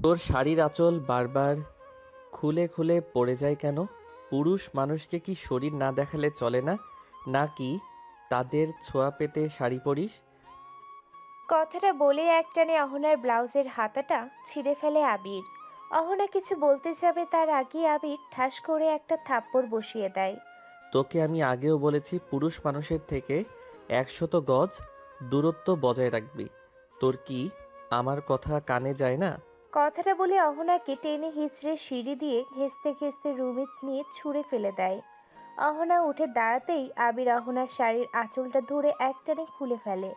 তোর শাড়ির আঁচল বারবার খুলে খুলে পড়ে যায় কেন? পুরুষ মানুষকে কি শরীর না দেখালে চলে না, নাকি তাদের ছোঁয়া পেতে শাড়ি পরিস? কথাটা বলে একটানে অহনার ব্লাউজের হাতাটা ছিঁড়ে ফেলে আবির। অহনা কিছু বলতে যাবে তার আগে আবির ঠাস করে একটা থাপ্পড় বসিয়ে দেয়। তোকে আমি আগেও বলেছি পুরুষ মানুষের থেকে 100 গজ দূরত্ব বজায় রাখবি। তোর কি আমার কথা কানে যায় না? কথাটা বলে অহনাকে টেনে হিঁচড়ে সিঁড়ি দিয়ে ঘেঁষতে ঘেঁষতে রুমে নিয়ে ছুঁড়ে ফেলে দেয়। অহনা উঠে দাঁড়াতেই আবির অহনার শাড়ির আঁচলটা ধরে একটানে খুলে ফেলে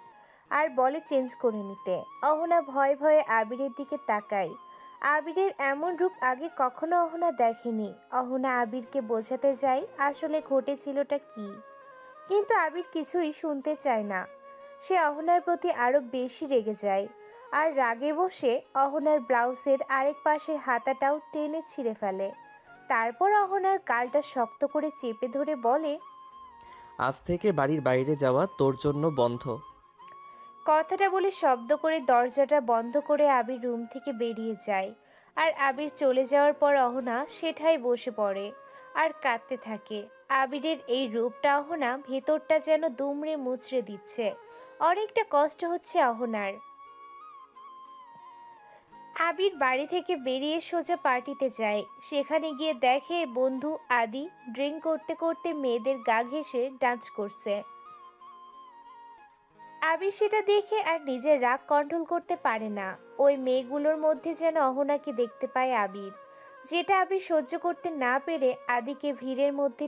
আর বলে চেঞ্জ করে নিতে। অহনা ভয়ে ভয়ে আবিরের দিকে তাকায়। আবিরের এমন রূপ আগে কখনো অহনা দেখেনি। অহনা আবিরকে বোঝাতে যায় আসলে ঘটেছিলটা কি, কিন্তু আবির কিছুই শুনতে চায় না। সে অহনার প্রতি আরো বেশি রেগে যায় আর রাগে বসে অহনার ব্লাউজের আরেক পাশের হাতাটাও টেনে ছিঁড়ে ফেলে। তারপর অহনার গালটা শক্ত করে চেপে ধরে বলে, আজ থেকে বাড়ির বাইরে যাওয়া তোর জন্য বন্ধ। কথাটা বলে শব্দ করে দরজাটা বন্ধ করে আবির রুম থেকে বেরিয়ে যায়। আর আবির চলে যাওয়ার পর অহনা সেটাই বসে পড়ে আর কাঁদতে থাকে। আবিরের এই রূপটা অহনা ভেতরটা যেন দুমড়ে মুচড়ে দিচ্ছে। অনেকটা কষ্ট হচ্ছে অহনার। আবির বাড়ি থেকে বেরিয়ে সোজা পার্টিতে যায়। সেখানে গিয়ে দেখে বন্ধু আদি ড্রিঙ্ক করতে করতে মেয়েদের গা ঘেঁষে ডান্স করছে। আবির সেটা দেখে আর নিজের রাগ কন্ট্রোল করতে পারে না। ওই মেয়েগুলোর মধ্যে যেন অহনাকে দেখতে পায় আবির, যেটা আবির সহ্য করতে না পেরে আদিকে ভিড়ের মধ্যে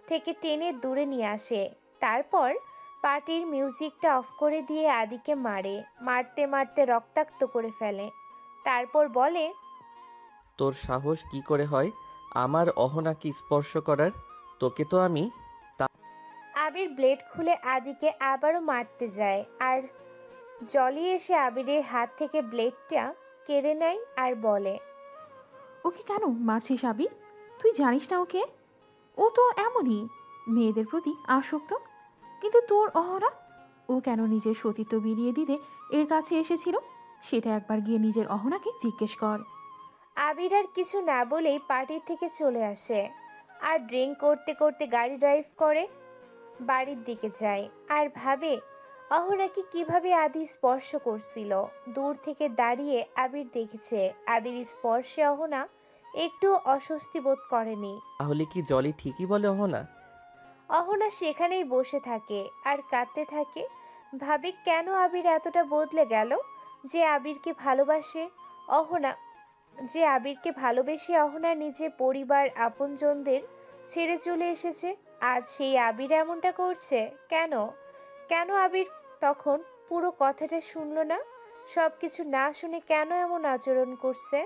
থেকে টেনে দূরে নিয়ে আসে। তারপর পার্টির মিউজিকটা অফ করে দিয়ে আদিকে মারে, মারতে মারতে রক্তাক্ত করে ফেলে। তারপর বলে, তোর সাহস কি করে হয় আমার অহনাকে স্পর্শ করার? তোকে তো আমি। আবির ব্লেড খুলে আদিকে আবারও মারতে যায় আর জলি এসে আবিরের হাত থেকে ব্লেডটা কেড়ে নেয় আর বলে, ওকে কেন মারছিস আবির? তুই জানিস না ওকে? ও তো এমনই, মেয়েদের প্রতি আসক্ত। কিন্তু তোর অহরা, ও কেন নিজের সতীত্ব বিলিয়ে দিতে এর কাছে এসেছিল সেটা একবার গিয়ে নিজের অহনাকে জিজ্ঞেস কর। আবির আর কিছু না বলেই পার্টির থেকে চলে আসে আর ড্রিঙ্ক করতে করতে গাড়ি ড্রাইভ করে বাড়ির দিকে যায় আর ভাবে অহনাকে কিভাবে আদি স্পর্শ করছিল। দূর থেকে দাঁড়িয়ে আবির দেখেছে আদির স্পর্শে অহনা একটু অস্বস্তি বোধ করেনি। তাহলে কি জলি ঠিকই বলে অহনা? অহনা সেখানেই বসে থাকে আর কাঁদতে থাকে। ভাবে কেন আবির এতটা বদলে গেল, যে আবিরকে ভালোবাসে অহনা যে আবিরকে ভালোবেসে অহনা নিজের পরিবার আপনজনদের ছেড়ে চলে এসেছে। আজ সেই আবির এমনটা করছে কেন? কেন আবির তখন পুরো কথাটা শুনলো না? সব কিছু না শুনে কেন এমন আচরণ করছে?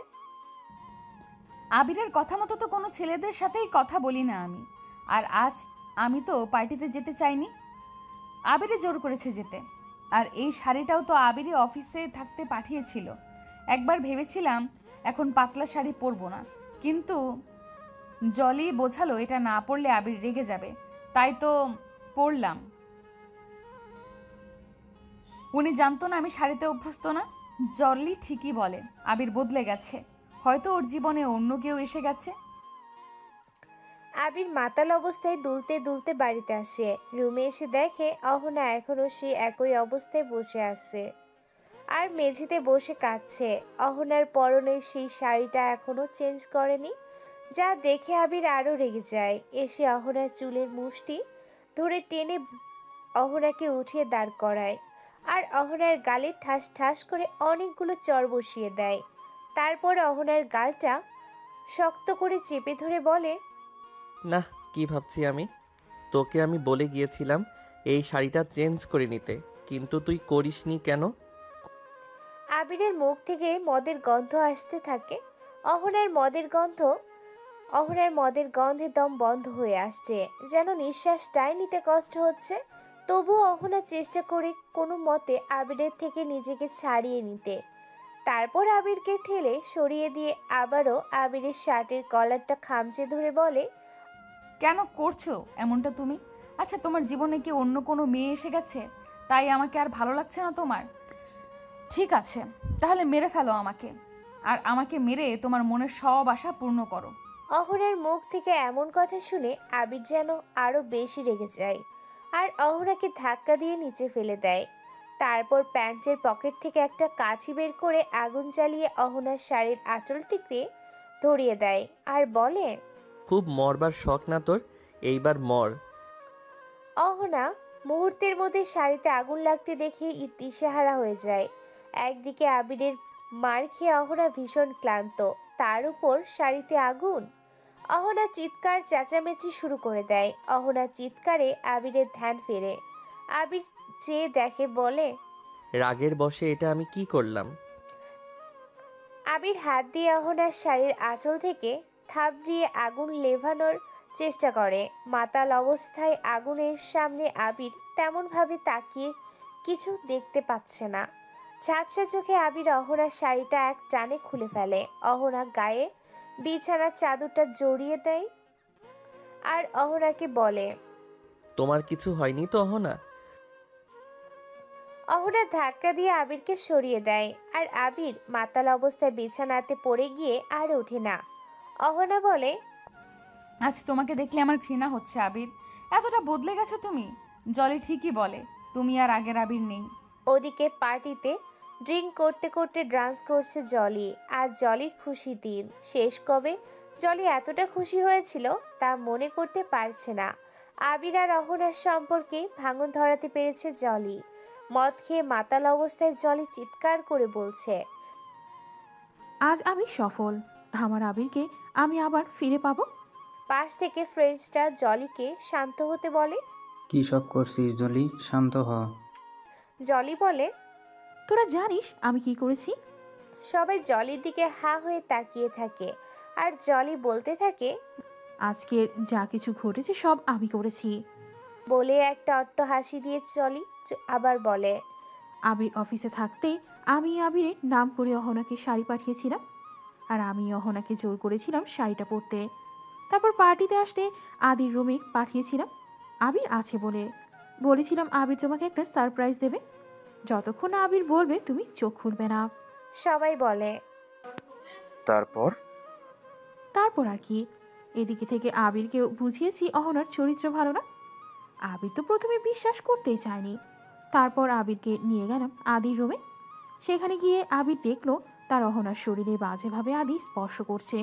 আবিরের কথা মতো তো কোনো ছেলেদের সাথেই কথা বলি না আমি। আর আজ আমি তো পার্টিতে যেতে চাইনি, আবিরে জোর করেছে যেতে। আর এই শাড়িটাও তো আবিরই অফিসে থাকতে পাঠিয়েছিল। একবার ভেবেছিলাম এখন পাতলা শাড়ি পরবো না, কিন্তু জলি বোঝালো এটা না পরলে আবির রেগে যাবে, তাই তো পরলাম। উনি জানতো না আমি শাড়িতে অভ্যস্ত না। জলি ঠিকই বলে, আবির বদলে গেছে, হয়তো ওর জীবনে অন্য কেউ এসে গেছে। আবির মাতাল অবস্থায় দুলতে দুলতে বাড়িতে আসে। রুমে এসে দেখে অহনা এখনো সে একই অবস্থায় বসে আছে আর মেঝেতে বসে কাঁদছে। অহনার পরনে সেই শাড়িটা এখনো চেঞ্জ করেনি, যা দেখে আবির আরো রেগে যায়। এসে অহনার চুলের মুষ্টি ধরে টেনে অহনাকে উঠিয়ে দাঁড় করায় আর অহনার গালে ঠাস ঠাস করে অনেকগুলো চড় বসিয়ে দেয়। তারপর অহনার গালটা শক্ত করে চেপে ধরে বলে, না, কি ভাবছি আমি? তোকে আমি বলে গিয়েছিলাম এই শাড়িটা চেঞ্জ করে নিতে, কিন্তু তুই করিসনি কেন? আবিরের মুখ থেকে মদের গন্ধ আসতে থাকে। অহনার মদের গন্ধ অহনার মদের গন্ধে দম বন্ধ হয়ে আসছে, যেন নিঃশ্বাসটাই নিতে কষ্ট হচ্ছে। তবুও অহনা চেষ্টা করে কোনো মতে আবিরের থেকে নিজেকে ছাড়িয়ে নিতে। তারপর আবিরকে ঠেলে সরিয়ে দিয়ে আবারও আবিরের শার্টের কলারটা খামচে ধরে বলে, কেন করছো এমনটা তুমি? আচ্ছা, তোমার জীবনে কি অন্য কোনো মেয়ে এসে গেছে তাই আমাকে আর ভালো লাগছে না তোমার? ঠিক আছে, তাহলে মেরে ফেলো আমাকে, আর আমাকে মেরে তোমার মনের সব আশা পূর্ণ করো। অহনার মুখ থেকে এমন কথা শুনে আবির যেন আরো বেশি রেগে যায় আর অহনাকে ধাক্কা দিয়ে নিচে ফেলে দেয়। তারপর প্যান্টের পকেট থেকে একটা কাঠি বের করে আগুন জ্বালিয়ে অহনার শাড়ির আঁচলটিতে ধরিয়ে দেয় আর বলে, খুব মরবার শখ না তোর? এইবার মর। অহনা মুহূর্তের মধ্যে শাড়িতে আগুন লাগতে দেখে দিশেহারা হয়ে যায়। একদিকে আবিরের মার খেয়ে অহনা ভীষণ ক্লান্ত, তার উপর শাড়িতে আগুন। অহনা চিৎকার চেঁচামেচি শুরু করে দেয়। অহনার চিৎকারে আবিরের ধ্যান ফেরে। আবির চেয়ে দেখে, বলে, রাগের বশে এটা আমি কি করলাম? আবির হাত দিয়ে অহনার শাড়ির আঁচল থেকে থাবড়িয়ে আগুন লেভানোর চেষ্টা করে। মাতাল অবস্থায় আগুনের সামনে আবির তেমনভাবে তাকিয়ে কিছু দেখতে পাচ্ছে না। ঝাপসা চোখে আবির অহনার শাড়িটা এক টানে খুলে ফেলে। অহনা গায়ে বিছানার চাদরটা জড়িয়ে দেয় আর অহনাকে বলে, তোমার কিছু হয়নি তো অহনা? অহনা ধাক্কা দিয়ে আবিরকে সরিয়ে দেয় আর আবির মাতাল অবস্থায় বিছানাতে পড়ে গিয়ে আর ওঠে না। অহনা বলে, আজ তোমাকে দেখলে আমার ঘৃণা হচ্ছে আবির, এতটা বদলে গেছো তুমি। জলি ঠিকই বলে, তুমি আর আগের আবির নেই। ওদিকে পার্টিতে ড্রিঙ্ক করতে করতে ডান্স করছে জলি। আজ জলির খুশি দিন। শেষ কবে জলি এতটা খুশি হয়েছিল তা মনে করতে পারছে না। আবির আর অহনার সম্পর্কে ভাঙন ধরাতে পেরেছে জলি। মদ খেয়ে মাতাল অবস্থায় জলি চিৎকার করে বলছে, আজ আমি সফল। আমার আবিরকে আমি আবার ফিরে পাবো। পাশ থেকে ফ্রেন্ডসটা জলিকে শান্ত হতে বলে। কি সব করছিস জলি, শান্ত হ। জলি বলে, তোরা জানিস আমি কি করেছি? সবাই জলির দিকে হা হয়ে তাকিয়ে থাকে আর জলি বলতে থাকে, আজকের যা কিছু ঘটেছে সব আমি করেছি। বলে একটা অট্ট হাসি দিয়ে জলি আবার বলে, আবির অফিসে থাকতে আমি আবিরের নাম করে অহনাকে শাড়ি পাঠিয়েছিলাম, আর আমি অহনাকে জোর করেছিলাম শাড়িটা পরতে। তারপর পার্টিতে আসতে আদির রুমে পাঠিয়েছিলাম আবির আছে বলে। বলেছিলাম আবির তোমাকে একটা সারপ্রাইজ দেবে, যতক্ষণ না আবির বলবে তুমি চোখ খুলবে না। সবাই বলে, তারপর? তারপর আর কি, এদিকে থেকে আবিরকেও বুঝিয়েছি অহনার চরিত্র ভালো না। আবির তো প্রথমে বিশ্বাস করতেই চায়নি। তারপর আবিরকে নিয়ে গেলাম আদির রুমে। সেখানে গিয়ে আবির দেখলো তার অহনার শরীরে বাজেভাবে আদি স্পর্শ করছে।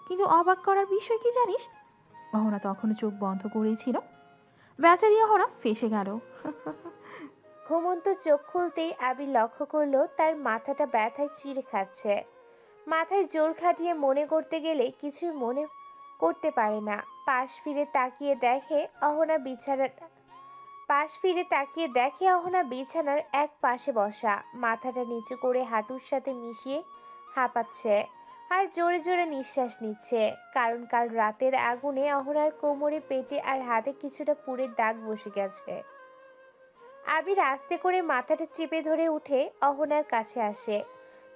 কিন্তু অবাক করার বিষয় কি জানিস, অহনা তখনও চোখ বন্ধ করেই ছিল। বেচারি অহনা ফেঁসে গেল। ঘুমন্ত চোখ খুলতেই আবির লক্ষ্য করলো তার মাথাটা ব্যথায় চিড়ে খাচ্ছে। মাথায় জোর খাটিয়ে মনে করতে গেলে কিছুই মনে করতে পারে না। পাশ ফিরে তাকিয়ে দেখে অহনা বিছানার এক পাশে বসা, মাথাটা নিচু করে হাঁটুর সাথে মিশিয়ে হাঁপাচ্ছে আর জোরে জোরে নিঃশ্বাস নিচ্ছে। কারণ কাল রাতের আগুনে অহনার কোমরে, পেটে আর হাতে কিছুটা পুড়ে দাগ বসে গেছে। আবির আস্তে করে মাথাটা চেপে ধরে উঠে অহনার কাছে আসে।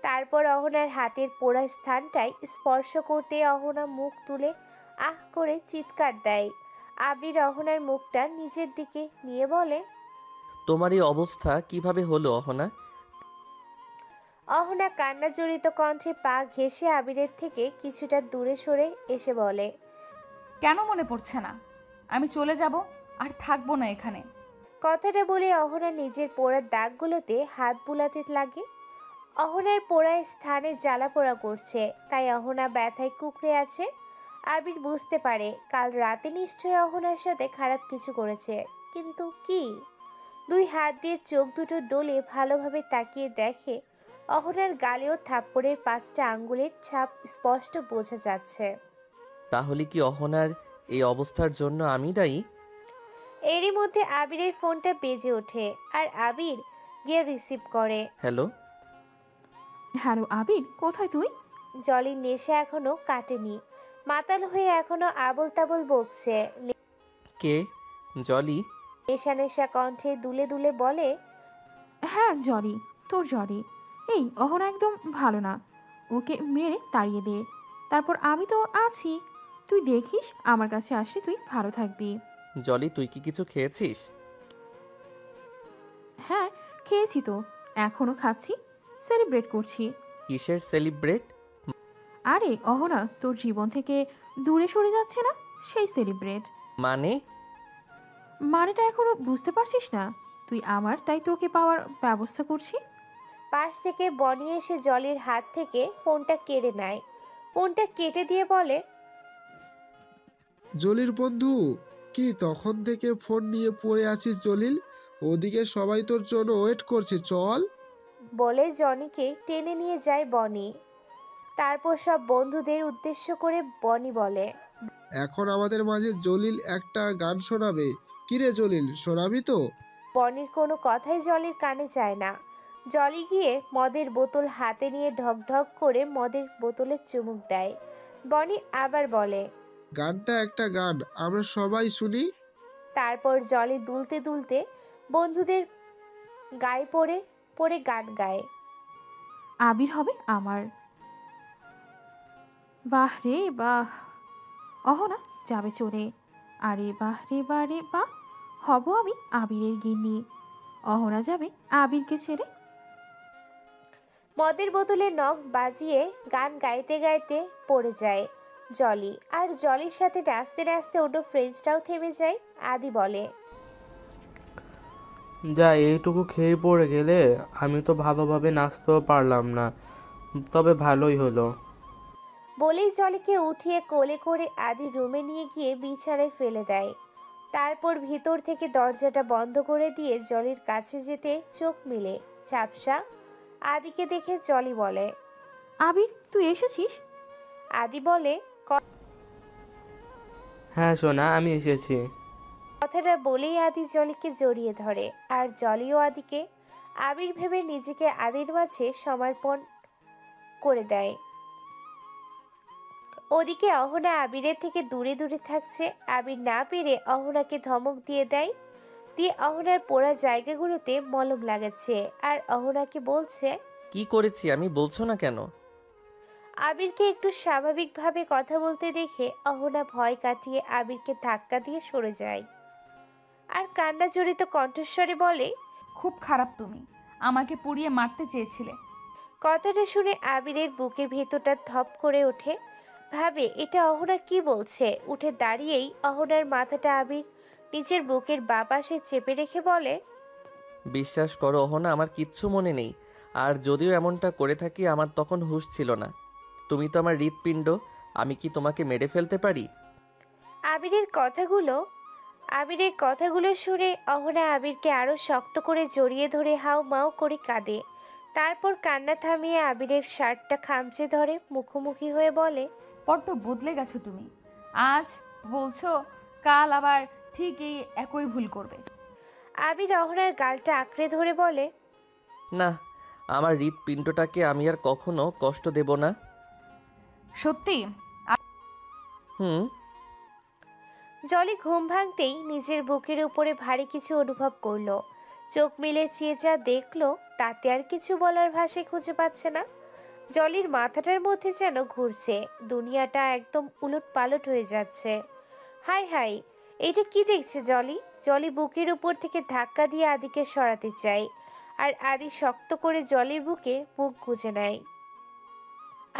তারপর অহনার হাতের পোড়া স্থানটায় স্পর্শ করতে অহনা মুখ তুলে আহ করে চিৎকার দেয়। আবির অহনার মুখটা নিজের দিকে নিয়ে বলে, তোমার এই অবস্থা কিভাবে হলো অহনা? অহনা কান্না জড়িত কণ্ঠে পা ঘেঁষে আবিরের থেকে কিছুটা দূরে সরে এসে বলে, কেন মনে পড়ছে না? আমি চলে যাব, আর থাকবো না এখানে। কথাটা বলে অহনা নিজের পোড়া দাগগুলোতে হাত বুলাতে লাগে। অহনার পোড়া স্থানে জ্বালা পোড়া করছে, তাই অহনা ব্যথায় কুঁকড়ে আছে। আবির বুঝতে পারে কাল রাতে নিশ্চয়ই অহনার সাথে খারাপ কিছু করেছে, কিন্তু কি? দুই হাত দিয়ে চোখ দুটো ডলে ভালোভাবে তাকিয়ে দেখে অহনার গালেও থাপ্পড়ের 5টা আঙ্গুলের ছাপ স্পষ্ট বোঝা যাচ্ছে। তাহলে কি অহনার এই অবস্থার জন্য আমি দায়ী? এরই মধ্যে আবিরের ফোনটা বেজে ওঠে আর আবির গিয়ে রিসিভ করে। হ্যালো। হ্যালো আবির, কোথায় তুই? জলির নেশা এখনো কাটেনি, মাতাল হয়ে এখনো আবল তাবল বকছে। কে? জলি? নেশা নেশা কণ্ঠে দুলে দুলে বলে, হ্যাঁ জলি, তোর জলি। এই অহনা একদম ভালো না, ওকে মেরে তাড়িয়ে দে। তারপর আমি তো আছি, তুই দেখিস আমার কাছে আসলে তুই ভালো থাকবি। জলি, তুই কি কিছু খেয়েছিস? হ্যাঁ খেয়েছি তো, এখনো খাচ্ছি। সেলিব্রেট করছি। কিসের সেলিব্রেট? আরে অহনা তোর জীবন থেকে দূরে সরে যাচ্ছে না, সেই সেলিব্রেট। মানে? মানেটা এখনো বুঝতে পারছিস না? তুই আমার, তাই তোকে পাওয়ার ব্যবস্থা করছি। পাশ থেকে বনি এসে জলির হাত থেকে ফোনটা কেড়ে নেয়। ফোনটা কেটে দিয়ে বলে, জলিল বন্ধু, কি তখন থেকে ফোন নিয়ে পড়ে আছিস জলিল? ওদিকে সবাই তোর জন্য ওয়েট করছে, চল। বলে জনিকে টেনে নিয়ে যায় বনি। তারপর সব বন্ধুদের উদ্দেশ্য করে বনি বলে, এখন আমাদের মাঝে জলিল একটা গান শোনাবে। কিরে জলিল, শোনাবি তো? বনির কোনো কথাই জলির কানে যায় না। জলি গিয়ে মদের বোতল হাতে নিয়ে ঢক ঢক করে মদের বোতলে চুমুক দেয়। বনি আবার বলে, গানটা একটা গান, আমরা সবাই শুনি। তারপর জলি দুলতে দুলতে বন্ধুদের গায়ে পড়ে পড়ে গান গায়। আবির হবে আমার। বাহ রে বাহ। অহনা যাবে চলে। আরে বাহ রে বা রে বাহ, হব আমি আবিরের গিন্নি। অহনা যাবে আবিরকে ছেড়ে। মদের বোতলে নখ বাজিয়ে গান গাইতে গাইতে পড়ে যায় জলি। আর জলির সাথে নাচতে নাচতে অন্য ফ্রেন্ডসটাও থেমে যায়। আদি বলে, যা এইটুকু খেয়ে পড়ে গেলে আমি তো ভালোভাবে নাচতেও পারলাম না, তবে ভালোই হলো। বলেই জলিকে উঠিয়ে কোলে করে আদি রুমে নিয়ে গিয়ে বিছানায় ফেলে দেয়। তারপর ভিতর থেকে দরজাটা বন্ধ করে দিয়ে জলির কাছে যেতে চোখ মিলে ঝাপসা। আদিকে দেখে জলি বলে, আবির তুই এসেছিস? আদি বলে, হ্যাঁ সোনা, আমি এসেছি। কথাটা বলেই আদি জলিকে জড়িয়ে ধরে। আর জলিও আদিকে আবির ভেবে নিজেকে আদির মাঝে সমর্পণ করে দেয়। ওদিকে অহনা আবিরের থেকে দূরে দূরে থাকছে। আবির না পেরে অহনাকে ধমক দিয়ে দেয়, দিয়ে অহনার পোড়া জায়গাগুলোতে মলম লাগাচ্ছে। আর অহনাকে বলছে, কি করেছি আমি, বলছো না কেন? আবিরকে একটু স্বাভাবিকভাবে কথা বলতে দেখে অহনা ভয় কাটিয়ে আবিরকে ধাক্কা দিয়ে সরে যায়। আর কান্না জড়িত কণ্ঠস্বরে বলে, খুব খারাপ তুমি, আমাকে পুড়িয়ে মারতে চেয়েছিলে। কথাটা শুনে আবিরের বুকের ভেতরটা ধপ করে ওঠে। ভাবে এটা অহনা কি বলছে। উঠে দাঁড়িয়েই অহনার মাথাটা আবির নিজের বুকের বাঁ পাশে চেপে রেখে বলে, বিশ্বাস করো অহনা, আমার কিচ্ছু মনে নেই। আর যদিও এমনটা করে থাকি, আমার তখন হুঁশ ছিল না। তুমি তো আমার হৃৎপিণ্ড, আমি কি তোমাকে মেরে ফেলতে পারি? আবিরের কথাগুলো শুনে অহনা আবিরকে আরো শক্ত করে জড়িয়ে ধরে হাউ মাউ করে কাঁদে। তারপর কান্না থামিয়ে আবিরের শার্টটা খামচে ধরে মুখোমুখি হয়ে বলে, বড্ড বদলে গেছো তুমি। আজ বলছো, কাল আবার ঠিক এই একই ভুল করবে। আবির অহনার গালটা আঁকড়ে ধরে বলে, না, আমার হৃৎপিণ্ডটাকে আমি আর কখনো কষ্ট দেব না। সত্যি? হুম। জলি ঘুম ভাঙতেই নিজের বুকের উপরে ভারী কিছু অনুভব করলো। চোখ মিলে চেয়ে যা দেখলো তাতে আর কিছু বলার ভাষা খুঁজে পাচ্ছে না। জলির মাথাটার মধ্যে যেন ঘুরছে, দুনিয়াটা একদম উলট পালট হয়ে যাচ্ছে। হাই হাই, এটা কি দেখছে জলি? জলি বুকের উপর থেকে ধাক্কা দিয়ে আদিকে সরাতে চায়। আর আদি শক্ত করে জলির বুকে বুক গুজে নেয়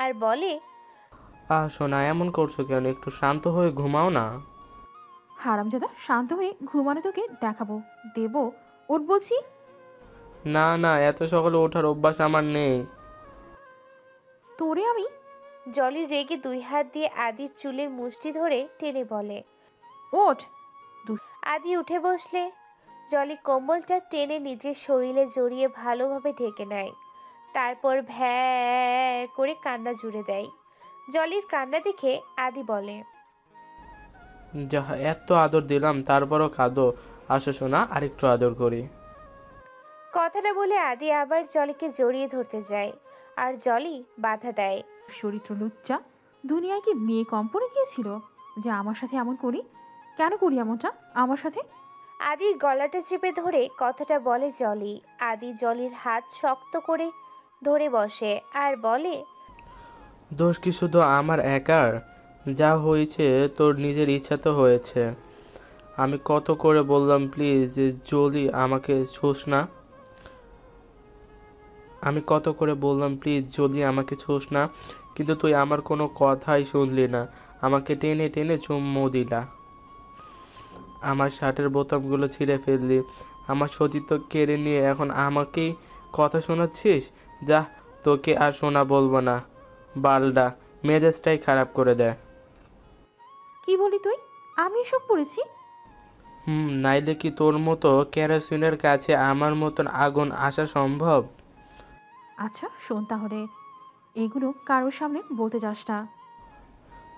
আর বলে, সোনা, এমন করছো কেন? একটু শান্ত হয়ে ঘুমাও না। হারামজাদা, শান্ত হয়ে ঘুমানো তোকে দেখাবো, দেবো। ওঠ বলছি। না না, এত সকালে ওঠার অভ্যাস আমার নেই। তোরে আমি। জলি রেগে দুই হাত দিয়ে আদির চুলের মুষ্টি ধরে টেনে বলে, ওঠ। আদি উঠে বসলে জলি কম্বলটা টেনে নিজের শরীরে জড়িয়ে ভালোভাবে ঢেকে নেয়। তারপর ভ্যা করে কান্না জুড়ে দেয়। জলির কান্না দেখে আদি বলে, যা, এত আদর দিলাম তারপরও কাঁদো। আসো সোনা, আরেকটু আদর করি। কথাটা বলে আদি আবার জলিকে জড়িয়ে ধরতে যায়। আর জলি বাধা দেয়। চরিত্র লুচ্চা, দুনিয়ায় কি মেয়ে কম পড়ে গিয়েছিল যে আমার সাথে এমন করি? কেন করি এমনটা আমার সাথে? আদির গলাটা চেপে ধরে কথাটা বলে জলি। আদি জলির হাত শক্ত করে ধরে বসে আর বলে, দোষ কি শুধু আমার একার? যা হয়েছে তোর নিজের ইচ্ছা তো হয়েছে। আমি কত করে বললাম প্লিজ যে জলি আমাকে ছোস না। আমি কত করে বললাম প্লিজ জলদি আমাকে ছোস না, কিন্তু তুই আমার কোনো কথাই শুনলি না, আমাকে টেনে টেনে চুম্মু দিলা, আমার শার্টের বোতামগুলো ছিঁড়ে ফেললি, আমার সতীত্ব কেড়ে নিয়ে এখন আমাকেই কথা শোনাচ্ছিস। যা, তোকে আর শোনা বলবো না, বালডা মেজাজটাই খারাপ করে দেয়। কি বলি তুই? আমি এসব করেছি? নাইলে কি তোর মতো কেরোসিনের কাছে আমার মতন আগুন আসা সম্ভব? আচ্ছা শোন তাহলে, এগুলো কারোর সামনে বলতে যাস না।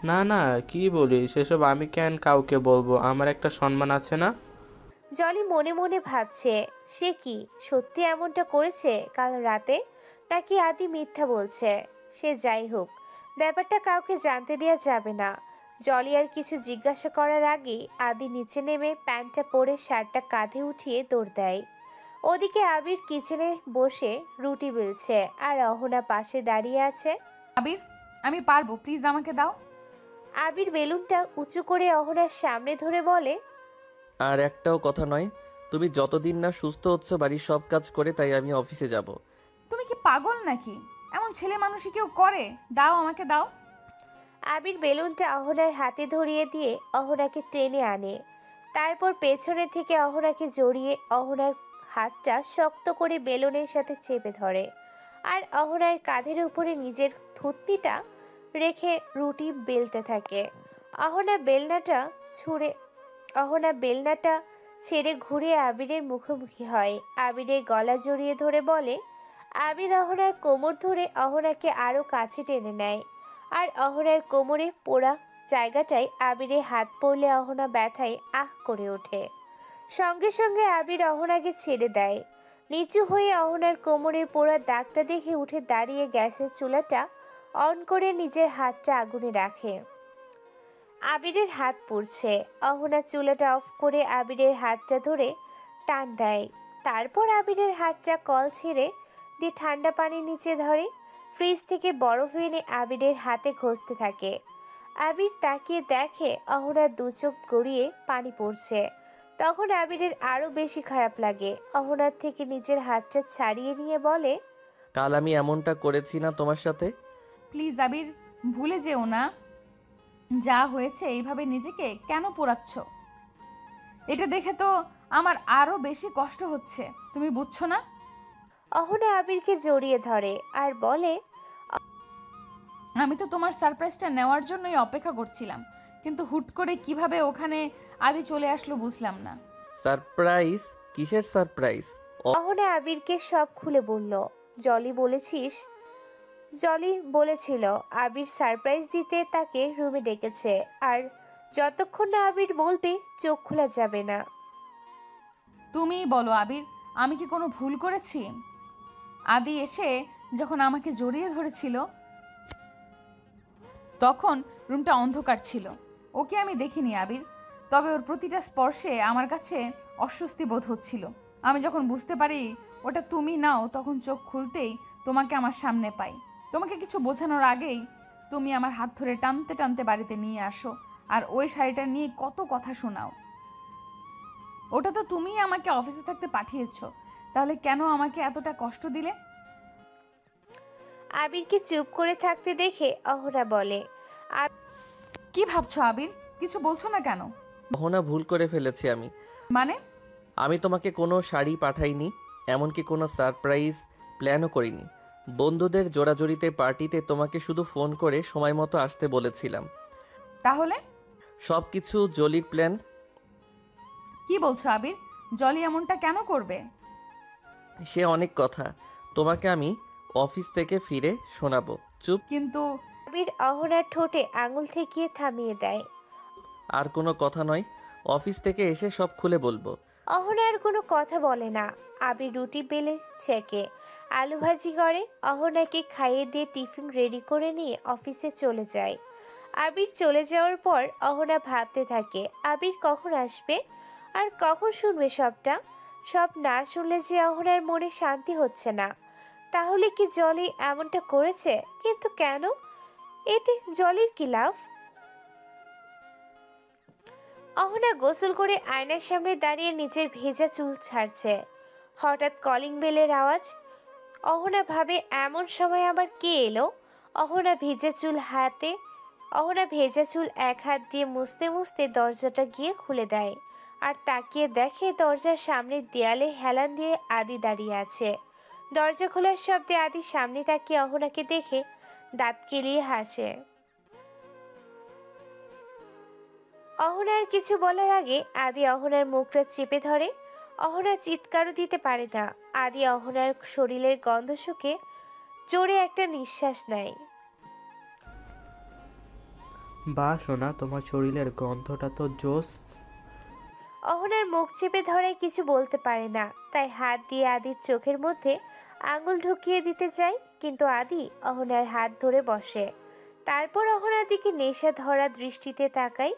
না না, কি বলিস সেসব? আমি কেন কাউকে বলবো? আমার একটা সম্মান আছে না? জলি মনে মনে ভাবছে, সে কি সত্যি এমনটা করেছে কাল রাতে, নাকি আদি মিথ্যা বলছে। সে যাই হোক, ব্যাপারটা কাউকে জানতে দেওয়া যাবে না। জলি আর কিছু জিজ্ঞাসা করার আগেই আদি নিচে নেমে প্যান্টটা পরে শার্টটা কাঁধে উঠিয়ে দৌড় দেয়। ওদিকে আবির কিচেনে বসে রুটি বেলছে আর অহনা পাশে দাঁড়িয়ে আছে। আবির, আমি পারবো, প্লিজ আমাকে দাও। আবির বেলুনটা উঁচু করে অহনার সামনে ধরে বলে, আর একটাও কথা নয়, তুমি যতদিন না সুস্থ হচ্ছ বাড়ির সব কাজ করে, তাই আমি অফিসে যাব। তুমি কি পাগল নাকি? এমন ছেলে মানুষই কেউ করে? দাও, আমাকে দাও। আবির বেলুনটা অহনার হাতে ধরিয়ে দিয়ে অহনাকে টেনে আনে। তারপর পেছনে থেকে অহনাকে জড়িয়ে অহনার হাতটা শক্ত করে বেলুনের সাথে চেপে ধরে আর অহনার কাঁধের উপরে নিজের থুতনিটা রেখে রুটি বেলতে থাকে। অহনা বেলনাটা ছুঁড়ে অহনা বেলনাটা ছেড়ে ঘুরে আবিরের মুখোমুখি হয়। আবিরের গলা জড়িয়ে ধরে বলে। আবির অহনার কোমর ধরে অহনাকে আরো কাছে টেনে নেয় আর অহনার কোমরে পোড়া জায়গাটায় আবিরের হাত পড়লে অহনা ব্যথায় আহ করে ওঠে। সঙ্গে সঙ্গে আবির অহনাকে ছেড়ে দেয়। নিচু হয়ে অহনার কোমরের পোড়া দাগটা দেখে উঠে দাঁড়িয়ে গ্যাসের চুলাটা অন করে নিজের হাতটা আগুনে রাখে। আবিরের হাত পুড়ছে। অহনা চুলাটা অফ করে আবিরের হাতটা ধরে টান দেয়। তারপর আবিরের হাতটা কল ছেড়ে দিয়ে ঠান্ডা পানির নিচে ধরে ফ্রিজ থেকে বরফ এনে আবিরের হাতে ঘষতে থাকে। আবির তাকিয়ে দেখে অহনার দু চোখ গড়িয়ে পানি পড়ছে। তখন আবিরের আরো বেশি খারাপ লাগে। অহনার থেকে নিজের হাতটা ছাড়িয়ে নিয়ে বলে, কাল আমি এমনটা করেছি না তোমার সাথে? প্লিজ আবির, ভুলে যেও না যা হয়েছে। এইভাবে নিজেকে কেন পোড়াচ্ছ? এটা দেখে তো আমার আরো বেশি কষ্ট হচ্ছে, তুমি বুঝছো না? অহনা আবিরকে জড়িয়ে ধরে আর বলে, আমি তো তোমার সারপ্রাইজটা নেওয়ার জন্যই অপেক্ষা করছিলাম, কিন্তু হুট করে কিভাবে ওখানে আদি চলে আসলো বুঝলাম না। সারপ্রাইজ? কিসের সারপ্রাইজ? অহনা আবিরকে সব খুলে বলল। জলি বলেছিল আবির সারপ্রাইজ দিতে তাকে রুমে ডেকেছে, আর যতক্ষণ না আবির বলবে চোখ খোলা যাবে না। তুমিই বলো আবির, আমি কি কোনো ভুল করেছি? আদি এসে যখন আমাকে জড়িয়ে ধরেছিল তখন রুমটা অন্ধকার ছিল। ওকে আমি দেখিনি আবির, তবে ওর প্রতিটা স্পর্শে আমার কাছে অস্বস্তি বোধ হচ্ছিল। আমি যখন বুঝতে পারি ওটা তুমি নাও, তখন চোখ খুলতেই তোমাকে আমার সামনে পাই। তোমাকে কিছু বোঝানোর আগেই তুমি আমার হাত ধরে টানতে টানতে বাড়িতে নিয়ে আসো, আর ওই শাড়িটা নিয়ে কত কথা শোনাও। ওটা তো তুমিই আমাকে অফিসে থাকতে পাঠিয়েছো, তাহলে কেন আমাকে এতটা কষ্ট দিলে? আবিরকে চুপ করে থাকতে দেখে অহনা বলে, কি ভাবছো আবির? কিছু বলছো না কেন? অহনা, ভুল করে ফেলেছি আমি। মানে? আমি তোমাকে কোনো শাড়ি পাঠাইনি, এমনকি কোনো সারপ্রাইজ প্ল্যানও করিনি। বন্ধুদের জোড়াজড়িতে পার্টিতে তোমাকে শুধু ফোন করে সময় মতো আসতে বলেছিলাম। তাহলে সব কিছু জলির প্ল্যান। কি বলছো আবির? জলি এমনটা কেন করবে? সে অনেক কথা, তোমাকে আমি অফিস থেকে ফিরে শোনাবো। চুপ। কিন্তু আবির অহনার ঠোঁটে আঙুল ঠেকিয়ে থামিয়ে দেয়। আর কোনো কথা নয়, অফিস থেকে এসে সব খুলে বলবো। অহনা আর কোনো কথা বলে না। আবির রুটি বেলে ছেঁকে আলু ভাজি করে অহনাকে খাইয়ে দিয়ে টিফিন রেডি করে নিয়ে অফিসে চলে যায়। আবির চলে যাওয়ার পর অহনা ভাবতে থাকে আবির কখন আসবে আর কখন শুনবে সবটা। সব না শুনলে যে অহনার মনে শান্তি হচ্ছে না। তাহলে কি জলি এমনটা করেছে? কিন্তু কেন? এতে জলির কি লাভ? অহনা গোসল করে আয়নার সামনে দাঁড়িয়ে নিজের ভেজা চুল ছাড়ছে। হঠাৎ কলিং বেলের আওয়াজ। অহনা ভাবে এমন সময় আবার কে এলো। অহনা ভেজা চুল হাতে অহনা ভেজা চুল এক হাত দিয়ে মুছতে মুছতে দরজাটা গিয়ে খুলে দেয় আর তাকিয়ে দেখে দরজার সামনের দেয়ালে হেলান দিয়ে আদি দাঁড়িয়ে আছে। দরজা খোলার শব্দে আদি সামনে তাকিয়ে অহনাকে দেখে দাঁত কেলিয়ে হাসে। অহনার কিছু বলার আগে আদি অহনার মুখটা চেপে ধরে। অহনা চিৎকারও দিতে পারে না। আদি অহনার শরীরের গন্ধ শুকে জোরে একটা নিঃশ্বাস নেয়। বা সোনা, তোমার শরীরের গন্ধটা তো জোস। অহনার মুখ চেপে ধরে কিছু বলতে পারে না, তাই হাত দিয়ে আদির চোখের মধ্যে আঙুল ঢুকিয়ে দিতে যায়, কিন্তু আদি অহনার হাত ধরে বসে। তারপর অহনার দিকে নেশা ধরা দৃষ্টিতে তাকায়।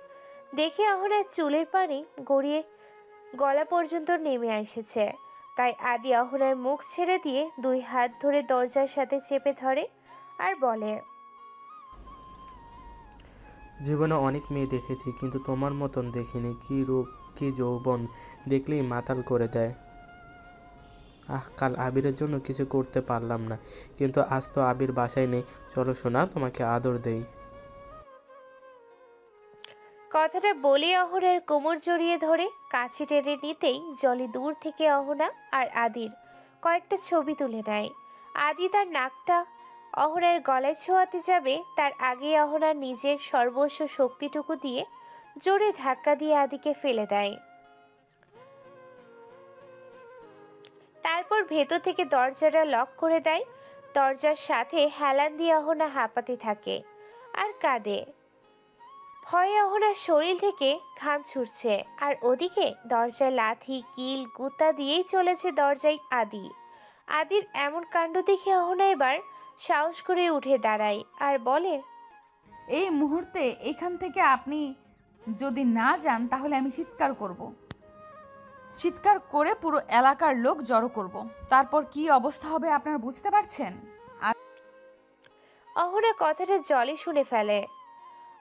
দেখে অহনার চুলের পানি গড়িয়ে গলা পর্যন্ত নেমে এসেছে। তাই আদি অহনার মুখ ছেড়ে দিয়ে দুই হাত ধরে দরজার সাথে চেপে ধরে আর বলে, জীবনে অনেক মেয়ে দেখেছি, কিন্তু তোমার মতন দেখিনি। কি রূপ, কি যৌবন, দেখলেই মাতাল করে দেয়। কাল আবিরের জন্য কিছু করতে পারলাম না, কিন্তু আজ তো আবির বাসায় নেই। চলো সোনা, তোমাকে আদর দেই। কথাটা বলে অহনার কোমর জড়িয়ে ধরে কাছে টেনে নিতেই জলি দূর থেকে অহনা আর আদির কয়েকটা ছবি তুলে নেয়। আদি তার নাকটা অহনার গলায় ছোঁয়াতে যাবে, তার আগে অহনার নিজের সর্বস্ব শক্তিটুকু দিয়ে জোরে ধাক্কা দিয়ে আদিকে ফেলে দেয়। তারপর ভেতর থেকে দরজাটা লক করে দেয়। দরজার সাথে হেলান দিয়ে অহনা হাঁপাতে থাকে আর কাঁদে। ভয়ে অহনার শরীর থেকে ঘাম ছুটছে, আর ওদিকে দরজায় লাথি কিল গুতা দিয়েই চলেছে দরজায় আদি। আদির এমন কাণ্ড দেখে অহনা এবার সাহস করে উঠে দাঁড়ায় আর বলে, এই মুহূর্তে এখান থেকে আপনি যদি না যান তাহলে আমি চিৎকার করব। চিৎকার করে পুরো এলাকার লোক জড়ো করব। তারপর কি অবস্থা হবে আপনারা বুঝতে পারছেন? অহনা কথাটা জলি শুনে ফেলে।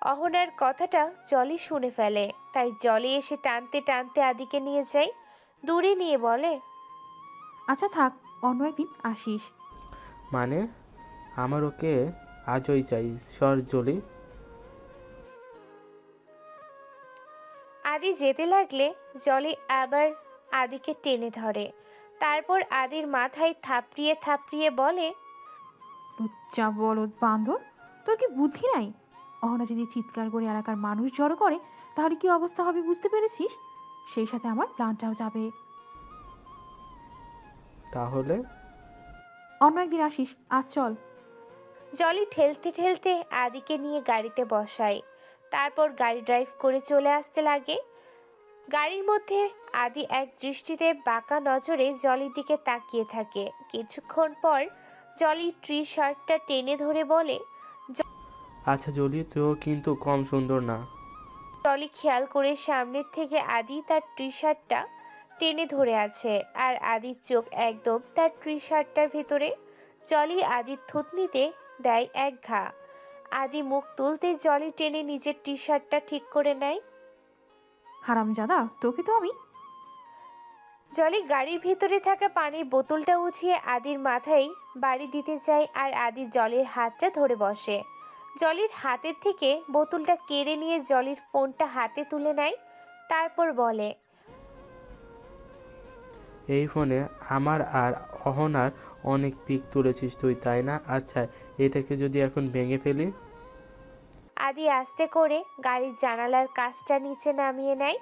অহনার কথাটা জলি শুনে ফেলে, তাই জলি এসে টানতে টানতে আদিকে নিয়ে যায়, দূরে নিয়ে বলে, আচ্ছা থাক, অন্য একদিন আসিস। মানে আমার ওকে আজই চাই। সর জলি। আদি যেতে লাগলে জলি আবার আদিকে টেনে ধরে। তারপর আদির মাথায় থাপড়িয়ে থাপড়িয়ে বলে, লুচ্চা বলদ বান্দর, তোর কি বুদ্ধি নাই? অহনা যদি চিৎকার করে এলাকার মানুষ জড়ো করে তাহলে কি অবস্থা হবে বুঝতে পেরেছিস? সেই সাথে আমার প্ল্যানটাও যাবে। তাহলে অন্য একদিন আসিস, আজ চল। জলি ঠেলতে ঠেলতে আদিকে নিয়ে গাড়িতে বসায়। তারপর গাড়ি ড্রাইভ করে চলে আসতে লাগে। গাড়ির মধ্যে আদি এক দৃষ্টিতে বাঁকা নজরে জলির দিকে তাকিয়ে থাকে। কিছুক্ষণ পর জলি ট্রি শার্টটা টেনে ধরে বলে, আচ্ছা জলি, তুইও কিন্তু কম সুন্দর না। জলি খেয়াল করে সামনের থেকে আদি তার টি শার্টটা টেনে ধরে আছে, আর আদির চোখ একদম তার টি শার্টটার ভেতরে। জলি আদির থুতনিতে দেয় এক ঘা। আদি মুখ তুলতে জলি টেনে নিজের টি শার্টটা ঠিক করে নেয়। হারামজাদা, তোকে তো আমি। জলি গাড়ির ভিতরে থাকা পানির বোতলটা উঠিয়ে আদির মাথায় বাড়ি দিতে যায়, আর আদি জলির হাতটা ধরে বসে। জলির হাতের থেকে বোতলটা কেড়ে নিয়ে জলির ফোনটা হাতে তুলে নেয়। তারপর বলে, এই ফোনে আমার আর অহনার অনেক পিক তুলেছিস তুই, তাই না? আচ্ছা, এটাকে যদি এখন ভেঙে ফেলি। আদি আস্তে করে গাড়ির জানালার কাঁচটা নিচে নামিয়ে নেয়।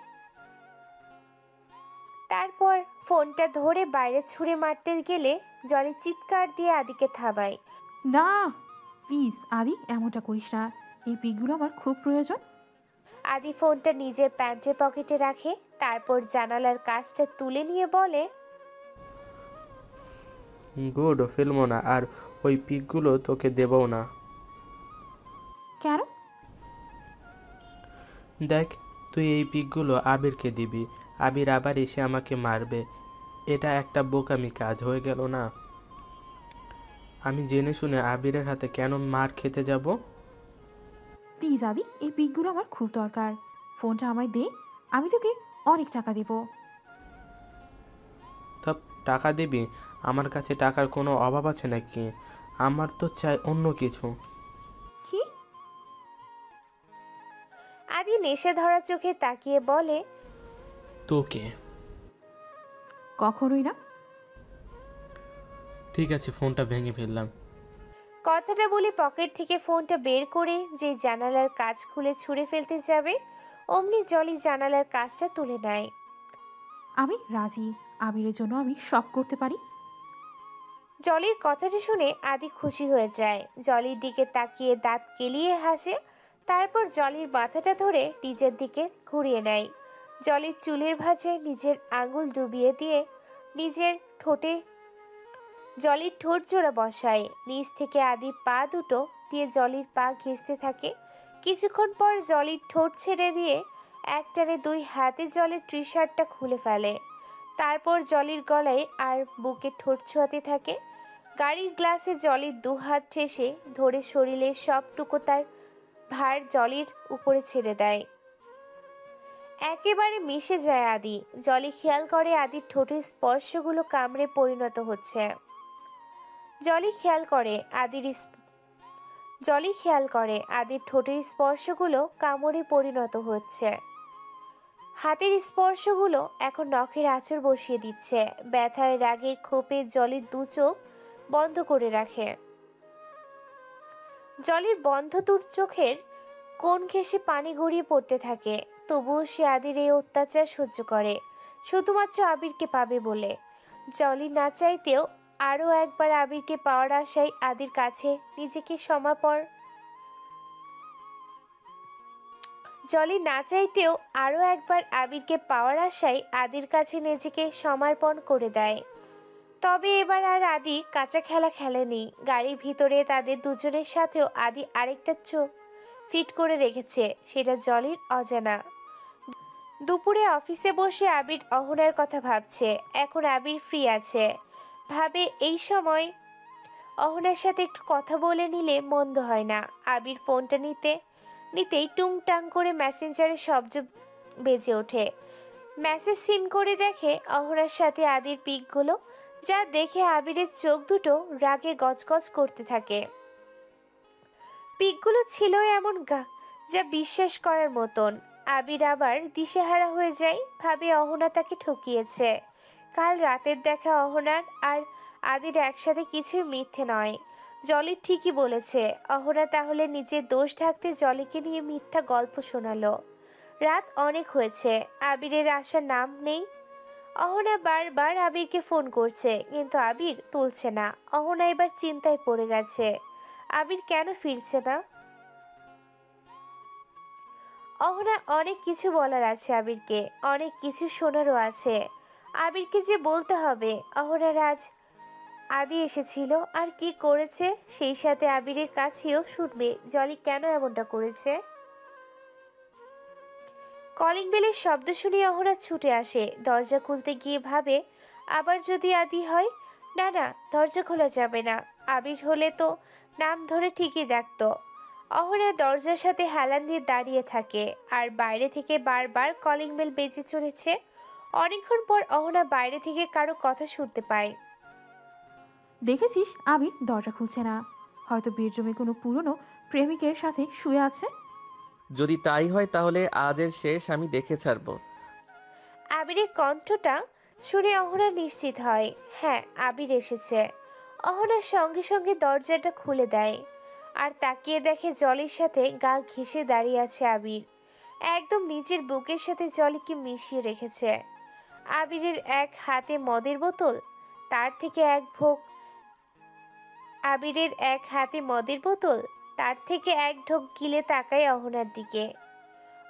তারপর ফোনটা ধরে বাইরে ছুঁড়ে মারতে গেলে জলি চিৎকার দিয়ে আদিকে থামায়। না প্লিজ আদি, এমনটা করিস না। এই পিকগুলো আমার খুব প্রয়োজন। আদি ফোনটা নিজের প্যান্টের পকেটে রাখে। তারপর জানালার কাঁচটা তুলে নিয়ে বলে, গুড, ফেলবো না, আর ওই পিকগুলো তোকে দেবও না। কেন? দেখ, তুই এই পিকগুলো আবিরকে দিবি। আবির আবার এসে আমাকে মারবে। এটা একটা বোকামি কাজ হয়ে গেল না? আমি জেনে শুনে আবিরের হাতে কেন মার খেতে যাব? প্লিজ আদি, এই পিকগুলো আমার খুব দরকার। ফোনটা আমায় দে, আমি তোকে অনেক টাকা দেবো। তা টাকা দিবি? আমার কাছে টাকার কোনো অভাব আছে নাকি? আমার তো চাই অন্য কিছু। কি? আদি নেশে ধরা চোখে তাকিয়ে বলে, তোকে। কখনোই না। ঠিক আছে, ফোনটা ভেঙে ফেললাম। কথাটা বলে পকেট থেকে ফোনটা বের করে যে জানালার কাঁচ খুলে ছুঁড়ে ফেলতে যাবে, অমনি জলি জানালার কাঁচটা তুলে নেয়। আমি রাজি, আবিরের জন্য আমি সব করতে পারি। জলির কথাটা শুনে আদি খুশি হয়ে যায়। জলির দিকে তাকিয়ে দাঁত কেলিয়ে হাসে, তারপর জলির মাথাটা ধরে নিজের দিকে ঘুরিয়ে নেয়। জলির চুলের ভাঁজে নিজের আঙুল ডুবিয়ে দিয়ে নিজের ঠোঁটে জলির ঠোঁট জোড়া বসায়। নিচ থেকে আদি পা দুটো দিয়ে জলির পা ঘেঁষতে থাকে। কিছুক্ষণ পর জলির ঠোঁট ছেড়ে দিয়ে একটানে দুই হাতে জলের টি শার্টটা খুলে ফেলে। তারপর জলির গলায় আর বুকে ঠোঁট ছোঁয়াতে থাকে। গাড়ির গ্লাসে জলির দু হাত ঠেসে ধরে শরীরের সবটুকু তার ভার জলির উপরে ছেড়ে দেয়। একেবারে মিশে যায় আদি। জলি খেয়াল করে আদির ঠোঁটের স্পর্শগুলো কামড়ে পরিণত হচ্ছে। জলি খেয়াল করে আদির ঠোঁটের স্পর্শগুলো কামড়ে পরিণত হচ্ছে। হাতের স্পর্শগুলো এখন নখের আঁচড় বসিয়ে দিচ্ছে। ব্যথায় রাগে ক্ষোভে জলির দু চোখ বন্ধ করে রাখে। জলির বন্ধ দু চোখের কোণ ঘেঁষে পানি গড়িয়ে পড়তে থাকে। তবুও সে আদির এই অত্যাচার সহ্য করে, শুধুমাত্র আবিরকে পাবে বলে। জলি না চাইতেও আরও একবার আবিরকে পাওয়ার আশায় আদির কাছে নিজেকে সমর্পণ করে দেয়। তবে এবার আর আদি কাঁচা খেলা খেলেনি। গাড়ির ভিতরে তাদের দুজনের সাথেও আদি আরেকটা চোখ ফিট করে রেখেছে, সেটা জলির অজানা। দুপুরে অফিসে বসে আবির অহনার কথা ভাবছে। এখন আবির ফ্রি আছে, ভাবে এই সময় অহনার সাথে একটু কথা বলে নিলে মন্দ হয় না। আবির ফোনটা নিতেই টুংটাং করে মেসেঞ্জারের শব্দ বেজে ওঠে। মেসেজ সিন করে দেখে অহনার সাথে আদির পিকগুলো, যা দেখে আবিরের চোখ দুটো রাগে গজগজ করতে থাকে। পিকগুলো ছিল এমন যা বিশ্বাস করার মতন। আবির আবার দিশেহারা হয়ে যায়, ভাবে অহনা তাকে ঠকিয়েছে। কাল রাতের দেখা অহনার আর আদির একসাথে কিছুই মিথ্যে নয়। জলি ঠিকই বলেছে, অহনা তাহলে নিজের দোষ ঢাকতে জলিকে নিয়ে মিথ্যা গল্প শোনালো। রাত অনেক হয়েছে, আবিরের আসার নাম নেই। অহনা বারবার আবিরকে ফোন করছে, কিন্তু আবির তুলছে না। অহনা এবার চিন্তায় পড়ে গেছে, আবির কেন ফিরছে না। অহনা অনেক কিছু বলার আছে আবিরকে, অনেক কিছু শোনারও আছে। আবিরকে যে বলতে হবে অহনার আজ আদি এসেছিল আর কি করেছে, সেই সাথে আবিরের কাছেও শুনবে জলি কেন এমনটা করেছে। কলিং বেলের শব্দ শুনে অহনা ছুটে আসে। দরজা খুলতে গিয়ে ভাবে, আবার যদি আদি হয়। না, দরজা খোলা যাবে না। আবির হলে তো নাম ধরে ঠিকই ডাকত। অহনা দরজার সাথে হেলান দিয়ে দাঁড়িয়ে থাকে, আর বাইরে থেকে বারবার কলিং বেল বেজে চলেছে। অনেকক্ষণ পর অহনা বাইরে থেকে কারো কথা শুনতে পায়। দেখেছিস, আবির দরজা খুলছে না। হয়তো বেডরুমে কোনো পুরনো প্রেমিকের সাথে শুয়ে আছে। যদি তাই হয় তাহলে আজের শেষ আমি দেখে ছাড়বো। আবিরের কণ্ঠটা শুনে অহনা নিশ্চিত হয়, হ্যাঁ আবির এসেছে। অহনা সঙ্গে সঙ্গে দরজাটা খুলে দেয় আর তাকিয়ে দেখে জলির সাথে গা ঘেঁষে দাঁড়িয়ে আছে আবির। একদম নিজের বুকের সাথে জলিকে মিশিয়ে রেখেছে। আবিরের এক হাতে মদের বোতল, তার থেকে এক ঢোক গিলে তাকায় অহনার দিকে।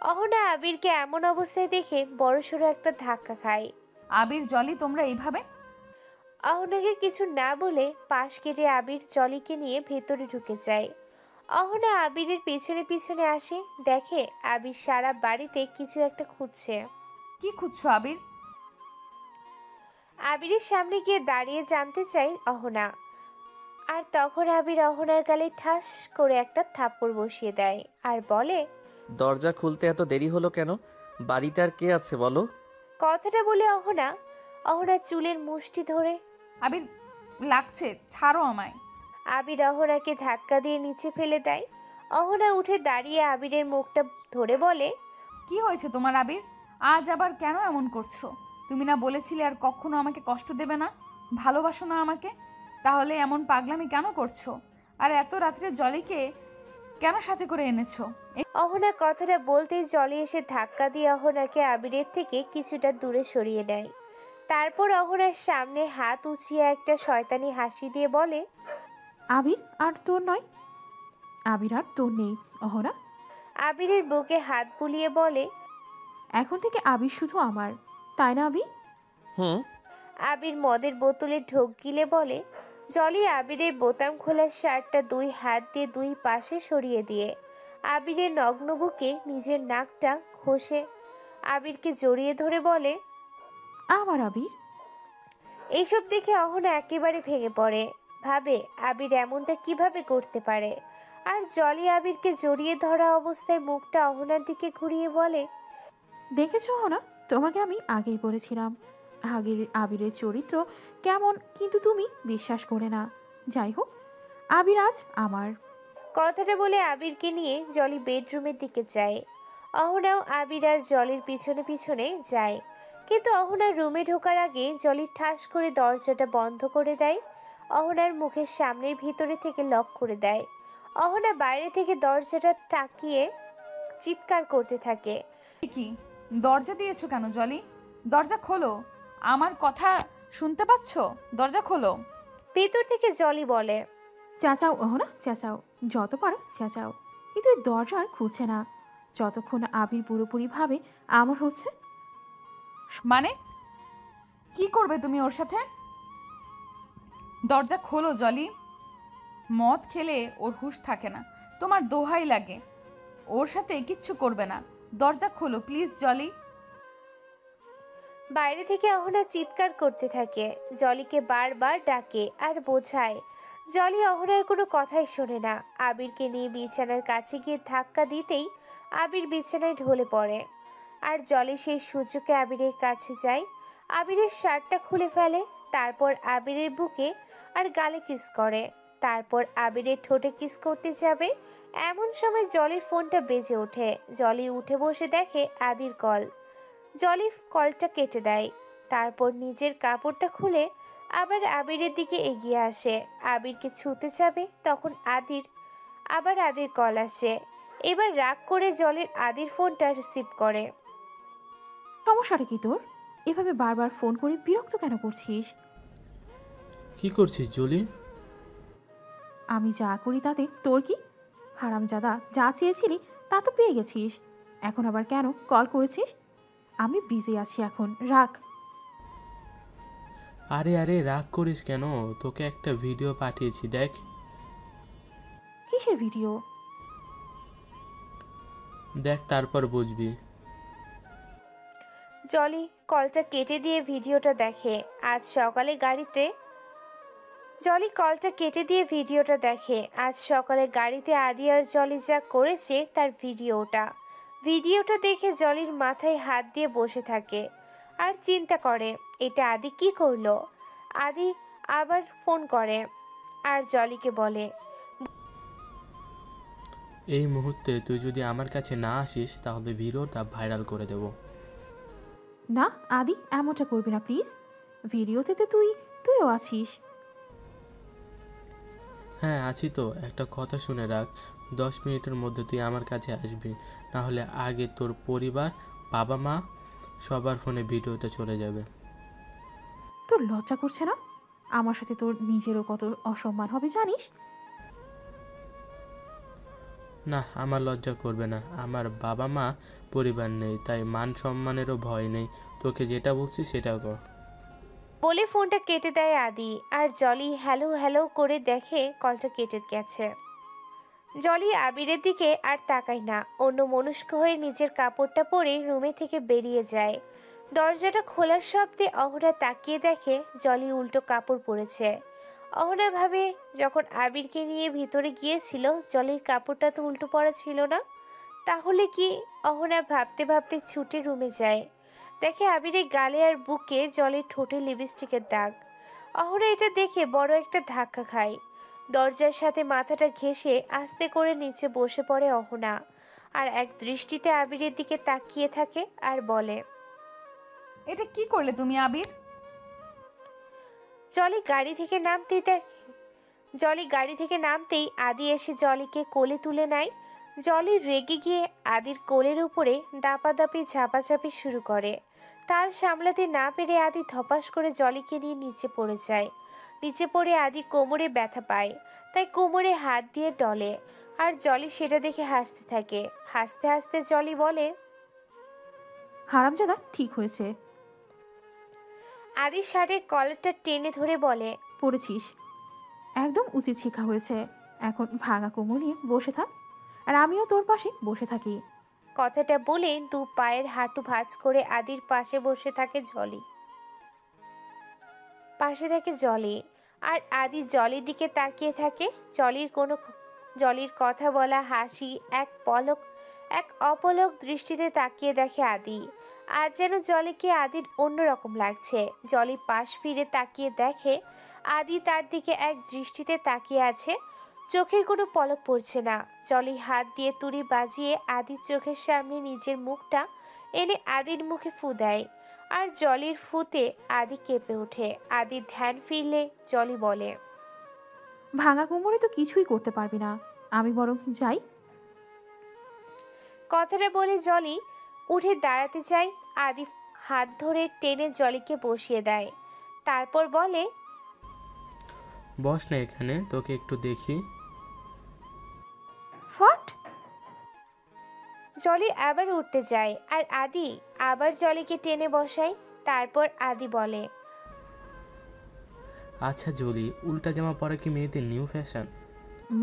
অহনা আবিরকে এমন অবস্থায় দেখে বড়সড় একটা ধাক্কা খায়। আবির, জলি, তোমরা এইভাবে? অহনাকে কিছু না বলে পাশ কেটে আবির জলিকে নিয়ে ভেতরে ঢুকে যায়। অহনা আবিরের পিছনে পিছনে আসে, দেখে আবির সারা বাড়িতে কিছু একটা খুঁজছে। কি খুঁজছো আবির? আবিরের সামনে গিয়ে দাঁড়িয়ে জানতে চাই অহনা। আর তখন আবির অহনার গালে ঠাস করে একটা থাপ্পড় বসিয়ে দেয় আর বলে, দরজা খুলতে এত দেরি হলো কেন? বাড়িতে আর কে আছে বলো? কথাটা বলে অহনা চুলের মুষ্টি ধরে আবির লাগছে, ছাড়ো আমায়। আবির অহনাকে ধাক্কা দিয়ে নিচে ফেলে দেয়। অহনা উঠে দাঁড়িয়ে আবিরের মুখটা ধরে বলে, কি হয়েছে তোমার আবির? আজ আবার কেন এমন করছো? তুমি না বলেছিলে আর কখনো আমাকে কষ্ট দেবে না, ভালোবাসো না আমাকে? তাহলে এমন পাগলামি কেন করছো? আর এত রাত্রে জলিকে কেন সাথে করে এনেছো? অহনা কথাটা বলতেই জলি এসে ধাক্কা দিয়ে অহনাকে আবিরের থেকে কিছুটা দূরে সরিয়ে নেয়। তারপর অহনার সামনে হাত উঁচিয়ে একটা শয়তানি হাসি দিয়ে বলে, আবির আর তোর নয়, আবির আর তোর নেই অহনা। আবিরের বুকে হাত বুলিয়ে বলে, এখন থেকে আবির শুধু আমার, তাই না আবি? হুম। আবির মদের বোতলে ঢোক গিলে বলে। জলি আবিরের বোতাম খোলা শার্টটা দুই হাত দিয়ে দুই পাশে সরিয়ে দিয়ে আবিরের নগ্ন বুকে নিজের নাকটা ঘষে আবিরকে জড়িয়ে ধরে বলে, আমার আবির। এইসব দেখে অহনা একেবারে ভেঙে পড়ে। ভাবে আবির এমনটা কিভাবে করতে পারে। আর জলি আবিরকে জড়িয়ে ধরা অবস্থায় মুখটা অহনার দিকে ঘুরিয়ে বলে, দেখেছো অহনা, তোমাকে আমি আগেই বলেছিলাম আগের আবিরের চরিত্র কেমন, কিন্তু তুমি বিশ্বাস করে না। যাই হোক, আবির আজ আমার। কথাটা বলে আবিরকে নিয়ে জলি বেডরুমের দিকে যায়। অহনাও আবির আর জলির পিছনে পিছনে যায়। কিন্তু অহনার রুমে ঢোকার আগে জলি ঠাস করে দরজাটা বন্ধ করে দেয়। অহনার মুখের সামনের ভিতরে থেকে লক করে দেয়। অহনা বাইরে থেকে দরজাটা টাকিয়ে চিৎকার করতে থাকে, কি দরজা দিয়েছো কেন জলি? দরজা খোলো, আমার কথা শুনতে পাচ্ছো? দরজা খোলো। ভিতর থেকে জলি বলে, চেঁচাও অহনা, চেঁচাও, যত পারো চেঁচাও, কিন্তু এই দরজা আর খুলছে না যতক্ষণ না আবির পুরোপুরিভাবে আমার হচ্ছে। মানে কি করবে তুমি ওর সাথে? দরজা খোলো জলি। মদ খেলে ওর হুঁশ থাকে না, তোমার দোহাই লাগে। ওর সাথে কিচ্ছু করবে না, দরজা খোলো প্লিজ জলি। বাইরে থেকে অহনা চিৎকার করতে থাকে, জলিকে বারবার ডাকে আর বোঝায়। জলি অহনার কোনো কথাই শোনে না। আবিরকে নিয়ে বিছানার কাছে গিয়ে ধাক্কা দিতেই আবির বিছানায় ঢলে পড়ে। আর জলি সেই সুযোগে আবিরের কাছে যায়, আবিরের শার্টটা খুলে ফেলে। তারপর আবিরের বুকে আর গালে কিস করে। তারপর আবিরের ঠোঁটে কিস করতে যাবে, এমন সময় জলির ফোনটা বেজে ওঠে। জলি উঠে বসে দেখে আদির কল। জলি কলটা কেটে দেয়। তারপর নিজের কাপড়টা খুলে আবার আবিরের দিকে এগিয়ে আসে। আবিরকে ছুঁতে যাবে, তখন আদির কল আসে। এবার রাগ করে জলির আদির ফোনটা রিসিভ করে। সমস্যাটা কি তোর? এভাবে বারবার ফোন করে বিরক্ত কেন করছিস? কি করছিস জলি? আমি যা করি তাতে তোর কি? হারামজাদা, যা চেয়েছিলি তা তো পেয়ে গেছিস, এখন আবার কেন কল করেছিস? আমি বিজি আছি এখন, রাখ। আরে আরে রাগ করিস কেন? তোকে একটা ভিডিও পাঠিয়েছি, দেখ। কিসের ভিডিও? দেখ, তারপর বুঝবি। জলি কলটা কেটে দিয়ে ভিডিওটা দেখে। আজ সকালে গাড়িতে আদি আর জলি যা করেছে তার ভিডিওটা দেখে জলির মাথায় হাত দিয়ে বসে থাকে আর চিন্তা করে, এটা আদি কি করলো। আদি আবার ফোন করে আর জলিকে বলে, এই মুহূর্তে তুই যদি আমার কাছে না আসিস তাহলে ভিডিওটা ভাইরাল করে দেব। না আদি, এমনটা করবি না প্লিজ। ভিডিওতে তো তুইও আছিস। হ্যাঁ আছি তো। একটা কথা শুনে রাখ, 10 মিনিটের মধ্যে তুই আমার কাছে আসবি, না হলে আগে তোর পরিবার, বাবা মা সবার ফোনে ভিডিওটা চলে যাবে। তোর লজ্জা করছে না? আমার সাথে তোর নিজেরও কত অসম্মান হবে জানিস? না, আমার লজ্জা করবে না। আমার বাবা মা পরিবার নেই, তাই মান সম্মানেরও ভয় নেই। তোকে যেটা বলছি সেটা কর। বলে ফোনটা কেটে দেয় আদি। আর জলি হ্যালো হ্যালো করে দেখে কলটা কেটে গেছে। জলি আবিরের দিকে আর তাকায় না, অন্য মনস্ক হয়ে নিজের কাপড়টা পরে রুমে থেকে বেরিয়ে যায়। দরজাটা খোলার শব্দে অহনা তাকিয়ে দেখে জলি উল্টো কাপড় পরেছে। অহনা ভাবে, যখন আবিরকে নিয়ে ভিতরে গিয়েছিল জলির কাপড়টা তো উল্টো পরা ছিল না, তাহলে কি? অহনা ভাবতে ভাবতে ছুটে রুমে যায়। দেখে আবিরের গালে আর বুকে জলের ঠোঁটে লিপস্টিকের দাগ। অহনা এটা দেখে বড় একটা ধাক্কা খায়। দরজার সাথে মাথাটা ঘেঁষে আস্তে করে নিচে বসে পড়ে অহনা, আর এক দৃষ্টিতে আবিরের দিকে তাকিয়ে থাকে আর বলে, এটা কি করলে তুমি আবির? জলি গাড়ি থেকে নামতেই আদি এসে জলিকে কোলে তুলে নেয়। জলি রেগে গিয়ে আদির কোলের উপরে দাপাদাপি ঝাপাঝাপি শুরু করে। তাল সামলাতে না পেরে আদি ধপাস করে জলিকে নিয়ে নিচে পড়ে যায়। নিচে পড়ে আদি কোমরে ব্যথা পায়, তাই কোমরে হাত দিয়ে ডলে, আর জলি সেটা দেখে হাসতে থাকে। হাসতে হাসতে জলি বলে, হারামজাদা ঠিক হয়েছে, আদির শার্টের কলারটা টেনে ধরে বলে, পড়েছিস, একদম উচিত শিক্ষা হয়েছে। এখন ভাঙা কোমর নিয়ে বসে থাক, আর আমিও তোর পাশে বসে থাকি। কথাটা বলে দু পায়ের হাঁটু ভাঁজ করে আদির পাশে বসে থাকে জলি। আর আদি জলির দিকে তাকিয়ে থাকে। জলির কথা বলা হাসি এক অপলক দৃষ্টিতে তাকিয়ে দেখে আদি। আজ যেন জলিকে আদির অন্যরকম লাগছে। জলি পাশ ফিরে তাকিয়ে দেখে আদি তার দিকে এক দৃষ্টিতে তাকিয়ে আছে, চোখের কোনো পলক পড়ছে না। জলি হাত দিয়ে তুড়ি বাজিয়ে আদির চোখের সামনে নিজের মুখটা এনে আদির মুখে ফু দেয়, আর জলির ফুতে আদি কেঁপে ওঠে। আদির ধ্যান ফিরলে জলি বলে, ভাঙা কোমরে তো কিছুই করতে পারবি না, আমি বরং যাই। কথাটা বলে জলি উঠে দাঁড়াতে চায়। আদি হাত ধরে টেনে জলিকে বসিয়ে দেয়, তারপর বলে, বস না এখানে, তোকে একটু দেখি। ফট! জলি আবার উঠতে যায়, আর আদি আবার জলিকে টেনে বসায়। তারপর আদি বলে, আচ্ছা জলি, উল্টা জামা পরা কি মেয়েদের নিউ ফ্যাশন?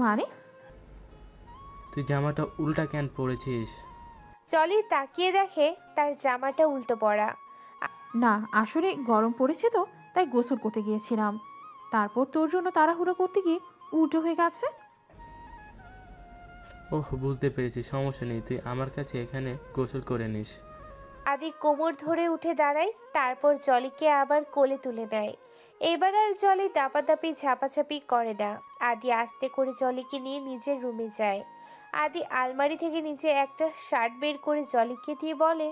মানে? তুই জামাটা উল্টা কেন পরেছিস? জলি তাকিয়ে দেখে তার জামাটা উল্টো পড়া। না, আসলে গরম পড়েছে তো, তাই গোসল করতে গিয়েছিলাম। তারপর তোর জন্য তাড়াহুড়ো করতে গিয়ে উল্টো হয়ে গেছে। ওহ, বুঝতে পেরেছি, সমস্যা নেই, তুই আমার কাছে এখানে গোসল করে নিস। আদি কোমর ধরে উঠে দাঁড়ায়, তারপর জলিকে আবার কোলে তুলে নেয়। এবার আর জলি দাপাদাপি ঝাপাঝাপি করে না। আদি আস্তে করে জলিকে নিয়ে নিজের রুমে যায়। আদি আলমারি থেকে নিচে একটা শার্ট বের করে জলিকে দিয়ে বলে,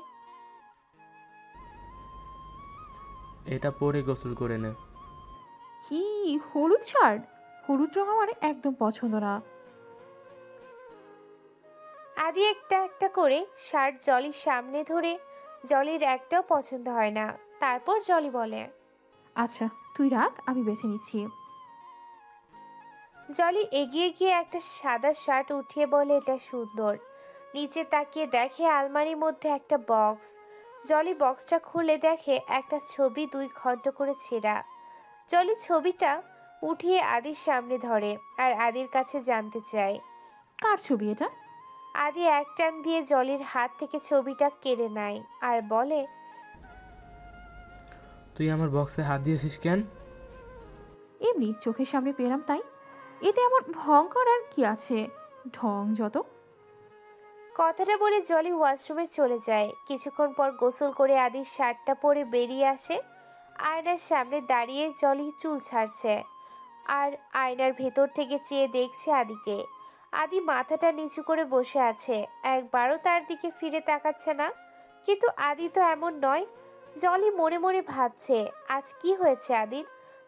এটা পরে গোসল করে নে। কি হলুদ শার্ট? হলুদ রং আমার একদম পছন্দ না। আদি একটা একটা করে শার্ট জলির সামনে ধরে, জলির একটাও পছন্দ হয় না। তারপর জলি বলে, আচ্ছা তুই রাখ, আমি বেছে নিচ্ছি। জলি এগিয়ে গিয়ে একটা সাদা শার্ট উঠিয়ে বলে, এটা সুন্দর। নিচে তাকিয়ে দেখে আলমারির মধ্যে একটা বক্স। জলি বক্সটা খুলে দেখে একটা ছবি 2 খণ্ড করে ছেঁড়া। জলি ছবিটা উঠিয়ে আদির সামনে ধরে, আর আদির কাছে জানতে চায়। কার ছবি এটা? আদি এক টান দিয়ে জলির হাত থেকে ছবিটা কেড়ে নেয় আর বলে, তুই আমার বক্সে হাত দিয়েছিস কেন? এমনি চোখের সামনে পেলাম তাই। এতে এমন ভং করার কি আছে? ঢং যত। কথাটা বলে জলি ওয়াশরুমে চলে যায়। কিছুক্ষণ পর গোসল করে আদির শার্টটা পরে বেরিয়ে আসে। আয়নার সামনে দাঁড়িয়ে জলি চুল ছাড়ছে, আর আয়নার ভেতর থেকে চেয়ে দেখছে আদিকে। আদি মাথাটা নিচু করে বসে আছে, একবারও তার দিকে ফিরে তাকাচ্ছে না। কিন্তু আদি তো এমন নয়। জলি মনে মনে ভাবছে, আজ কি হয়েছে আদির।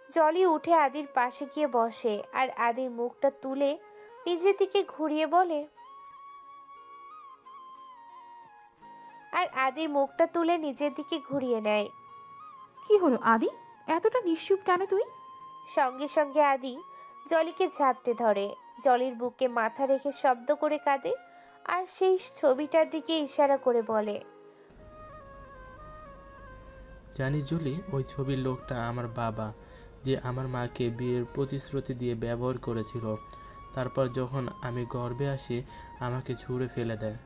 জলি উঠে আদির পাশে গিয়ে বসে, আর আদির মুখটা তুলে নিজের দিকে ঘুরিয়ে বলে, নেয়। কি হলো আদি, এতটা নিশ্চুপ কেন তুই? সঙ্গে সঙ্গে আদি জলিকে ঝাপটে ধরে, জলির বুকে মাথা রেখে শব্দ করে কাঁদে, আর সেই ছবিটার দিকে ইশারা করে বলে, জানিস জলি, ওই ছবির লোকটা আমার বাবা, যে আমার মাকে বিয়ের প্রতিশ্রুতি দিয়ে ব্যবহার করেছিল। তারপর যখন আমি গর্ভে আসি, আমাকে ছুঁড়ে ফেলে দেয়।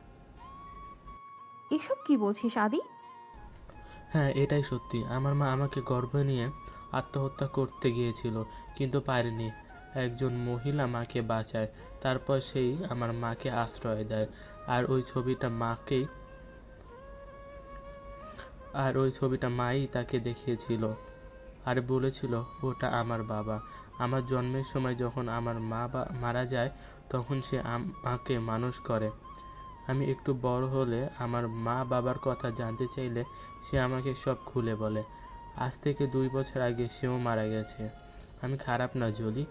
এসব কি বলছিস আদি? হ্যাঁ, এটাই সত্যি। আমার মা আমাকে গর্ভে নিয়ে আত্মহত্যা করতে গিয়েছিল, কিন্তু পারেনি। একজন মহিলা মাকে বাঁচায়, তারপর সেই আমার মাকে আশ্রয় দেয়। আর ওই ছবিটা মাই তাকে দেখিয়েছিল। আর বলেছিল ওটা আমার বাবা। আমার জন্মের সময় যখন আমার মারা যায় তখন সে আমাকে মানুষ করে। আমি একটু বড় হলে আমার মা বাবার কথা জানতে চাইলে সে আমাকে সব খুলে বলে। আজ থেকে 2 বছর আগে সেও মারা গেছে। আমি খারাপ না জলি,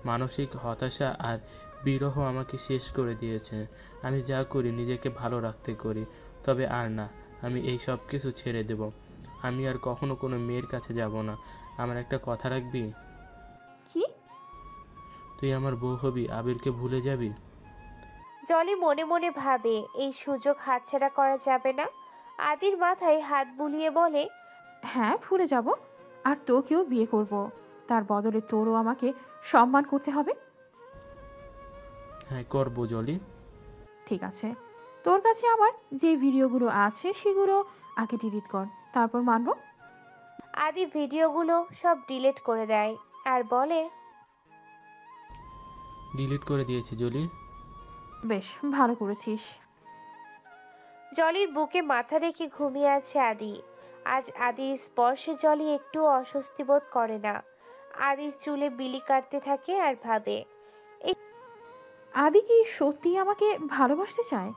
মানসিক হতাশা আর বিরহ আমাকে শেষ করে দিয়েছে। আমি যা করি নিজেকে ভালো রাখতে করি, তবে আর না, আমি এই সব কিছু ছেড়ে দেব। আমি আর কখনো কোনো মেয়ের কাছে যাব না। আমার একটা কথা রাখবি? কি? তুই আমার বউ হবি, আবিরকে ভুলে যাবি। জলি মনে মনে ভাবে এই সুযোগ হাতছাড়া করা যাবে না। আদির মাথায় হাত বুলিয়ে বলে, হ্যাঁ, ভুলে যাব। আর তোকেও বিয়ে করব। তার বদলে তোরও আমাকে সম্মান করতে হবে। হ্যাঁ করবো জলি। ঠিক আছে, তোর কাছে আমার যে ভিডিওগুলো আছে সেগুলো আগে ডিলিট কর, তারপর মানব। আদি ভিডিওগুলো সব ডিলিট করে দেয় আর বলে, ডিলিট করে দিয়েছি জলি। বেশ, ভালো করেছিস। জলির বুকে মাথা রেখে ঘুমিয়ে আছে আদি। আজ আদির স্পর্শে জলি একটু অস্বস্তি বোধ করে না। আদির চুলে বিলি কাটতে থাকে আর ভাবে, আদি কি সত্যি আমাকে ভালোবাসতে চায়?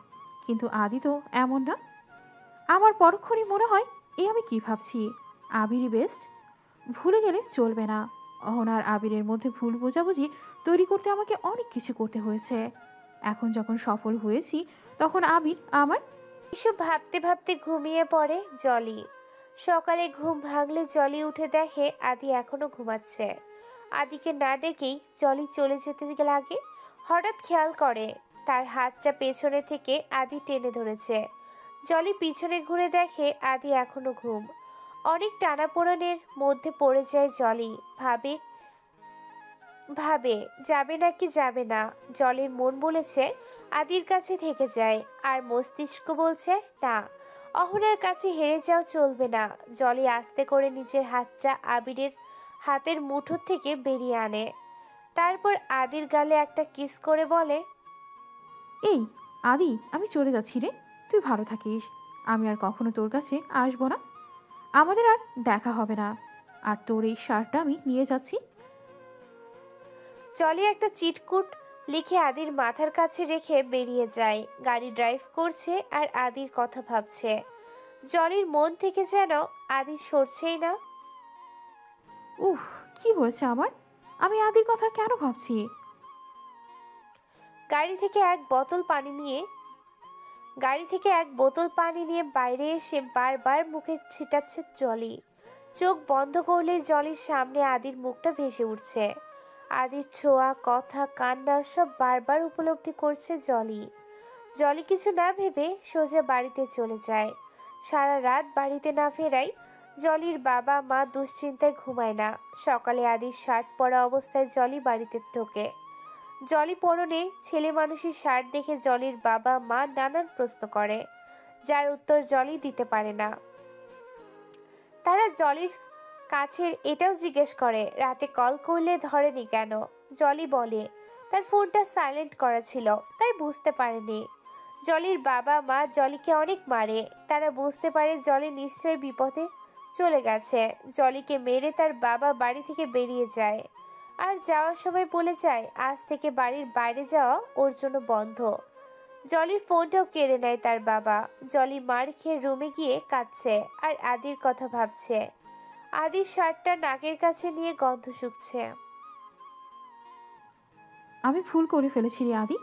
কিন্তু আদি তো এমন না। আমার পরক্ষণই মনে হয় আমি কি ভাবছি, আবিরই বেস্ট। ভুলে গেলে চলবে না। অহনার আবিরের মধ্যে ভুল বোঝাবুঝি তৈরি করতে আমাকে অনেক কিছু করতে হয়েছে। এখন যখন সফল হয়েছি তখন আবির আমার। এসব ভাবতে ভাবতে ঘুমিয়ে পড়ে জলি। সকালে ঘুম ভাঙলে জলি উঠে দেখে আদি এখনো ঘুমাচ্ছে। আদিকে না ডেকেই জলি চলে যেতে লাগে। হঠাৎ খেয়াল করে তার হাতটা পেছনে থেকে আদি টেনে ধরেছে। জলি পিছনে ঘুরে দেখে আদি এখনো ঘুম। অনেক টানাপোড়েনের মধ্যে পড়ে যায় জলি। ভাবে ভাবে যাবে নাকি যাবে না। জলির মন বলেছে আদির কাছে থেকে যায়, আর মস্তিষ্ক বলছে না, অহনার কাছে হেরে যাও চলবে না। জলি আস্তে করে নিজের হাতটা আবিরের হাতের মুঠো থেকে বেরিয়ে আনে। তারপর আদির গালে একটা কিস করে বলে, এই আদি, আমি চলে যাচ্ছি রে, তুই ভালো থাকিস। আমি আর কখনো তোর কাছে আসবো না। আমাদের আর দেখা হবে না। আর তোর এই শার্টটা আমি নিয়ে যাচ্ছি। জলি একটা চিটকুট লিখে আদির মাথার কাছে রেখে বেরিয়ে যায়। গাড়ি ড্রাইভ করছে আর আদির কথা ভাবছে। জলির মন থেকে যেন আদি সরছেই না। উফ, কি হয়েছে আমার? আমি আদির কথা কেন ভাবছি? গাড়ি থেকে এক বোতল পানি নিয়ে বাইরে এসে বারবার মুখে ছিটাচ্ছে জলি। চোখ বন্ধ করলে জলির সামনে আদির মুখটা ভেসে উঠছে। আদির ছোঁয়া, কথা, কান্না সব বারবার উপলব্ধি করছে জলি। জলি কিছু না ভেবে সোজা বাড়িতে চলে যায়। সারা রাত বাড়িতে না ফেরায় জলির বাবা মা দুশ্চিন্তায় ঘুমায় না। সকালে আদির শার্ট পরা অবস্থায় জলি বাড়িতে ঢোকে। জলি পরনে ছেলে মানুষের শার্ট দেখে জলির বাবা মা নানান প্রশ্ন করে, যার উত্তর জলি দিতে পারে না। তারা জলির কাছে এটাও জিজ্ঞেস করে রাতে কল করলে ধরেনি কেন। জলি বলে তার ফোনটা সাইলেন্ট করা ছিল, তাই বুঝতে পারেনি। জলির বাবা মা জলিকে অনেক মারে। তারা বুঝতে পারে জলি নিশ্চয়ই বিপদে চলে গেছে। জলিকে মেরে তার বাবা বাড়ি থেকে বেরিয়ে যায়, আর যাওয়ার সময় বলে যায় আজ থেকে বাড়ির বাইরে যাওয়া ওর জন্য বন্ধ। জলির ফোনটাও কেড়ে নেয় তার বাবা। জলি মার খেয়ে রুমে গিয়ে কাঁদছে আর আদির কথা ভাবছে। আদির শার্টটা নাকের কাছে নিয়ে গন্ধ শুকছে। আমি ভুল করে ফেলেছি রে আদি।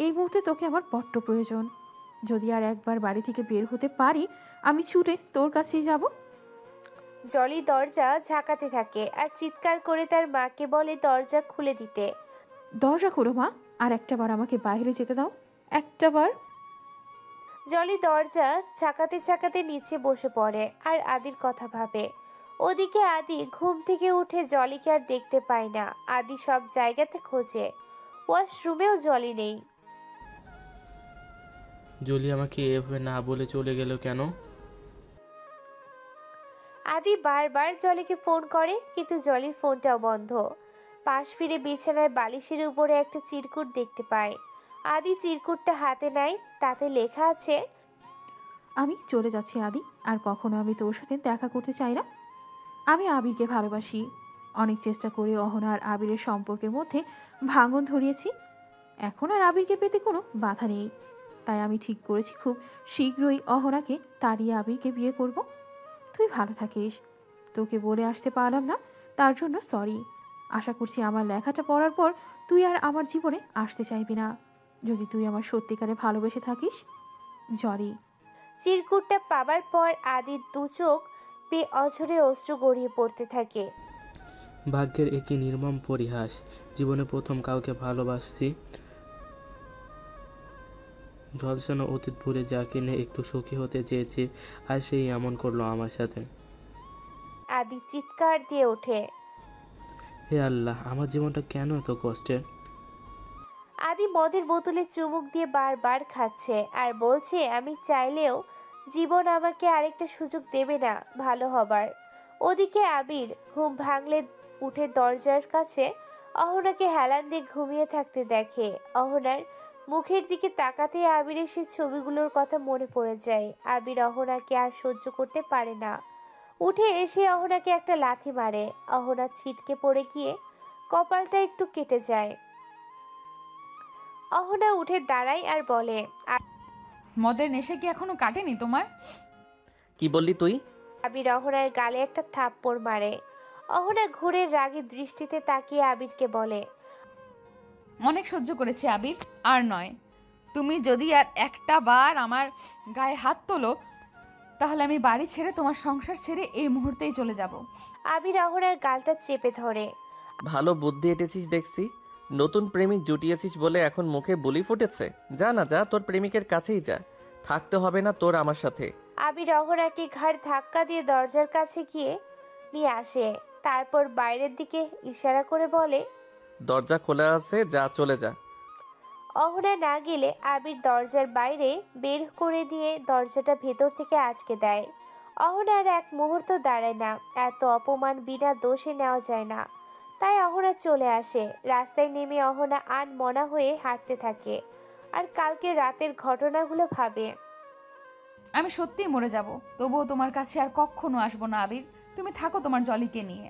এই মুহূর্তে তোকে আমার বড্ড প্রয়োজন। যদি আর একবার বাড়ি থেকে বের হতে পারি, আমি ছুটে তোর কাছেই যাব। জলি দরজা ঝাঁকাতে থাকে আর চিৎকার করে তার মাকে বলে দরজা খুলে দিতে। দরজা খোলো মা, আর একটাবার আমাকে বাইরে যেতে দাও, একটাবার। জলি দরজা ঝাঁকাতে ঝাঁকাতে নিচে বসে পড়ে আর আদির কথা ভাবে। ওদিকে আদি ঘুম থেকে উঠে জলিকে আর দেখতে পায় না। আদি সব জায়গাতে খোঁজে, ওয়াশরুমেও জলি নেই। জলি আমাকে এভাবে না বলে চলে গেল কেন? আদি বারবার জলিকে ফোন করে, কিন্তু জলির ফোনটাও বন্ধ। পাশ ফিরে বিছানার বালিশের উপরে একটা চিরকুট দেখতে পায়। আদি চিরকুটটা হাতে নেয়, তাতে লেখা আছে, আমি চলে যাচ্ছি আদি, আর কখনো আমি তোর সাথে দেখা করতে চাই না। আমি আবিরকে ভালোবাসি। অনেক চেষ্টা করে অহনা আর আবিরের সম্পর্কের মধ্যে ভাঙন ধরিয়েছি। এখন আর আবিরকে পেতে কোনো বাধা নেই। তাই আমি ঠিক করেছি খুব শীঘ্রই অহনাকে তাড়িয়ে আবিরকে বিয়ে করব। তুই ভালো থাকিস। তোকে বলে আসতে পারলাম না, তার জন্য সরি। আশা করছি আমার লেখাটা পড়ার পর তুই আর আমার জীবনে আসতে চাইবি না, যদি তুই আমার সত্যিকারে ভালোবেসে থাকিস। জরি। চিরকুটটা পাবার পর আদির দু চোখ বেয়ে অঝরে অশ্রু গড়িয়ে পড়তে থাকে। ভাগ্যের একই নির্মম পরিহাস। জীবনে প্রথম কাউকে ভালোবাসছি, ঝলসানো অতীত ভুলে যাকে নিয়ে একটু সুখী হতে চেয়েছি, আর সেই এমন করলো আমার সাথে। আদি চিৎকার দিয়ে ওঠে। হে আল্লাহ, আমার জীবনটা কেন এত কষ্টের? আদি মদের বোতলে চুমুক দিয়ে বারবার খাচ্ছে আর বলছে, আমি চাইলেও জীবন আমাকে আরেকটা সুযোগ দেবে না ভালো হবার। ওদিকে আবির ঘুম ভাঙলে উঠে দরজার কাছে অহনাকে হেলান দিয়ে ঘুমিয়ে থাকতে দেখে। অহনার মুখের দিকে তাকাতে আবিরের সে ছবিগুলোর কথা মনে পড়ে যায়। আবির অহনাকে আর সহ্য করতে পারে না, উঠে এসে অহনাকে একটা লাথি মারে। অহনা ছিটকে পড়ে গিয়ে কপালটা একটু কেটে যায়। অহনা উঠে দাঁড়ায় আর বলে, মদের নেশা কি এখনো কাটেনি তোমার? কি বললি তুই? আবির অহনার গালে একটা থাপ্পড় মারে। অহনা ঘুরে রাগী দৃষ্টিতে তাকিয়ে আবিরকে বলে, অনেক সহ্য করেছি আবির, আর নয়। তুমি যদি আর একটা বার আমার গায়ে হাত তোলো, তাহলে আমি বাড়ি ছেড়ে তোমার সংসার ছেড়ে এই মুহূর্তেই চলে যাব। আবির অহনার গালটা চেপে ধরে। ভালো বুদ্ধি এঁটেছিস দেখছি। নতুন প্রেমিক জুটিয়েছিস বলে এখন মুখে বুলি ফুটেছে। যা না যা, তোর প্রেমিকের কাছেই যা, থাকতে হবে না তোর আমার সাথে। আবির অহনাকে ঘাড় ধাক্কা দিয়ে দরজার কাছে গিয়ে নিয়ে আসে। তারপর বাইরের দিকে ইশারা করে বলে, দরজা খোলা আছে, যা চলে যা। অহনা না গেলে আবির দরজার বাইরে বের করে দিয়ে দরজাটা ভেতর থেকে আটকে দেয়। অহনা আর এক মুহূর্ত দাঁড়ায় না, এত অপমান বিনা দোষে নেওয়া যায় না। তাই অহনা চলে আসে। রাস্তায় নেমে অহনা আনমনা হয়ে হাঁটতে থাকে আর কালকে রাতের ঘটনাগুলো ভাবে। আমি সত্যিই মরে যাব, তবুও তোমার কাছে আর কখনো আসবো না আবির। তুমি থাকো তোমার জলিকে নিয়ে।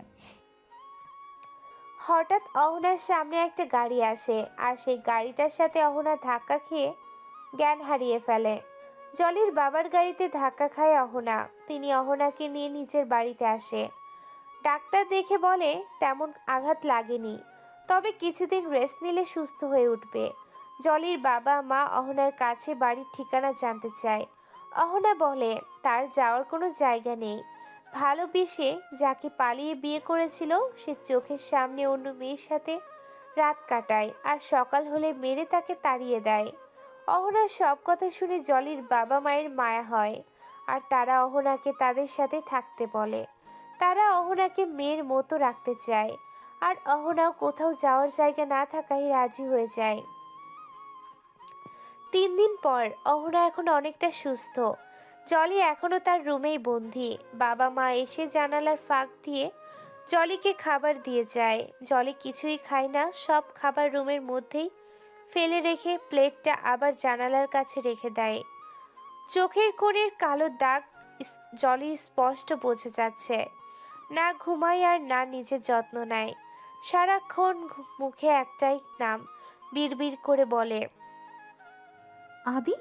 হঠাৎ অহনার সামনে একটা গাড়ি আসে আর সেই গাড়িটার সাথে অহনা ধাক্কা খেয়ে জ্ঞান হারিয়ে ফেলে। জলির বাবার গাড়িতে ধাক্কা খায় অহনা। তিনি অহনাকে নিয়ে নিজের বাড়িতে আসে। ডাক্তার দেখে বলে তেমন আঘাত লাগেনি, তবে কিছুদিন রেস্ট নিলে সুস্থ হয়ে উঠবে। জলির বাবা মা অহনার কাছে বাড়ির ঠিকানা জানতে চায়। অহনা বলে তার যাওয়ার কোনো জায়গা নেই। ভালোবেসে যাকে পালিয়ে বিয়ে করেছিল সে চোখের সামনে অন্য মেয়ের সাথে রাত কাটায় আর সকাল হলে মেরে তাকে তাড়িয়ে দেয়। অহনার সব কথা শুনে জলির বাবা মায়ের মায়া হয় আর তারা অহনাকে তাদের সাথে থাকতে বলে। তারা অহনাকে মেয়ের মতো রাখতে চায় আর অহনাও কোথাও যাওয়ার জায়গা না থাকায় রাজি হয়ে যায়। 3 দিন পর অহনা এখন অনেকটা সুস্থ। জলি এখনো তার রুমেই বন্দি। বাবা মা এসে জানালার ফাঁক দিয়ে জলিকে খাবার দিয়ে যায়। জলি কিছুই খায় না, সব খাবার রুমের মধ্যেই ফেলে রেখে প্লেটটা আবার জানালার কাছে রেখে দেয়। চোখের কোণের কালো দাগ জলির স্পষ্ট বোঝা যাচ্ছে। না ঘুমায় আর না নিজের যত্ন নেয়। সারাক্ষণ মুখে একটাই নাম বিড়বিড় করে বলে, আদি।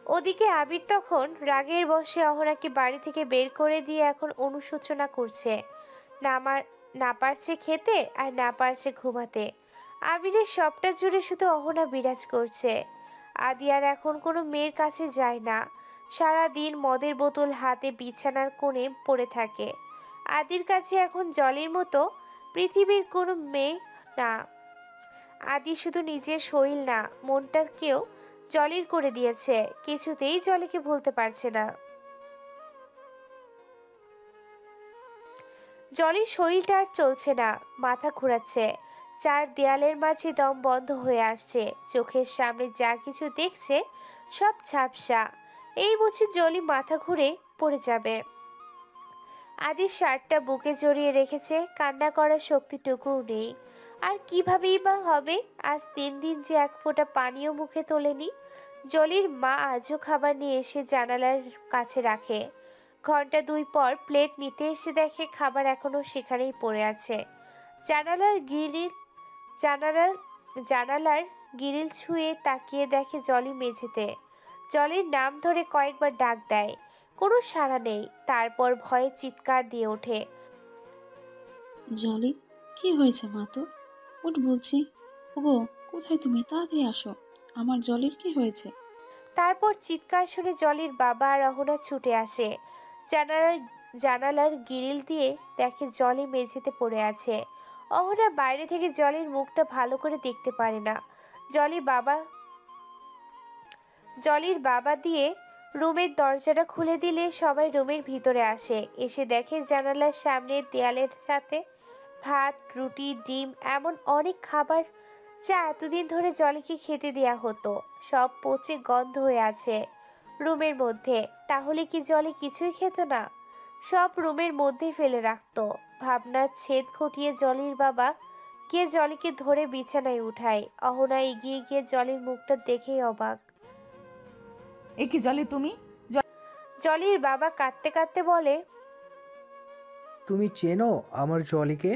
ওদিকে আবির তখন রাগের বশে অহনাকে বাড়ি থেকে বের করে দিয়ে এখন অনুশোচনা করছে। না পারছে খেতে আর না পারছে ঘুমাতে। আবিরের সবটা জুড়ে শুধু অহনা বিরাজ করছে। আদি আর এখন কোনো মেয়ের কাছে যায় না। সারা দিন মদের বোতল হাতে বিছানার কোণে পড়ে থাকে। আদির কাছে এখন জলির মতো পৃথিবীর কোনো মেয়ে না। আদি শুধু নিজের শরীর না, মনটাকেও জলির করে দিয়েছে। কিছুতেই জলিকে ভুলতে পারছে না। জলির শরীরটা আর চলছে না, মাথা ঘোরাচ্ছে। চার দেয়ালের মাঝে দম বন্ধ হয়ে আসছে। চোখের সামনে যা কিছু দেখছে সব ঝাপসা। এই বুঝি জলি মাথা ঘুরে পড়ে যাবে। আদির শার্টটা বুকে জড়িয়ে রেখেছে, কান্না করার শক্তিটুকুও নেই। আর কিভাবেই বা হবে? আজ 3 দিন যে এক ফোঁটা পানিও মুখে তোলেনি। জলির মা আজও খাবার নিয়ে এসে জানালার কাছে রাখে। ঘন্টা 2 পর প্লেট নিতে এসে দেখে খাবার এখনো সেখানেই পড়ে আছে। জানালার গ্রিল জানালার জানালার গ্রিল ছুঁয়ে তাকিয়ে দেখে জলি মেঝেতে। জলির নাম ধরে কয়েকবার ডাক দেয়, কোনো সাড়া নেই। তারপর ভয়ে চিৎকার দিয়ে ওঠে। জলি, কি হয়েছে মা তোর? উঠ বলছি। ওগো, কোথায় তুমি? তাড়াতাড়ি আসো, আমার জলির কি হয়েছে? তারপর চিৎকার শুনে জলির বাবা আর অহনা ছুটে আসে। জানালার জানালার গ্রিল দিয়ে দেখে জলি মেঝেতে পড়ে আছে। অহনা বাইরে থেকে জলির মুখটা ভালো করে দেখতে পারে না। জলির বাবা দিয়ে রুমের দরজাটা খুলে দিলে সবাই রুমের ভিতরে আসে। এসে দেখে জানালার সামনে দেয়ালের সাথে ভাত, রুটি, ডিম এমন অনেক খাবার যা এতদিন ধরে জলিকে খেতে দেয়া হতো, সব পচে গন্ধ হয়ে আছে রুমের মধ্যে। তাহলে কি জলি কিছুই খেত না? সব রুমের মধ্যে ফেলে রাখতো। ভাবনার ছেদ ঘটিয়ে জলির বাবা গিয়ে জলিকে ধরে বিছানায় উঠায়। অহনা এগিয়ে গিয়ে জলির মুখটা দেখেই অবাক। এ কি জলি, তুমি? জলির বাবা কাঁদতে কাঁদতে বলে, তুমি চেনো আমার জলিকে?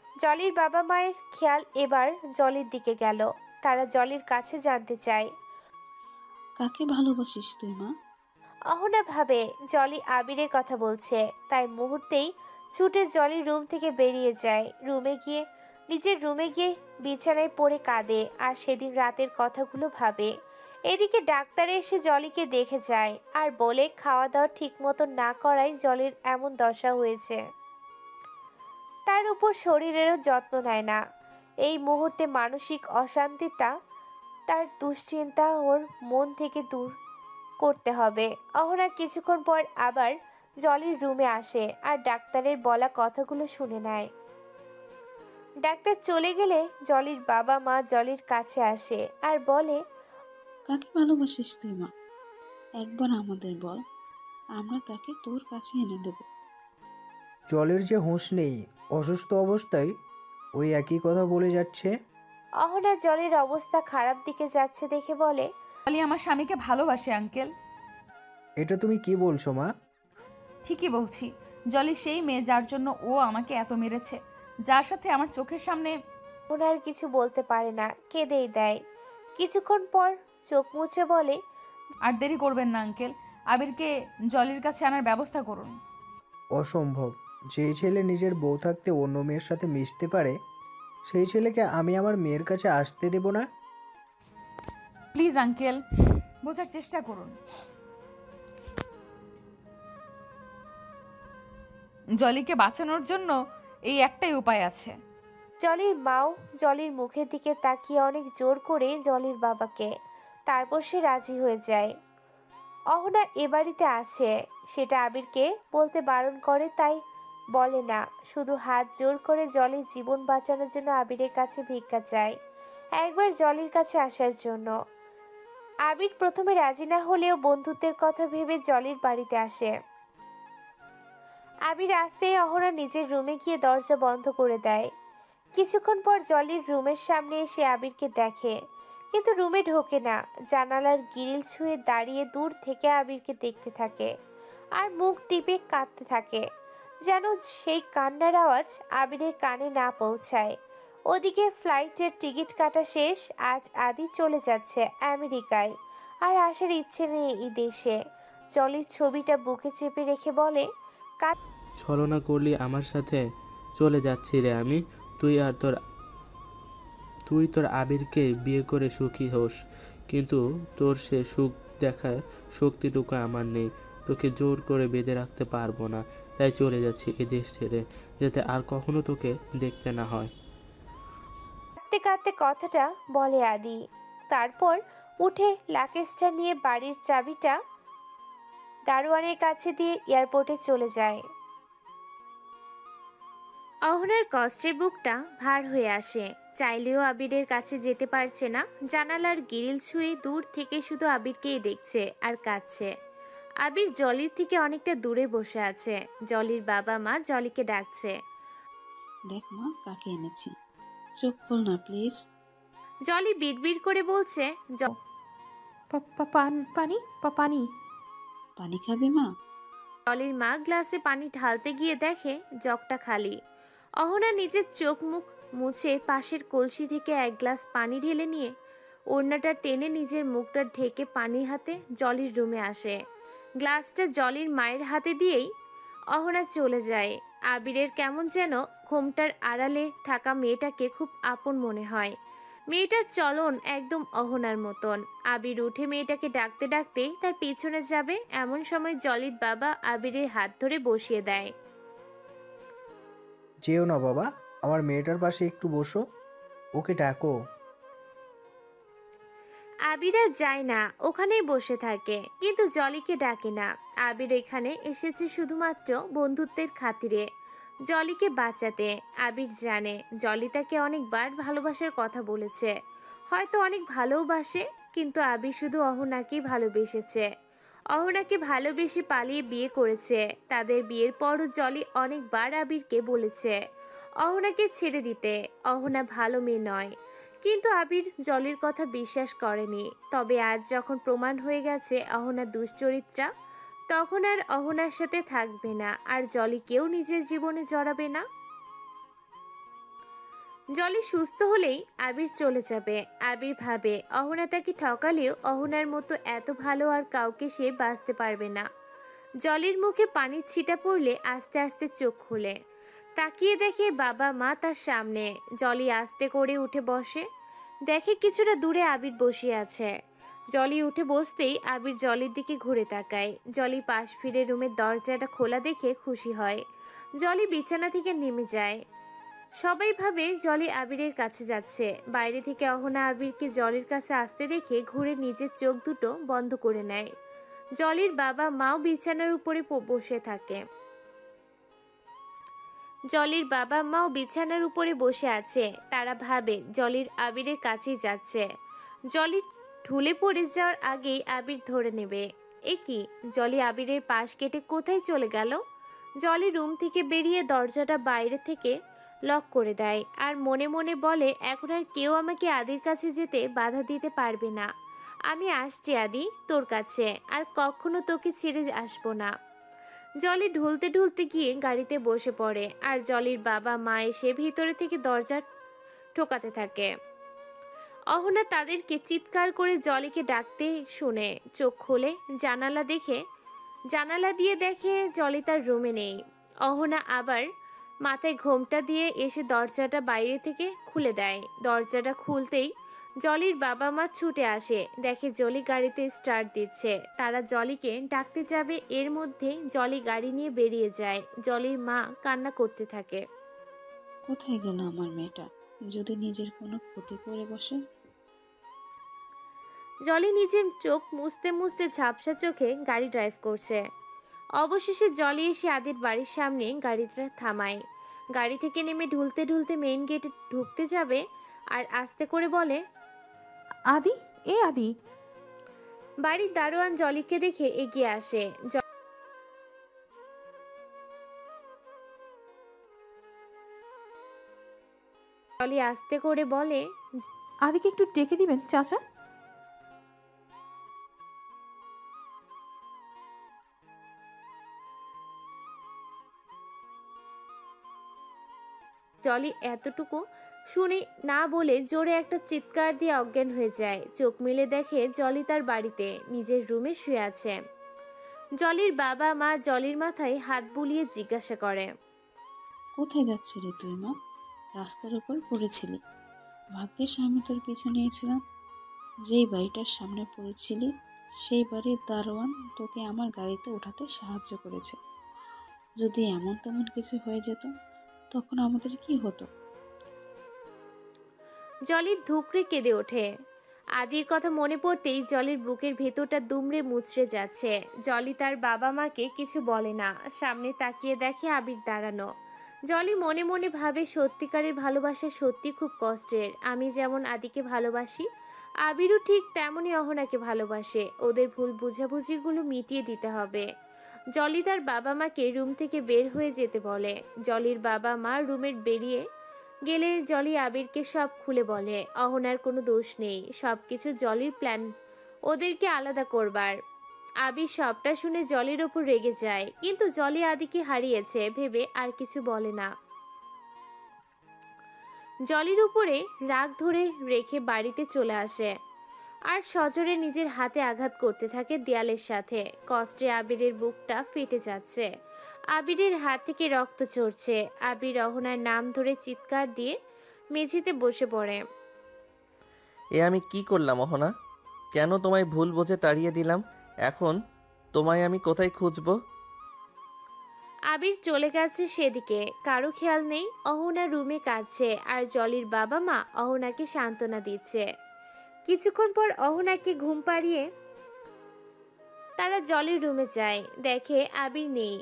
জলির বাবা মায়ের খেয়াল এবার জলির দিকে গেল। তারা জলির কাছে জানতে চায়, কাকে ভালোবাসিস তুই মা? অহনা ভাবে জলি আবিরের কথা বলছে, তাই মুহূর্তেই ছুটে জলির রুম থেকে বেরিয়ে যায়। নিজের রুমে গিয়ে বিছানায় পড়ে কাঁদে আর সেদিন রাতের কথাগুলো ভাবে। এদিকে ডাক্তার এসে জলিকে দেখে যায় আর বলে খাওয়া দাওয়া ঠিক মতো না করায় জলির এমন দশা হয়েছে। তার উপর শরীরেরও যত্ন নেয় না। এই মুহূর্তে মানসিক অশান্তিটা তার দুশ্চিন্তা ওর মন থেকে দূর করতে হবে। অহনা কিছুক্ষণ পর আবার জলির রুমে আসে আর ডাক্তারের বলা কথাগুলো শুনে নেয়। ডাক্তার চলে গেলে জলির বাবা মা জলির কাছে আসে আর বলে, কাকে ভালোবাসিস তুই মা? একবার আমাদের বল, আমরা তাকে তোর কাছে এনে দেব। জলের যে হুঁশ নেই, অসুস্থ অবস্থায় ওই একই কথা বলে যাচ্ছে। অহনা জলির অবস্থা খারাপ দিকে যাচ্ছে দেখে বলে, জলি আমার স্বামীকে ভালোবাসে আঙ্কেল। এটা তুমি কি বলছো মা? ঠিকই বলছি। জলি সেই মেয়ে যার জন্য ও আমাকে এত মেরেছে, যার সাথে আমার চোখের সামনে। ওনার কিছু বলতে পারে না, কেঁদেই দেয়। কিছুক্ষণ পর চোখ মুছে বলে, আর দেরি করবেন না আঙ্কেল, আবিরকে জলির কাছে আনার ব্যবস্থা করুন। অসম্ভব। যেই ছেলে নিজের বউ থাকতে অন্য মেয়ের সাথে মিশতে পারে, সেই ছেলেকে আমি আমার মেয়ের কাছে আসতে দেব না। প্লিজ আঙ্কেল, বোঝার চেষ্টা করুন। জলিকে বাঁচানোর জন্য এই একটাই উপায় আছে। জলির মাও জলির মুখের দিকে তাকিয়ে অনেক জোর করে জলির বাবাকে, তারপর সে রাজি হয়ে যায়। অহনা এ বাড়িতে আছে সেটা আবিরকে বলতে বারণ করে, তাই বলে না, শুধু হাত জোর করে জলির জীবন বাঁচানোর জন্য আবিরের কাছে ভিক্ষা চায়, একবার জলির কাছে আসার জন্য। আবির প্রথমে রাজি না হলেও বন্ধুত্বের কথা ভেবে জলির বাড়িতে আসে। আবির আসতেই অহনা নিজের রুমে গিয়ে দরজা বন্ধ করে দেয়। কিছুক্ষণ পর জলির রুমের সামনে এসে আবিরকে দেখে, কিন্তু রুমে ঢোকে না। জানালার গ্রিল ছুঁয়ে দাঁড়িয়ে দূর থেকে আবিরকে দেখতে থাকে আর মুখ টিপে কাঁদতে থাকে, যেন সেই কান্নার আওয়াজ আবিরের কানে না পৌঁছায়। ওদিকে ফ্লাইটের টিকিট কাটা শেষ। আজ আদি চলে যাচ্ছে আমেরিকায়, আর আসার ইচ্ছে নেই এই দেশে। জলির ছবিটা বুকে চেপে রেখে বলে, ছলনা করলি আমার সাথে? চলে যাচ্ছি রে আমি। তুই তোর আবিরকে বিয়ে করে সুখী হোস, কিন্তু তোর সে সুখ দেখার শক্তিটুকু আমার নেই। তোকে জোর করে বেঁধে রাখতে পারবো না, তাই চলে যাচ্ছি এ দেশ ছেড়ে, যাতে আর কখনো তোকে দেখতে না হয়। কাঁদতে কাঁদতে কথাটা বলে আদি। তারপর উঠে লাগেজটা নিয়ে বাড়ির চাবিটা দারোয়ানের কাছে দিয়ে এয়ারপোর্টে চলে যায়। অহনার কষ্টের বুকটা ভার হয়ে আসে, চাইলেও আবিরের কাছে যেতে পারছে না। জানালার গ্রিল ছুঁয়ে দূর থেকে শুধু আবিরকেই দেখছে আর কাঁদছে। আবির জলির থেকে অনেকটা দূরে বসে আছে। জলির বাবা মা জলিকে ডাকছে, দেখ মা, কাকে এনেছি, চোখ খোল না প্লিজ। জলি বিড়বিড় করে বলছে, পানি পানি। পানি খাবে মা? জলির মা গ্লাসে পানি ঢালতে গিয়ে দেখে জগটা খালি। অহনা নিজের চোখ মুখ মুছে পাশের কলসি থেকে এক গ্লাস পানি ঢেলে নিয়ে ওড়নাটা টেনে নিজের মুখটা ঢেকে পানি হাতে জলির রুমে আসে। গ্লাসটা জলির মায়ের হাতে দিয়েই অহনা চলে যায়। আবিরের কেমন যেন ঘোমটার আড়ালে থাকা মেয়েটাকে খুব আপন মনে হয়। মেয়েটার চলন একদম অহনার মতন। আবির উঠে মেয়েটাকে ডাকতে ডাকতে তার পিছনে যাবে, এমন সময় জলির বাবা আবিরের হাত ধরে বসিয়ে দেয়। যেও না বাবা, আমার মেয়েটার পাশে একটু বসো, ওকে ডাকো। আবির আর যায় না, ওখানেই বসে থাকে, কিন্তু জলিকে ডাকে না। আবির এখানে এসেছে শুধুমাত্র বন্ধুত্বের খাতিরে, জলিকে বাঁচাতে। আবির জানে জলি তাকে অনেকবার ভালোবাসার কথা বলেছে, হয়তো অনেক ভালোবাসে, কিন্তু আবির শুধু অহনাকেই ভালোবেসেছে। অহনাকে ভালোবেসে পালিয়ে বিয়ে করেছে। তাদের বিয়ের পরও জলি অনেকবার আবিরকে বলেছে অহনাকে ছেড়ে দিতে, অহনা ভালো মেয়ে নয়, কিন্তু আবির জলির কথা বিশ্বাস করেনি। তবে আজ যখন প্রমাণ হয়ে গেছে অহনা দুশ্চরিত্রা, তখন আর অহনার সাথে থাকবে না, আর জলিকেও নিজের জীবনে জড়াবে না। জলি সুস্থ হলেই আবির চলে যাবে। আবির ভাবে অহনা তাকে ঠকালেও অহনার মতো এত ভালো আর কাউকে সে বাঁচতে পারবে না। জলির মুখে পানির ছিটা পড়লে আস্তে আস্তে চোখ খুলে তাকিয়ে দেখে বাবা মা তার সামনে। জলি আস্তে করে উঠে বসে, দেখে কিছুটা দূরে আবির বসে আছে। জলি উঠে বসতেই আবির জলির দিকে ঘুরে তাকায়। জলি পাশ ফিরে রুমের দরজাটা খোলা দেখে খুশি হয়। জলি বিছানা থেকে নেমে যায়। সবাই ভাবে জলি আবিরের কাছে যাচ্ছে। বাইরে থেকে অহনা আবিরকে জলির কাছে আসতে দেখে ঘুরে নিজের চোখ দুটো বন্ধ করে নেয়। জলির বাবা মাও বিছানার উপরে বসে থাকে। জলির বাবা মাও বিছানার উপরে বসে আছে। তারা ভাবে জলির আবিরের কাছেই যাচ্ছে। জলি ঢুলে পড়ে যাওয়ার আগেই আবির ধরে নেবে। এ কি, জলি আবিরের পাশ কেটে কোথায় চলে গেল? জলি রুম থেকে বেরিয়ে দরজাটা বাইরে থেকে লক করে দেয় আর মনে মনে বলে, এখন আর কেউ আমাকে আদির কাছে যেতে বাধা দিতে পারবে না। আমি আসছি আদি তোর কাছে, আর কখনো তোকে ছেড়ে আসবো না। জলি ঢুলতে ঢুলতে গিয়ে গাড়িতে বসে পড়ে, আর জলির বাবা মা এসে ভিতরে থেকে দরজা ঠোকাতে থাকে। অহনা তাদেরকে চিৎকার করে জলিকে ডাকতে শুনে চোখ খোলে। জানালা দিয়ে দেখে জলি তার রুমে নেই। অহনা আবার মাথায় ঘোমটা দিয়ে এসে দরজাটা বাইরে থেকে খুলে দেয়। দরজাটা খুলতেই জলির বাবা মা ছুটে আসে, দেখে জলি গাড়িতে স্টার্ট দিচ্ছে। তারা জলিকে ডাকতে যাবে, এর মধ্যে জলি গাড়ি নিয়ে বেরিয়ে যায়। জলির মা কান্না করতে থাকে। কোথায় গেল আমার মেয়েটা? যদি নিজের কোনো ক্ষতি করে বসে। জলি নিজের চোখ মুছতে মুছতে ঝাপসা চোখে গাড়ি ড্রাইভ করছে। অবশেষে জলি এসে আদির বাড়ির সামনে গাড়িটা থামায়। গাড়ি থেকে নেমে ঢুলতে ঢুলতে মেইন গেটে ঢুকতে যাবে আর আস্তে করে বলে, আদি, এ আদি। বাড়ির দারোয়ান জলিকে দেখে এগিয়ে আসে। জলি আস্তে করে বলে, আদিকে একটু ডেকে দিবেন চাচা? জলি এতটুকু শুনে না বলে জোরে একটা চিৎকার দিয়ে অজ্ঞান হয়ে যায়। চোখ মেলে দেখে জলি তার বাড়িতে নিজের রুমে শুয়ে আছে। জলির বাবা মা জলির মাথায় হাত বুলিয়ে জিজ্ঞাসা করে, কোথায় যাচ্ছিলি তুই মা? রাস্তার উপর পড়েছিলি। ভাগ্যের আমি তোর পিছু নিয়েছিলাম। যেই বাড়িটার সামনে পড়েছিলি সেই বাড়ির দারোয়ান তোকে আমার গাড়িতে ওঠাতে সাহায্য করেছে। যদি এমন তেমন কিছু হয়ে যেত তখন আমাদের কি হতো? জলির ধুকরে কেঁদে ওঠে। আদির কথা মনে পড়তেই জলির বুকের ভেতরটা দুমড়ে মুচড়ে যাচ্ছে। জলি তার বাবা মাকে কিছু বলে না, সামনে তাকিয়ে দেখে আবির দাঁড়ানো। জলি মনে মনে ভাবে, সত্যিকারের ভালোবাসা সত্যি খুব কষ্টের। আমি যেমন আদিকে ভালোবাসি, আবিরও ঠিক তেমনই অহনাকে ভালোবাসে। ওদের ভুল বুঝাবুঝিগুলো মিটিয়ে দিতে হবে। জলি তার বাবা মাকে রুম থেকে বের হয়ে যেতে বলে। জলির বাবা মা রুমের বেরিয়ে গেলে জলি আবিরকে সব খুলে বলে। অহনার কোনো দোষ নেই, সবকিছু জলির প্ল্যান ওদেরকে আলাদা করবার। আবির সবটা শুনে জলির ওপর রেগে যায়, কিন্তু জলি আদিকে হারিয়েছে ভেবে আর কিছু বলে না। জলির উপরে রাগ ধরে রেখে বাড়িতে চলে আসে আর সজোরে নিজের হাতে আঘাত করতে থাকে দেয়ালের সাথে। কষ্টে আবিরের বুকটা ফেটে যাচ্ছে, আবিরের হাত থেকে রক্ত ঝরছে। আবির অহনার নাম ধরে চিৎকার দিয়ে মেঝেতে বসে পড়ে। এ আমি কি করলাম অহনা? কেন তোমায় ভুল বুঝে তাড়িয়ে দিলাম? এখন তোমায় আমি কোথায় খুঁজবো? আবির চলে গেছে সেদিকে, কারো খেয়াল নেই। অহনা রুমে কাঁদছে আর জলির বাবা মা অহনাকে সান্ত্বনা দিচ্ছে। কিছুক্ষণ পর অহনাকে ঘুম পাড়িয়ে তারা জলির রুমে যায়, দেখে আবির নেই।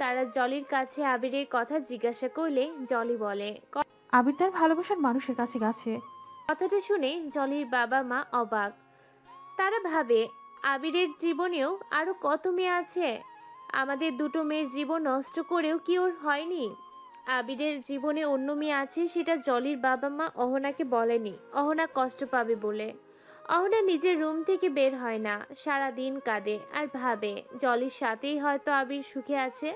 তারা জলির কাছে আবিরের কথা জিজ্ঞাসা করলে জলি বলে আবির তার ভালোবাসার মানুষের কাছে গেছে। কথাটা শুনে জলির বাবা মা অবাক। তারা ভাবে আবিরের জীবনেও আরো কত মেয়ে আছে, আমাদের দুটো মেয়ের জীবন নষ্ট করেও কি ওর হয়নি? আবিরের জীবনে অন্য মেয়ে আছে সেটা জলির বাবা মা অহনাকে বলেনি, অহনা কষ্ট পাবে বলে। অহনা নিজের রুম থেকে বের হয় না, সারা দিন কাঁদে আর ভাবে জলির সাথেই হয়তো আবির সুখে আছে।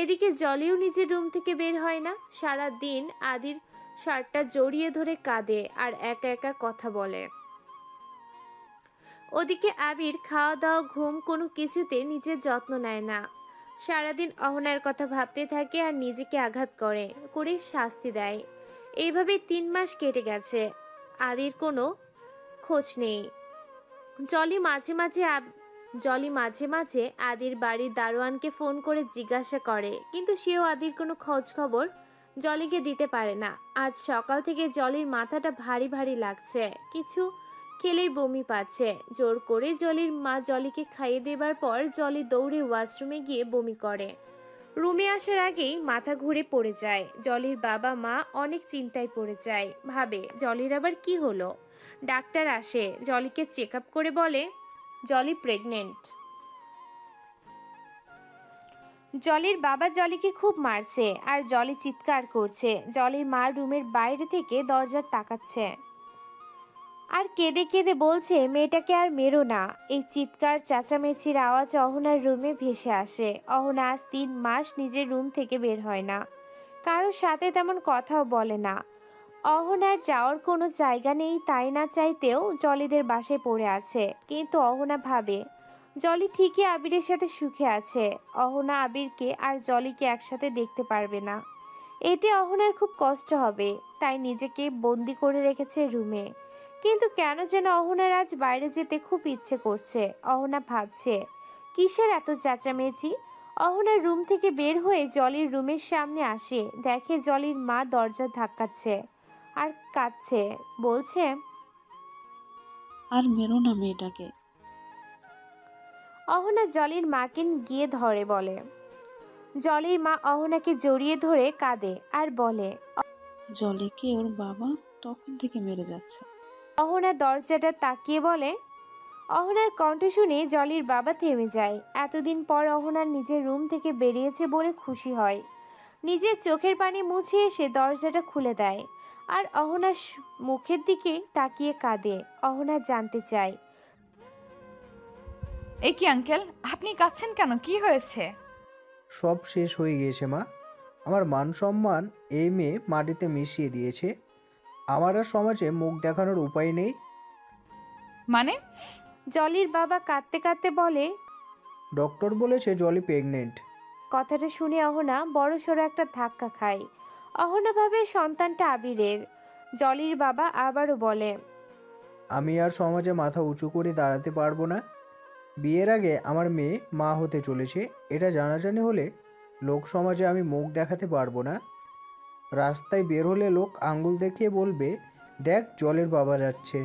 এদিকে জলিও নিজের রুম থেকে বের হয় না, সারা দিন আদির শার্টটা জড়িয়ে ধরে কাঁদে আর একা একা কথা বলে। ওদিকে আবির খাওয়া দাওয়া ঘুম কোনো কিছুতে নিজের যত্ন নেয় না, সারাদিন অহনার কথা ভাবতে থাকে আর নিজেকে আঘাত করে শাস্তি দেয়। এইভাবে 3 মাস কেটে গেছে, আদির কোনো খোঁজ নেই। জলি মাঝে মাঝে আদির বাড়ির দারোয়ানকে ফোন করে জিজ্ঞাসা করে, কিন্তু সেও আদির কোনো খোঁজ খবর জলিকে দিতে পারে না। আজ সকাল থেকে জলির মাথাটা ভারী ভারী লাগছে, কিছু খেলেই বমি পাচ্ছে। জোর করে জলির মা জলিকে খাইয়ে দেবার পর জলি দৌড়ে ওয়াশরুমে গিয়ে বমি করে। রুমে আসার আগেই মাথা ঘুরে পড়ে যায়। জলির বাবা মা অনেক চিন্তায় পড়ে যায়, ভাবে জলির আবার কি হলো। ডাক্তার আসে, জলিকে চেক আপ করে বলে জলি প্রেগনেন্ট। জলির বাবা জলিকে খুব মারছে আর জলি চিৎকার করছে। জলির মা রুমের বাইরে থেকে দরজার তাকাচ্ছে আর কেঁদে কেঁদে বলছে মেয়েটাকে আর মেরো না। এই চিৎকার চেঁচামেচির আওয়াজ অহনার রুমে ভেসে আসে। অহনা আজ 3 মাস নিজের রুম থেকে বের হয় না, কারোর সাথে তেমন কথাও বলে না। অহনার যাওয়ার কোনো জায়গা নেই, তাই না চাইতেও জলিদের বাসায় পড়ে আছে। কিন্তু অহনা ভাবে জলি ঠিকই আবিরের সাথে সুখে আছে। অহনা আবিরকে আর জলিকে একসাথে দেখতে পারবে না, এতে অহনার খুব কষ্ট হবে। তাই নিজেকে বন্দি করে রেখেছে রুমে। কিন্তু কেন যেন অহনার আজ বাইরে যেতে খুব ইচ্ছে করছে। অহনা ভাবছে কিসের এত চেঁচামেচি। অহনার রুম থেকে বের হয়ে জলির রুমের সামনে আসে, দেখে জলির মা দরজা ধাক্কাচ্ছে আর কাঁদছে, বলছে আর মেরো না মেয়েটাকে। অহনা জলির মাকে গিয়ে ধরে, বলে জলির মা অহনাকে জড়িয়ে ধরে কাঁদে আর বলে জলিকে ওর বাবা তখন থেকে মেরে যাচ্ছে। অহনা দরজাটা তাকিয়ে বলে। অহনার কণ্ঠ শুনে জলির বাবা থেমে যায়। এতদিন পর অহনার নিজের রুম থেকে বেরিয়েছে বলে খুশি হয়। নিজের চোখের পানি মুছে এসে দরজাটা খুলে দেয় আর অহনার মুখের দিকে তাকিয়ে কাঁদে। অহনা জানতে চায়, এই কি আঙ্কেল, আপনি কাঁদছেন কেন? কি হয়েছে? সব শেষ হয়ে গিয়েছে মা। আমার মান সম্মান এই মেয়ে মাটিতে মিশিয়ে দিয়েছে। আমার আর সমাজে মুখ দেখানোর উপায় নেই। মানে? জলির বাবা কাঁদতে কাঁদতে বলে, ডক্টর বলেছে জলি প্রেগনেন্ট। কথাটা শুনে অহনা বড়সড় একটা ধাক্কা খায়। অহনা ভাবে সন্তানটা আবিরের। জলির বাবা আবারও বলে, আমি আর সমাজে মাথা উঁচু করে দাঁড়াতে পারবো না। বিয়ের আগে আমার মেয়ে মা হতে চলেছে, এটা জানাজানি হলে লোক সমাজে আমি মুখ দেখাতে পারবো না। রাস্তায় বের হলে লোক আঙ্গুল দেখিয়ে বলবে, দেখ জলের বাবা যাচ্ছে।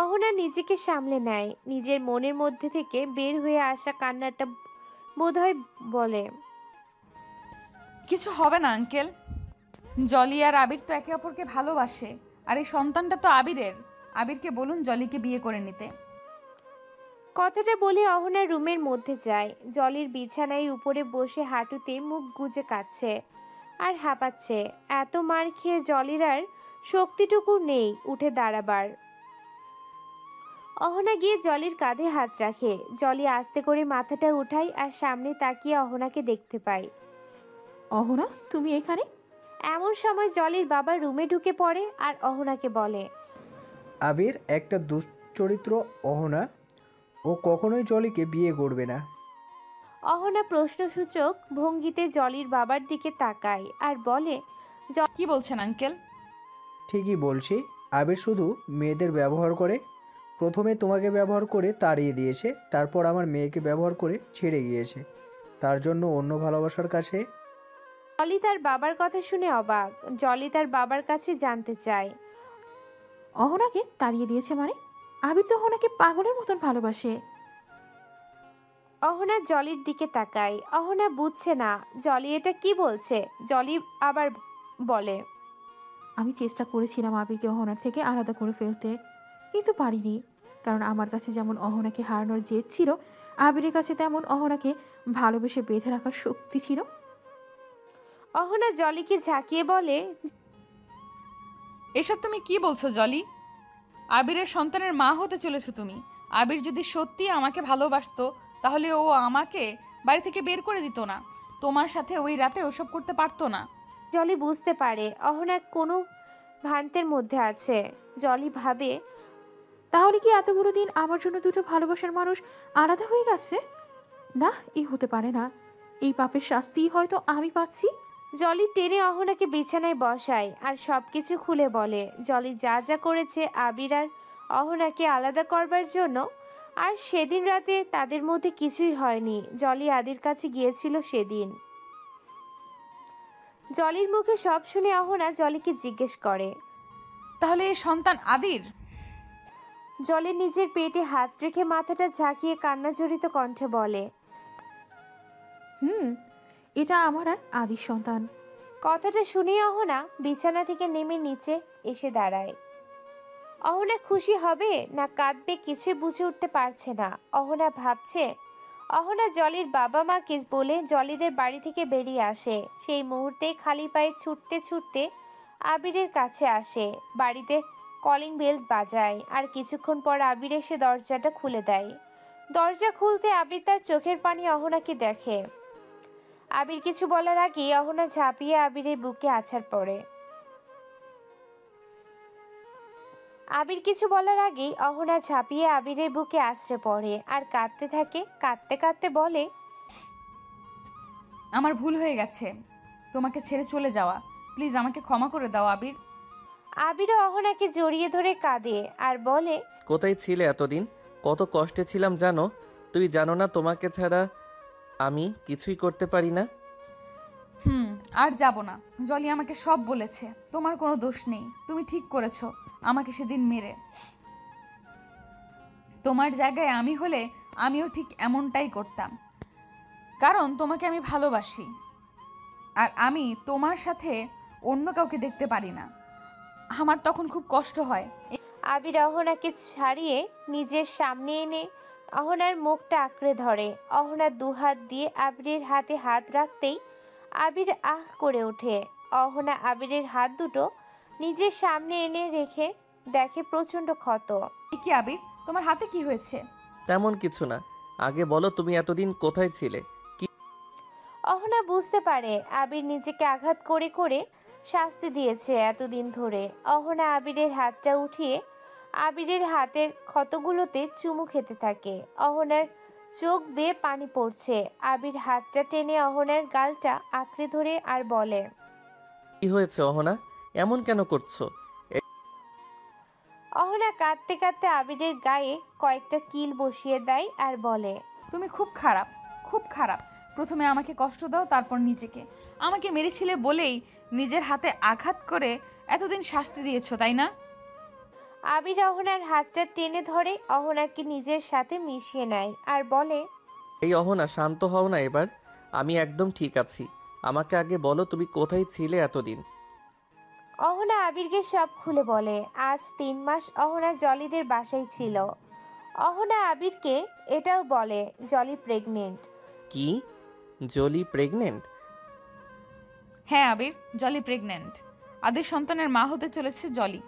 অহনা নিজেকে সামলে নেয়। নিজের মনের মধ্যে থেকে বের হয়ে আসা কান্নাটা বোধহয় বলে, কিছু হবে না আঙ্কেল, জলি আর আবির তো একে অপরকে ভালোবাসে, আর এই সন্তানটা তো আবিরের। আবিরকে বলুন জলিকে বিয়ে করে নিতে। কথাটা বলে অহনা রুমের মধ্যে যায়। জলির বিছানায় উপরে বসে হাঁটুতে মুখ গুজে কাচ্ছে আর হাঁপাচ্ছে। এত মার খেয়ে জলির আর শক্তিটুকু নেই উঠে দাঁড়াবার। অহনা গিয়ে জলির কাঁধে হাত রাখে। জলি আস্তে করে মাথাটা উঠায় আর সামনে তাকিয়ে অহনাকে দেখতে পায়। অহনা, তুমি এখানে? এমন সময় জলির বাবা রুমে ঢুকে পড়ে আর অহনাকে বলে, আবির একটা দুশ্চরিত্র অহনা, ও কখনোই জলিকে বিয়ে করবে না। অহনা প্রশ্নসূচক ভঙ্গিতে জলির বাবার দিকে তাকায় আর বলে, কি বলছেন আঙ্কেল? ঠিকই বলছি, আবির শুধু মেয়েদের ব্যবহার করে। প্রথমে তোমাকে ব্যবহার করে তাড়িয়ে দিয়েছে, তারপর আমার মেয়েকে ব্যবহার করে ছেড়ে গিয়েছে। তার জন্য অন্য ভালোবাসার কাছে। জলি তার বাবার কথা শুনে অবাক। জলি তার বাবার কাছে জানতে চায়, অহনাকে তাড়িয়ে দিয়েছে মানে? আবির তো অহনাকে পাগলের মতন ভালোবাসে। অহনা জলির দিকে তাকায়। অহনা বুঝছে না জলি এটা কি বলছে। জলি আবার বলে, আমি চেষ্টা করেছিলাম আবিরকে অহনার থেকে আলাদা করে ফেলতে, কিন্তু পারিনি। কারণ আমার কাছে যেমন অহনাকে হারানোর জেদ ছিল, আবিরের কাছে তেমন অহনাকে ভালোবেসে বেঁধে রাখার শক্তি ছিল। অহনা জলিকে ঝাঁকিয়ে বলে, এসব তুমি কি বলছো জলি? আবিরের সন্তানের মা হতে চলেছো তুমি। আবির যদি সত্যি আমাকে ভালোবাসতো তাহলে ও আমাকে বাড়ি থেকে বের করে দিত না, তোমার সাথে ওই রাতে ওসব করতে পারতো না। জলি বুঝতে পারে অহনা কোনো ভ্রান্তের মধ্যে আছে। জলি ভাবে, তাহলে কি এতগুলো দিন আমার জন্য দুটো ভালোবাসার মানুষ আলাদা হয়ে গেছে? না, এই হতে পারে না। এই পাপের শাস্তি হয়তো আমি পাচ্ছি। জলি টেনে অহনাকে বিছানায় বসায় আর সবকিছু খুলে বলে। জলি যা যা করেছে আবির আর অহনাকে আলাদা করবার জন্য। আর সেদিন রাতে তাদের মধ্যে কিছুই হয়নি। জলি আদির কাছে গিয়েছিল সেদিন। জলির মুখে সব শুনে অহনা জলিকে জিজ্ঞেস করে, তাহলে এই সন্তান আদির? জলি নিজের পেটে হাত রেখে মাথাটা ঝাঁকিয়ে কান্নাজড়িত কণ্ঠে বলে, এটা আমার আর আদির সন্তান। কথাটা শুনে অহনা বিছানা থেকে নেমে নিচে এসে দাঁড়ায়। অহনা খুশি হবে না কাঁদবে কিছুই বুঝে উঠতে পারছে না। অহনা ভাবছে, অহনা জলির বাবা মাকে বলে জলিদের বাড়ি থেকে বেরিয়ে আসে। সেই মুহূর্তে খালি পায়ে ছুটতে ছুটতে আবিরের কাছে আসে। বাড়িতে কলিং বেল বাজায় আর কিছুক্ষণ পর আবির এসে দরজাটা খুলে দেয়। দরজা খুলতে আবির তার চোখের পানি অহনাকে দেখে। আবির কিছু বলার আগে অহনা ঝাঁপিয়ে আবিরের বুকে আছাড় পড়ে। আবির কিছু বলার আগেই অহনা ঝাঁপিয়ে আবিরের বুকে আছড়ে পড়ে আর কাঁদতে থাকে। কাঁদতে কাঁদতে বলে, আমার ভুল হয়ে গেছে তোমাকে ছেড়ে চলে যাওয়া, প্লিজ আমাকে ক্ষমা করে দাও আবির। আবিরও অহনাকে জড়িয়ে ধরে কাঁদে আর বলে, কোথায় ছিলে এতদিন? কত কষ্টে ছিলাম জানো? তুই জানো না তোমাকে ছাড়া আমি কিছুই করতে পারি না। আর যাব না। জলি আমাকে সব বলেছে, তোমার কোনো দোষ নেই। তুমি ঠিক করেছো আমাকে সেদিন মেরে। তোমার জায়গায় আমি হলে আমিও ঠিক এমনটাই করতাম, কারণ তোমাকে আমি ভালোবাসি আর আমি তোমার সাথে অন্য কাউকে দেখতে পারি না। আমার তখন খুব কষ্ট হয়। আবির অহনাকে ছাড়িয়ে নিজের সামনে এনে অহনার মুখটা আঁকড়ে ধরে। অহনা দুহাত দিয়ে আবিরের হাতে হাত রাখতেই আবির আহ করে ওঠে। অহনা আবিরের হাত দুটো নিজের সামনে এনে রেখে দেখে প্রচন্ড ক্ষত। কি আবির, তোমার হাতে কি হয়েছে? তেমন কিছু না, আগে বলো তুমি এতদিন কোথায় ছিলে? অহনা বুঝতে পারে আবির নিজেকে আঘাত করে করে শাস্তি দিয়েছে এতদিন ধরে। অহনা আবিরের হাতটা উঠিয়ে আবিরের হাতের ক্ষতগুলোতে চুমু খেতে থাকে। অহনার চোখ বেয়ে পানি পড়ছে। আবির হাতটা টেনে অহনার গালটা আঁকড়ে ধরে আর বলে, কি হয়েছে অহনা, এমন কেন করছো? অহনা কাঁদতে কাঁদতে আবিরের গায়ে কয়েকটা কিল বসিয়ে দেয় আর বলে, তুমি খুব খারাপ, খুব খারাপ। প্রথমে আমাকে কষ্ট দাও, তারপর নিজেকে। আমাকে মেরেছিলে বলেই নিজের হাতে আঘাত করে এতদিন শাস্তি দিয়েছো, তাই না? আবির অহনার হাতটা টেনে ধরে অহনাকে নিজের সাথে মিশিয়ে নেয় আর বলে, এই অহনা শান্ত হও না এবার। আমি একদম ঠিক আছি। আমাকে আগে বলো তুমি কোথায় ছিলে এতদিন? অহনা আবিরকে সব খুলে বলে। আজ 3 মাস অহনা জলিদের বাসায় ছিল। অহনা আবিরকে এটাও বলে জলি প্রেগনেন্ট। কি? জলি প্রেগনেন্ট? হ্যাঁ আবির, জলি প্রেগনেন্ট। আদির সন্তানের মা হতে চলেছে জলি।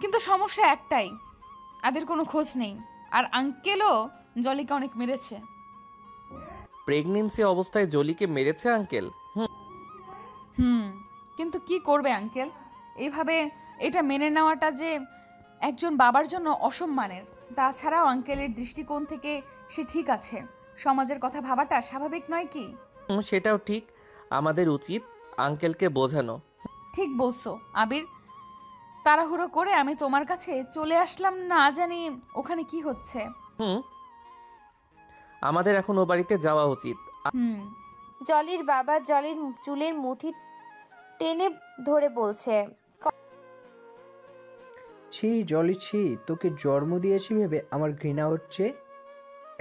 কিন্তু সমস্যা একটাই, আদির কোনো খোঁজ নেই। আর আঙ্কেলও জলিকে অনেক মেরেছে। প্রেগনেন্সি অবস্থায় জলিকে মেরেছে আঙ্কেল? কিন্তু কি করবে আঙ্কেল? এইভাবে এটা মেনে নেওয়াটা যে একজন বাবার জন্য অসম্মানের। তাছাড়াও আঙ্কেলের দৃষ্টিকোণ থেকে সে ঠিক আছে। সমাজের কথা ভাবাটা স্বাভাবিক নয় কি? সেটাও ঠিক। আমাদের উচিত আঙ্কেলকে বোঝানো। ঠিক বলছো আবির। তাড়াহুড়ো করে আমি তোমার কাছে চলে আসলাম, না জানি ওখানে কি হচ্ছে। আমাদের এখন ও বাড়িতে যাওয়া উচিত। জলির বাবা জলির চুলের মুঠি টেনে ধরে বলছে, ছি জলি ছি, তোকে জন্ম দিয়েছি ভেবে আমার ঘৃণা হচ্ছে।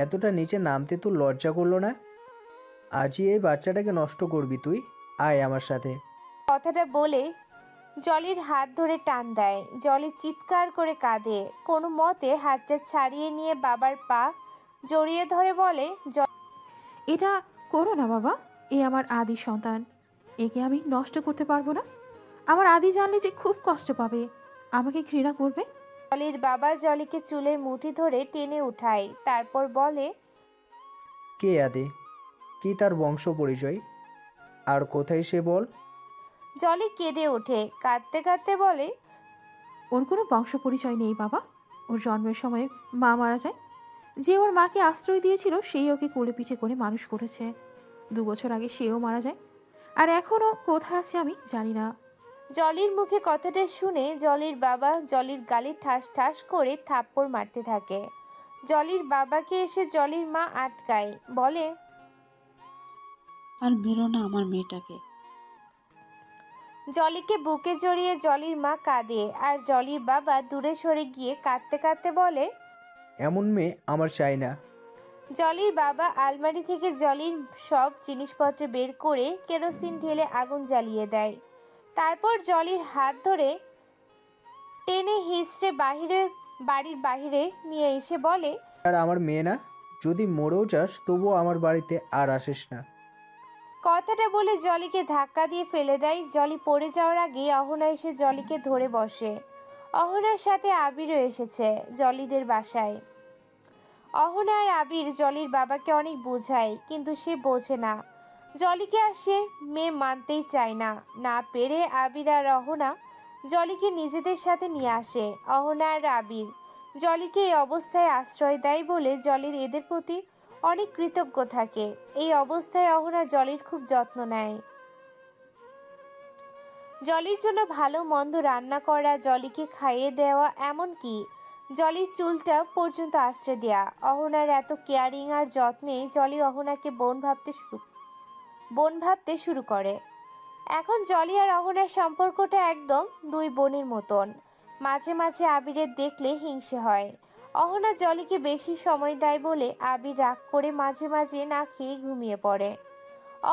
এতটা নিচে নামতে তোর লজ্জা করলো না? আজই এই বাচ্চাটাকে নষ্ট করবি তুই। আয় আমার সাথে। কথাটা বলে জলির হাত ধরে টান দেয়। জলি চিৎকার করে কাঁদে। কোনো মতে হাতটা ছাড়িয়ে নিয়ে বাবার পা জড়িয়ে ধরে বলে, এটা করো না বাবা, এ আমার আদি সন্তান, একে আমি নষ্ট করতে পারবো না। আমার আদি জানলে যে খুব কষ্ট পাবে, আমাকে ঘৃণা করবে। জলির বাবা জলিকে চুলের মুঠি ধরে টেনে উঠায়। তারপর বলে, কে আদে? কি তার বংশ পরিচয়? আর কোথায় সে বল? জলি কেঁদে ওঠে। কাঁদতে কাঁদতে বলে, ওর কোনো বংশ পরিচয় নেই বাবা। ওর জন্মের সময় মা মারা যায়। যে ওর মাকে আশ্রয় দিয়েছিল সেই ওকে কোলে পিঠে করে মানুষ করেছে। 2 বছর আগে সেও মারা যায়। আর এখনও কোথায় আছে আমি জানি না। জলির মুখে কথাটা শুনে জলির বাবা জলির গালে ঠাস ঠাস করে থাপ্পড় মারতে থাকে। জলির বাবাকে এসে জলির মা আটকায়, বলে, আর মেরো না আমার মেয়েটাকে। জলিকে বুকে জড়িয়ে জলির মা কাঁদে। আর জলির বাবা দূরে সরে গিয়ে কাঁদতে কাঁদতে বলে, এমন মেয়ে আমার চাই না। জলির বাবা আলমারি থেকে জলির সব জিনিসপত্র বের করে কেরোসিন ঢেলে আগুন জ্বালিয়ে দেয়। তারপর জলির হাত ধরে টেনে হিঁচড়ে বাড়ির বাহিরে নিয়ে এসে বলে, আর আমার মেয়ে না, যদি মরেও যাস তবুও আমার বাড়িতে আর আসিস না। কথাটা বলে জলিকে ধাক্কা দিয়ে ফেলে দেয়। জলি পড়ে যাওয়ার আগে অহনা এসে জলিকে ধরে বসে। অহনার সাথে আবিরও এসেছে জলিদের বাসায়। অহনা আর আবির জলির বাবাকে অনেক বোঝায়, কিন্তু সে বোঝে না। জলিকে আর সে মেয়ে মানতেই চায় না। না পেরে আবির আর অহনা জলিকে নিজেদের সাথে নিয়ে আসে। অহনা আর আবির জলিকে এই অবস্থায় আশ্রয় দেয় বলে জলির এদের প্রতি অনেক কৃতজ্ঞ থাকে। এই অবস্থায় অহনা জলির খুব যত্ন নেয়। জলির জন্য ভালো মন্দ রান্না করা, জলিকে খাইয়ে দেওয়া, এমনকি জলির চুলটা পর্যন্ত আশ্রে দেয়া। অহনার এত কেয়ারিং আর যত্নে জলি অহনাকে বোন ভাবতে শুরু করে। এখন জলি আর অহনার সম্পর্কটা একদম 2 বোনের মতন। মাঝে মাঝে আবিরের দেখলে হিংসে হয়। অহনা জলিকে বেশি সময় দেয় বলে আবির রাগ করে মাঝে মাঝে না খেয়ে ঘুমিয়ে পড়ে।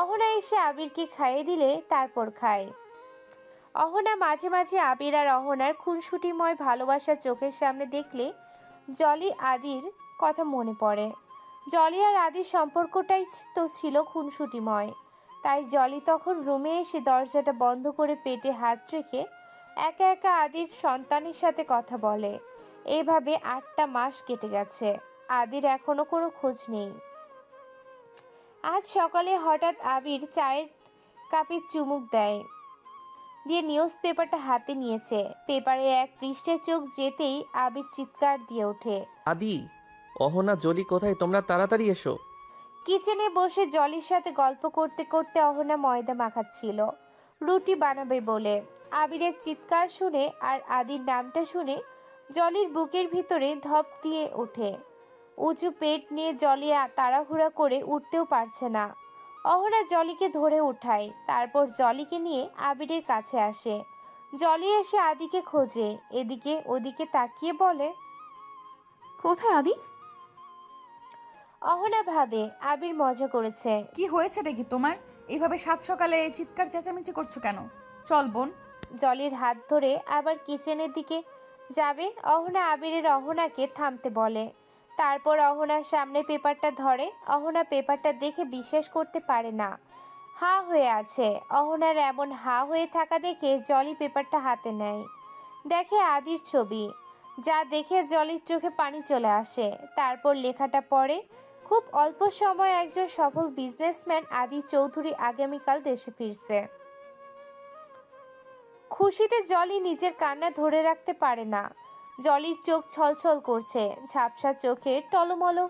অহনা এসে আবিরকে খাইয়ে দিলে তারপর খায়। অহনা মাঝে মাঝে আবির আর অহনার খুনসুটিময় ভালোবাসা চোখের সামনে দেখলে জলি আদির কথা মনে পড়ে। জলি আর আদির সম্পর্কটাই তো ছিল খুনসুটিময়। তাই জলি তখন রুমে এসে দরজাটা বন্ধ করে পেটে হাত রেখে একা একা আদির সন্তানের সাথে কথা বলে। এইভাবে 8টা মাস কেটে গেছে। আদির এখনো কোনো খোঁজ নেই। আজ সকালে হঠাৎ আবির চায়ের কাপে চুমুক দিয়ে নিউজ পেপারটা হাতে নিয়েছে। পেপারের এক পৃষ্ঠে চোখ যেতেই আবির চিৎকার দিয়ে ওঠে, আদি, অহনা, জলি কোথায়? তোমরা তাড়াতাড়ি এসো। কিচেনে বসে জলির সাথে গল্প করতে করতে অহনা ময়দা মাখাচ্ছিল রুটি বানাবে বলে। আবিরের চিৎকার শুনে আর আদির নামটা শুনে জলির বুকের ভিতরে ধপ দিয়ে ওঠে। উঁচু পেট নিয়ে জলি তাড়াহুড়া করে উঠতেও পারছে না। অহনা জলিকে ধরে উঠায়। তারপর জলিকে নিয়ে আবিরের কাছে আসে। জলি এসে আদিকে খোঁজে, এদিকে ওদিকে তাকিয়ে বলে, কোথায় আদি? অহনা ভাবে আবির মজা করেছে। কি হয়েছে দেখি তোমার? এইভাবে সাত সকালে চিৎকার চেঁচামেচি করছো কেন? চল বোন। জলির হাত ধরে আবার কিচেনের দিকে যাবে। অহনা আবিরের অহনাকে থামতে বলে। তারপর অহনার সামনে পেপারটা ধরে। অহনা পেপারটা দেখে বিশ্বাস করতে পারে না, হা হয়ে আছে। অহনার এমন হা হয়ে থাকা দেখে জলি পেপারটা হাতে নেয়। দেখে আদির ছবি। যা দেখে জলির চোখে পানি চলে আসে। তারপর লেখাটা পড়ে, খুব অল্প সময়ে একজন সফল বিজনেসম্যান আদি চৌধুরী আগামীকাল দেশে ফিরছে। খুশিতে জলি নিজের কান্না ধরে রাখতে পারে না। জলির চোখ ছলছল করছে, ঝাপসা চোখে টলমলো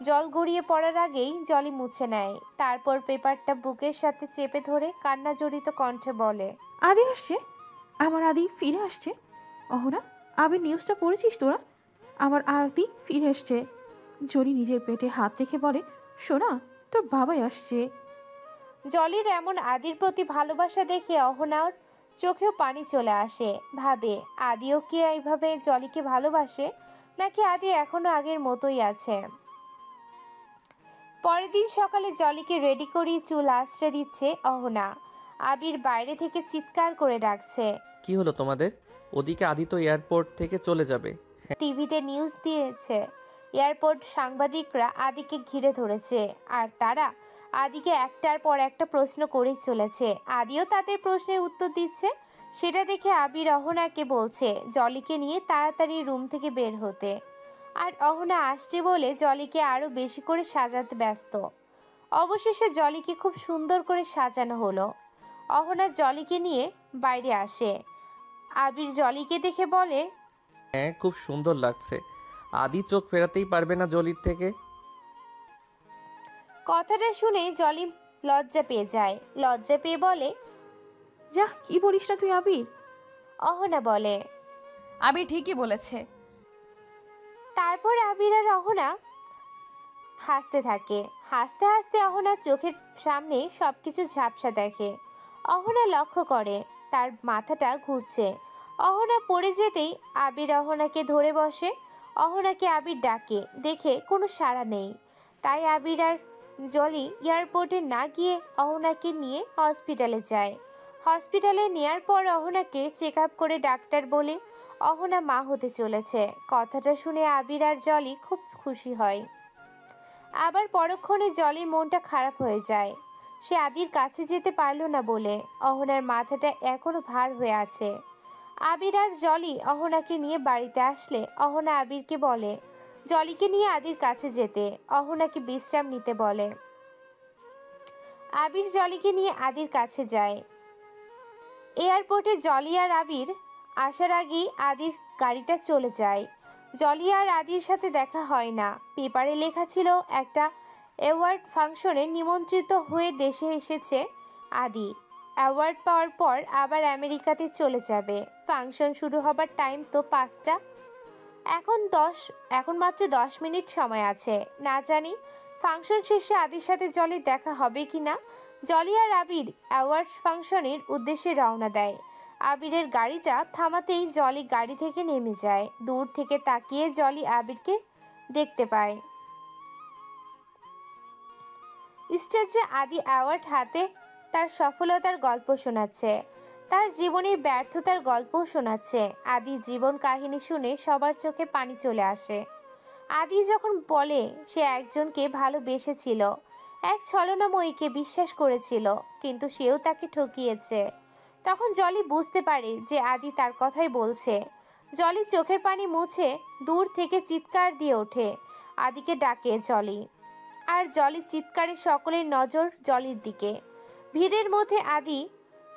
জল গড়িয়ে পড়ার আগেই জলি মুছে নেয়। তারপর পেপারটা বুকের সাথে চেপে ধরে কান্না জড়িত কণ্ঠে বলে, আদি আসছে, আমার আদি ফিরে আসছে। অহনা, আবির নিউজটা পড়েছিস তোরা? আমার আদি ফিরে আসছে। জলি নিজের পেটে হাত রেখে বলে, শোনা, তোর বাবাই আসছে। জলির এমন আদির প্রতি ভালোবাসা দেখে অহনার চোখেও পানি চলে আসে। ভাবে, আদিও কি এইভাবে জলিকে ভালোবাসে, নাকি আদি এখনো আগের মতোই আছে। পরের দিন সকালে জলিকে রেডি করিয়ে চুল আঁচড়ে দিচ্ছে অহনা। আবির বাইরে থেকে চিৎকার করে ডাকছে, কি হলো তোমাদের? ওদিকে আদি তো এয়ারপোর্ট থেকে চলে যাবে। টিভিতে নিউজ দিয়েছে। এয়ারপোর্ট সাংবাদিকরা আদিকে ঘিরে ধরেছে, আর তারা আদিকে একটার পর একটা প্রশ্ন করেই চলেছে। আদিও তাদের প্রশ্নের উত্তর দিচ্ছে। সেটা দেখে আবির অহনাকে বলছে জলিকে নিয়ে তাড়াতাড়ি রুম থেকে বের হতে। আর অহনা আসছে বলে জলিকে আরো বেশি করে সাজাতে ব্যস্ত। অবশেষে জলিকে খুব সুন্দর করে সাজানো হলো। অহনা জলিকে নিয়ে বাইরে আসে। আবির জলিকে দেখে বলে, হ্যাঁ, খুব সুন্দর লাগছে। আদি চোখ ফেরাতেই পারবে না জলির থেকে। কথাটা শুনে জলি লজ্জা পেয়ে যায়। লজ্জা পেয়ে বলে, যা, কি বলিস না তুই আবির? অহনা বলে, আবির ঠিকই বলেছে। তারপর আবির আর অহনা হাসতে থাকে। হাসতে হাসতে অহনা চোখের সামনে সবকিছু ঝাপসা দেখে। অহনা লক্ষ্য করে তার মাথাটা ঘুরছে। অহনা পড়ে যেতেই আবির অহনাকে ধরে বসে। অহনাকে আবির ডাকে, দেখে কোনো সাড়া নেই। তাই আবির আর জলি এয়ারপোর্টে না গিয়ে অহনাকে নিয়ে হসপিটালে যায়। হসপিটালে নেয়ার পর অহনাকে চেক আপ করে ডাক্তার বলে অহনা মা হতে চলেছে। কথাটা শুনে আবির আর জলি খুব খুশি হয়। আবার পরক্ষণে জলির মনটা খারাপ হয়ে যায়। সে আদির কাছে যেতে পারল না বলে অহনার মাথাটা এখনো ভার হয়ে আছে। আবির আর জলি অহনাকে নিয়ে বাড়িতে আসলে অহনা আবিরকে বলে জলিকে নিয়ে আদির কাছে যেতে, অহনাকে বিশ্রাম নিতে বলে। আবির জলিকে নিয়ে আদির কাছে যায়। এয়ারপোর্টে জলি আর আবির আসার আগেই আদির গাড়িটা চলে যায়। জলি আর আদির সাথে দেখা হয় না। পেপারে লেখা ছিল একটা অ্যাওয়ার্ড ফাংশনে নিমন্ত্রিত হয়ে দেশে এসেছে আদি। অ্যাওয়ার্ড পাওয়ার পর আবার আমেরিকাতে চলে যাবে। ফাংশন শুরু হবার টাইম তো 5টা। এখন মাত্র 10 মিনিট সময় আছে। না জানি ফাংশন শেষে আদির সাথে জলির দেখা হবে কিনা। জলি আর আবির অ্যাওয়ার্ড ফাংশনের উদ্দেশ্যে রওনা দেয়। আবিরের গাড়িটা থামাতেই জলি গাড়ি থেকে নেমে যায়। দূর থেকে তাকিয়ে জলি আবিরকে দেখতে পায়। স্টেজে আদি অ্যাওয়ার্ড হাতে তার সফলতার গল্প শোনাচ্ছে, তার জীবনের ব্যর্থতার গল্পও শোনাচ্ছে। আদি জীবন কাহিনী শুনে সবার চোখে পানি চলে আসে। আদি যখন বলে সে একজনকে ভালোবেসেছিল, এক ছলনাময়ীকে বিশ্বাস করেছিল, কিন্তু সেও তাকে ঠকিয়েছে, তখন জলি বুঝতে পারে যে আদি তার কথাই বলছে। জলি চোখের পানি মুছে দূর থেকে চিৎকার দিয়ে ওঠে, আদিকে ডাকে জলি। আর জলি চিৎকারে সকলের নজর জলির দিকে। ভিড়ের মধ্যে আদি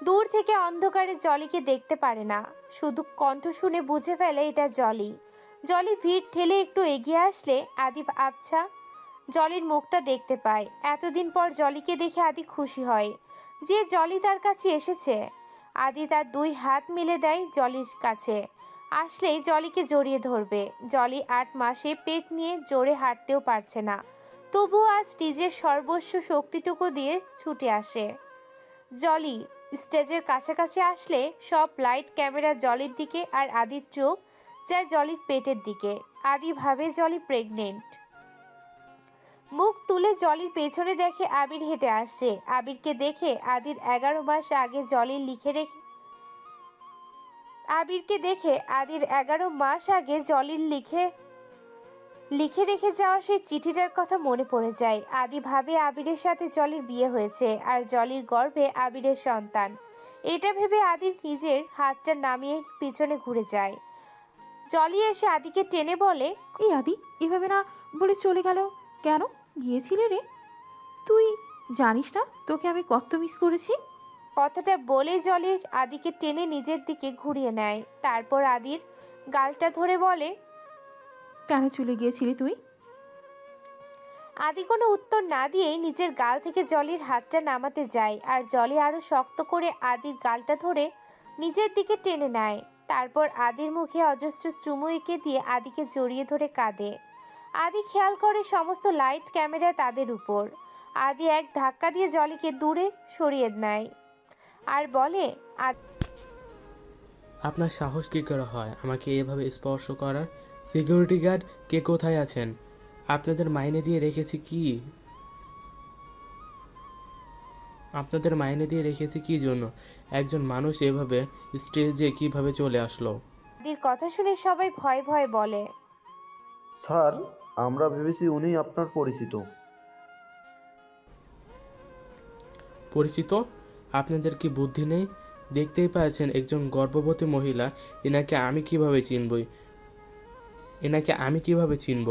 দূর থেকে অন্ধকারে জলিকে দেখতে পারে না, শুধু কণ্ঠ শুনে বুঝে ফেলে এটা জলি। জলি ভিড় ঠেলে একটু এগিয়ে আসলে আদি আবছা জলির মুখটা দেখতে পায়। এতদিন পর জলিকে দেখে আদি খুশি হয় যে জলি তার কাছে এসেছে। আদি তার 2 হাত মিলে দেয় জলির কাছে। আসলেই জলিকে জড়িয়ে ধরবে। জলি 8 মাসে পেট নিয়ে জোরে হাঁটতেও পারছে না, তবুও আজ নিজের সর্বস্ব শক্তিটুকু দিয়ে ছুটে আসে। জলি স্টেজের কাছাকাছি আসলে সব লাইট ক্যামেরা জলির দিকে, আর আদির চোখ যায় জলির পেটের দিকে। আদি ভাবে জলি প্রেগনেন্ট। মুখ তুলে জলির পেছনে দেখে আবির হেঁটে আসছে। আবিরকে দেখে আদির 11 মাস আগে জলির লিখে রেখে যাওয়া সেই চিঠিটার কথা মনে পড়ে যায়। আদি ভাবে আবিরের সাথে জলির বিয়ে হয়েছে, আর জলির গর্ভে আবিরের সন্তান। এটা ভেবে আদির নিজের হাতটা নামিয়ে পিছনে ঘুরে যায়। জলি এসে আদিকে টেনে বলে, এই আদি এভাবে না বলে চলে গেল কেন? গিয়েছিলে রে? তুই জানিস না তোকে আমি কত মিস করেছি? কথাটা বলে জলি আদিকে টেনে নিজের দিকে ঘুরিয়ে নেয়। তারপর আদির গালটা ধরে বলে, কেন চলে গিয়েছিলি তুই? আদি কোনো উত্তর না দিয়েই নিজের গাল থেকে জলির হাতটা নামাতে যায়, আর জলি আরো শক্ত করে আদির গালটা ধরে নিজের দিকে টেনে নেয়। তারপর আদির মুখে অজস্র চুমু এঁকে দিয়ে আদিকে জড়িয়ে ধরে কাঁদে। আদি খেয়াল করে সমস্ত লাইট ক্যামেরা তাদের উপর। আদি এক ধাক্কা দিয়ে জলিকে দূরে সরিয়ে নেয় আর বলে, আপনার সাহস কী করে হয় আমাকে এভাবে স্পর্শ করার? সিকিউরিটি গার্ড কে কোথায় আছেন? আপনাদের মাইনে দিয়ে রেখেছি কি জন্য? একজন মানুষ এভাবে স্টেজে কিভাবে চলে আসলো? আদির কথা শুনে সবাই ভয় ভয় বলে, স্যার, আমরা ভেবেছি উনি আপনার পরিচিত। পরিচিত? আপনাদের কি বুদ্ধি নেই? দেখতেই পাচ্ছেন একজন গর্ভবতী মহিলা। এনাকে আমি কিভাবে চিনব?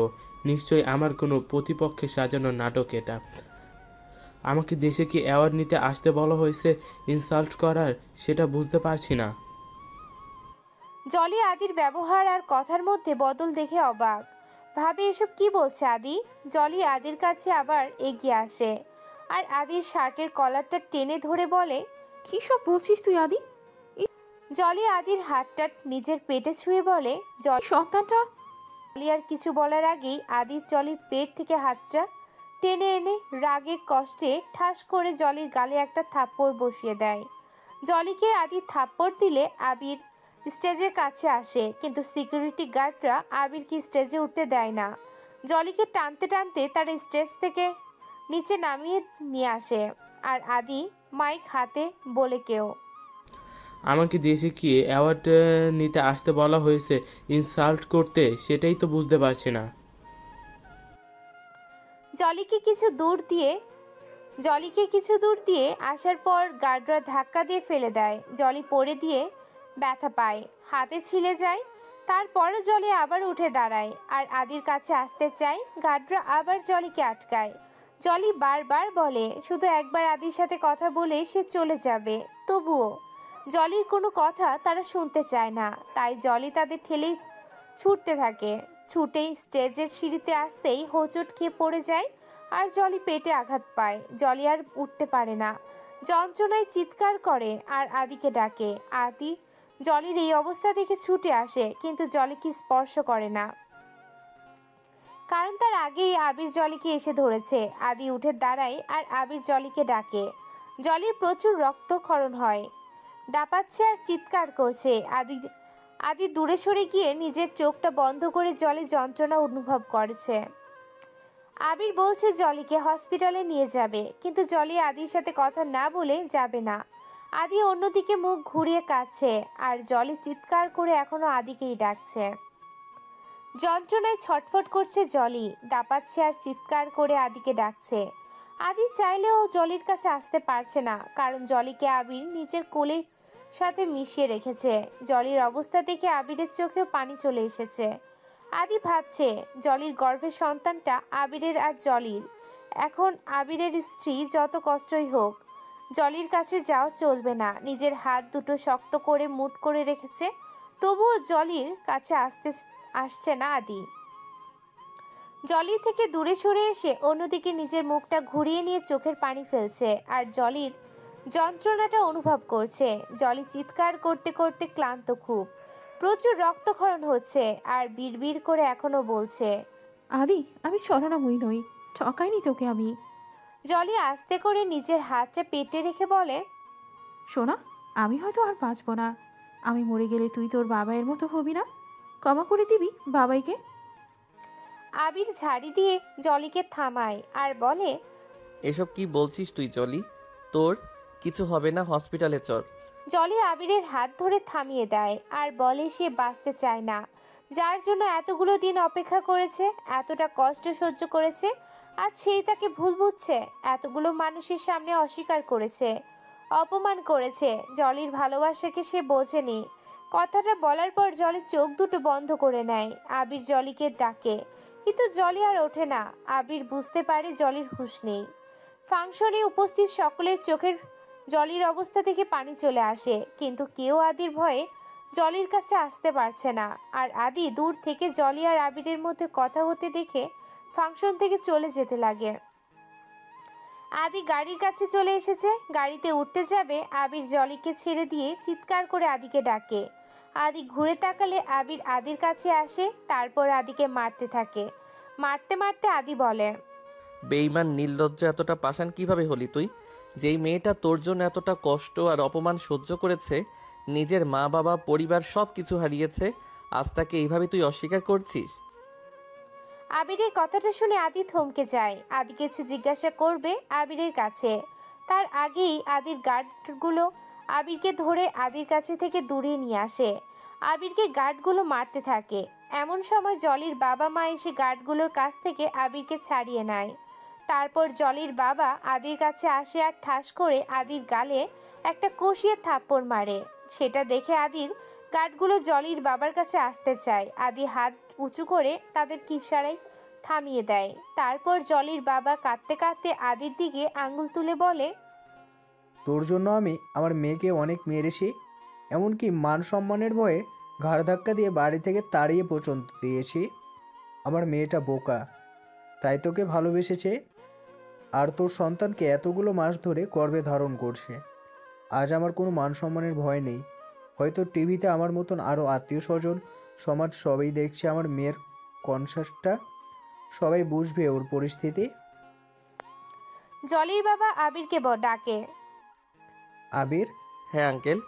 নিশ্চয়ই আমার কোনো প্রতিপক্ষে সাজানো নাটক এটা। আমাকে দেশে কি অ্যাওয়ার্ড নিতে আসতে বলা হয়েছে ইনসাল্ট করার? সেটা বুঝতে পারছি না। জলি আদির ব্যবহার আর কথার মধ্যে বদল দেখে অবাক, ভাবে এসব কি বলছে আদি। জলি আদির কাছে আবার এগিয়ে আসে আর আদির শার্টের কলারটা টেনে ধরে বলে, কি সব বলছিস তুই আদি? জলি আদির হাতটা নিজের পেটে ছুঁয়ে বলে, সন্তানটা। জলি আর কিছু বলার আগেই আদির জলির পেট থেকে হাতটা টেনে এনে রাগে কষ্টে ঠাস করে জলির গালে একটা থাপ্পড় বসিয়ে দেয়। জলিকে আদি থাপ্পড় দিলে আবির স্টেজের কাছে আসে, কিন্তু সিকিউরিটি গার্ডরা আবিরকে স্টেজে উঠতে দেয় না। জলিকে টানতে টানতে তার স্টেজ থেকে নিচে নামিয়ে নিয়ে আসে, আর আদি মাইক হাতে বলে, কেউ আমাকে দেশে কি অ্যাওয়ার্ড নিতে আসতে বলা হয়েছে ইনসাল্ট করতে? সেটাই তো বুঝতে পারছি না। জলিকে কিছু দূর দিয়ে আসার পর গার্ডরা ধাক্কা দিয়ে ফেলে দেয়। জলি পড়ে দিয়ে ব্যথা পায়, হাতে ছিলে যায়। তারপর জলি আবার উঠে দাঁড়ায় আর আদির কাছে আসতে চায়। গার্ডরা আবার জলিকে আটকায়। জলি বারবার বলে শুধু একবার আদির সাথে কথা বলে সে চলে যাবে, তবুও জলির কোনো কথা তারা শুনতে চায় না। তাই জলি তাদের ঠেলেই ছুটতে থাকে। ছুটেই স্টেজের সিঁড়িতে আসতেই হোঁচট খেয়ে পড়ে যায় আর জলি পেটে আঘাত পায়। জলি আর উঠতে পারে না, যন্ত্রণায় চিৎকার করে আর আদিকে ডাকে। আদি জলির এই অবস্থা দেখে ছুটে আসে, কিন্তু জলিকে স্পর্শ করে না, কারণ তার আগেই আবির জলিকে এসে ধরেছে। আদি উঠে দাঁড়ায় আর আবির জলিকে ডাকে। জলির প্রচুর রক্তক্ষরণ হয়, দাপাচ্ছে আর চিৎকার করছে। আদি দূরে সরে গিয়ে নিজের চোখটা বন্ধ করে জলি যন্ত্রণা অনুভব করছে। আবির বলছে জলিকে হসপিটালে নিয়ে যাবে, কিন্তু জলি আদির সাথে কথা না বলে যাবে না। আদি অন্যদিকে মুখ ঘুরিয়ে কাঁদছে আর জলি চিৎকার করে এখনো আদিকেই ডাকছে। যন্ত্রণায় ছটফট করছে জলি, দাপাচ্ছে আর চিৎকার করে আদিকে ডাকছে। আদি চাইলেও জলির কাছে আসতে পারছে না, কারণ জলিকে আবির নিজের কোলের সাথে মিশিয়ে রেখেছে। জলির অবস্থা দেখে আবিরের চোখেও পানি চলে এসেছে। আদি ভাবছে জলির গর্ভের সন্তানটা আবিরের আর জলির। এখন আবিরের স্ত্রী যত কষ্টই হোক, জলির কাছে যাওয়া চলবে না। নিজের হাত দুটো শক্ত করে মুঠ করে রেখেছে, তবুও জলির কাছে আসছে না আদি। জলি থেকে দূরে সরে এসে অন্যদিকে নিজের মুখটা ঘুরিয়ে নিয়ে চোখের পানি ফেলছে আর জলির যন্ত্রণাটা অনুভব করছে। জলি চিৎকার করতে করতে ক্লান্ত, খুব প্রচুর রক্তক্ষরণ হচ্ছে আর বিড়বিড় করে এখনো বলছে, আদি আমি ছলনাময়ী নই, ঠকাইনি তোকে আমি। জলি আস্তে করে নিজের হাতটা পেটে রেখে বলে, শোনা, আমি হয়তো আর বাঁচবো না। আমি মরে গেলে তুই তোর বাবাইয়ের মতো হবি না? ক্ষমা করে দিবি বাবাইকে? আবির ঝাড়ি দিয়ে জলিকে থামায় আর বলে, এসব কি বলছিস তুই জলি? তোর কিছু হবে না, হসপিটালে চল। জলি আবিরের হাত ধরে থামিয়ে দেয় আর বলে সে বাঁচতে চায় না, যার জন্য এতগুলো দিন অপেক্ষা করেছে, এতটা কষ্ট সহ্য করেছে, আজ সেই তাকে ভুল বুঝছে। এতগুলো মানুষের সামনে অস্বীকার করেছে, অপমান করেছে। জলির ভালোবাসাকে সে বোঝেনি, কথাটা বলার পর জলির চোখ দুটো বন্ধ করে নেয়। আবির জলিকে ডাকে, কিন্তু জলি আর ওঠে না। আবির বুঝতে পারে জলির হুঁশ নেই। ফাংশনে উপস্থিত সকলের চোখের জলির অবস্থা দেখে পানি চলে আসে, কিন্তু কেউ আদির ভয়ে জলির কাছে আসতে পারছে না। আর আদি দূর থেকে জলি আর আবিরের মধ্যে কথা হতে দেখে ফাংশন থেকে চলে যেতে লাগে। আদি গাড়ির কাছে চলে এসেছে, গাড়িতে উঠতে যাবে। আবির জলিকে ছেড়ে দিয়ে চিৎকার করে আদিকে ডাকে। আদি ঘুরে তাকালে আবির আদির কাছে আসে, তারপর আদিকে মারতে থাকে। মারতে মারতে আদি বলে, বেঈমান নির্লজ্জ এতটা পাষাণ কিভাবে হলি তুই? যেই মেয়েটা তোর জন্য এতটা কষ্ট আর অপমান সহ্য করেছে, নিজের মা বাবা পরিবার সব কিছু হারিয়েছে, আজ তাকে এইভাবে তুই অস্বীকার করছিস? আবিরের কথাটা শুনে আদি থমকে যায়। আদি কিছু জিজ্ঞাসা করবে আবিরের কাছে, তার আগেই আদির গার্ডগুলো আবিরকে ধরে আদির কাছে থেকে দূরে নিয়ে আসে। আবিরকে গার্ডগুলো মারতে থাকে। এমন সময় জলির বাবা মা এসে গার্ডগুলোর কাছ থেকে আবিরকে ছাড়িয়ে নেয়। তারপর জলির বাবা আদির কাছে আসে আর ঠাস করে আদির গালে একটা কষিয়ে থাপ্পড় মারে। সেটা দেখে আদির গার্ডগুলো জলির বাবার কাছে আসতে চায়। আদি হাত উঁচু করে তাদের ইশারায় থামিয়ে দেয়। তারপর জলির বাবা কাঁদতে কাঁদতে আদির দিকে আঙ্গুল তুলে বলে, তোর জন্য আমি আমার মেয়েকে অনেক মেরেছি, এমনকি মান সম্মানের ভয়ে ঘাড় ধাক্কা দিয়ে বাড়ি থেকে তাড়িয়ে পর্যন্ত দিয়েছি। আমার মেয়েটা বোকা, তাই তোকে ভালোবেসেছে আর তোর সন্তানকে এতগুলো মাস ধরে গর্ভে ধারণ করছে। আজ আমার কোনো মান সম্মানের ভয় নেই। হয়তো টিভিতে আমার মতন আরও আত্মীয় স্বজন সমাজ সবাই দেখছে আমার মেয়ের কনসার্টটা, সবাই বুঝবে ওর পরিস্থিতি। জলির বাবা আবিরকে ডাকে, আবির, হ্যাঁ আঙ্কেল।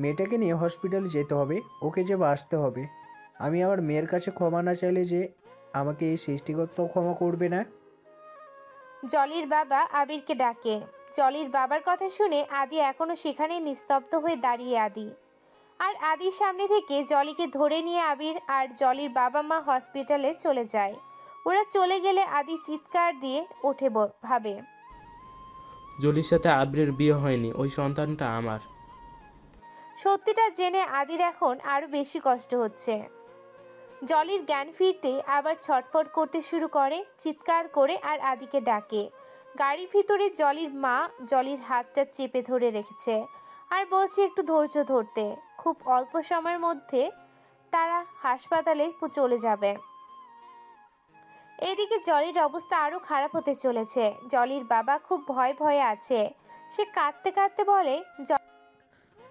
মেয়েটাকে নিয়ে হসপিটালে যেতে হবে, ওকে যে বাঁচতে হবে। আমি আমার মেয়ের কাছে ক্ষমা না চাইলে যে আমাকে এই সৃষ্টিকর্তাও ক্ষমা করবে না। জলির বাবা আবিরকে ডাকে। জলির বাবার কথা শুনে আদি এখনো সেখানে নিস্তব্ধ হয়ে দাঁড়িয়ে। আর আদির সামনে থেকে জলিকে ধরে নিয়ে আবির আর জলির বাবা মা হসপিটালে চলে যায়। ওরা চলে গেলে আদি চিৎকার দিয়ে ওঠে, ভাবে জলির সাথে আবিরের বিয়ে হয়নি, ওই সন্তানটা আমার। সত্যিটা জেনে আদির এখন আরো বেশি কষ্ট হচ্ছে। জলির জ্ঞান ফিরতে আবার ছটফট করতে শুরু করে, চিৎকার করে আর আদিকে ডাকে। গাড়ির ভিতরে জলির মা জলির হাতটা চেপে ধরে রেখেছে আর বলছে একটু ধৈর্য ধরতে, খুব অল্প সময়ের মধ্যে তারা হাসপাতালে চলে যাবে। এদিকে জলির অবস্থা আরো খারাপ হতে চলেছে। জলির বাবা খুব ভয়ে ভয়ে আছে। সে কাঁদতে কাঁদতে বলে,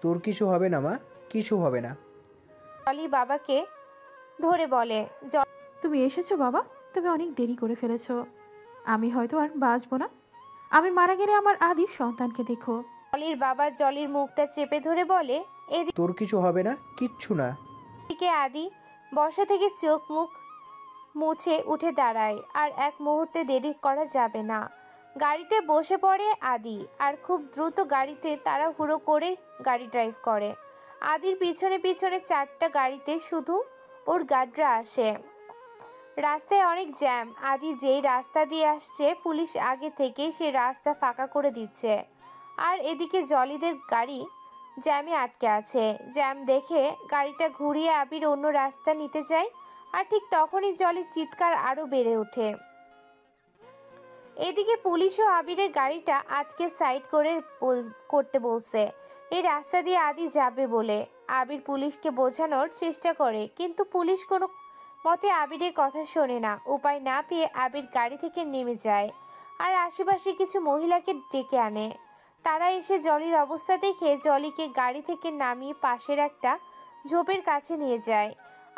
তোর কিছু হবে না মা, কিছু হবে না। জলি বাবাকে ধরে বলে, তুমি এসেছো বাবা, তুমি অনেক দেরি করে ফেলেছো। আমি হয়তো আর বাঁচবো না। আমি মারা গেলে আমার আদির সন্তানকে দেখো। জলির বাবা জলির মুখটা চেপে ধরে বলে, তোর কিছু হবে না, কিচ্ছু না। এদিকে আদি বসা থেকে চোখ মুখ মুছে উঠে দাঁড়ায়। আর এক মুহূর্তে দেরি করা যাবে না। গাড়িতে বসে পড়ে আদি আর খুব দ্রুত গাড়িতে তাড়াহুড়ো করে গাড়ি ড্রাইভ করে। আদির পিছনে পিছনে 4টা গাড়িতে শুধু ওর গার্ডরা আসে। রাস্তায় অনেক জ্যাম। আদি যেই রাস্তা দিয়ে আসছে পুলিশ আগে থেকেই সে রাস্তা ফাঁকা করে দিচ্ছে। আর এদিকে জলিদের গাড়ি জ্যামে আটকে আছে। জ্যাম দেখে গাড়িটা ঘুরিয়ে আবির অন্য রাস্তা নিতে যায়। আর ঠিক তখনই জলির চিৎকার আরো বেড়ে ওঠে। এদিকে পুলিশও আবিরের গাড়িটা আজকে সাইড করতে বলছে, এই রাস্তা দিয়ে আদি যাবে বলে। আবির পুলিশকে বোঝানোর চেষ্টা করে, কিন্তু পুলিশ কোনো মতে আবিরের কথা শোনে না। উপায় না পেয়ে আবির গাড়ি থেকে নেমে যায় আর আশেপাশে কিছু মহিলাকে ডেকে আনে। তারা এসে জলির অবস্থা দেখে জলিকে গাড়ি থেকে নামিয়ে পাশের একটা ঝোপের কাছে নিয়ে যায়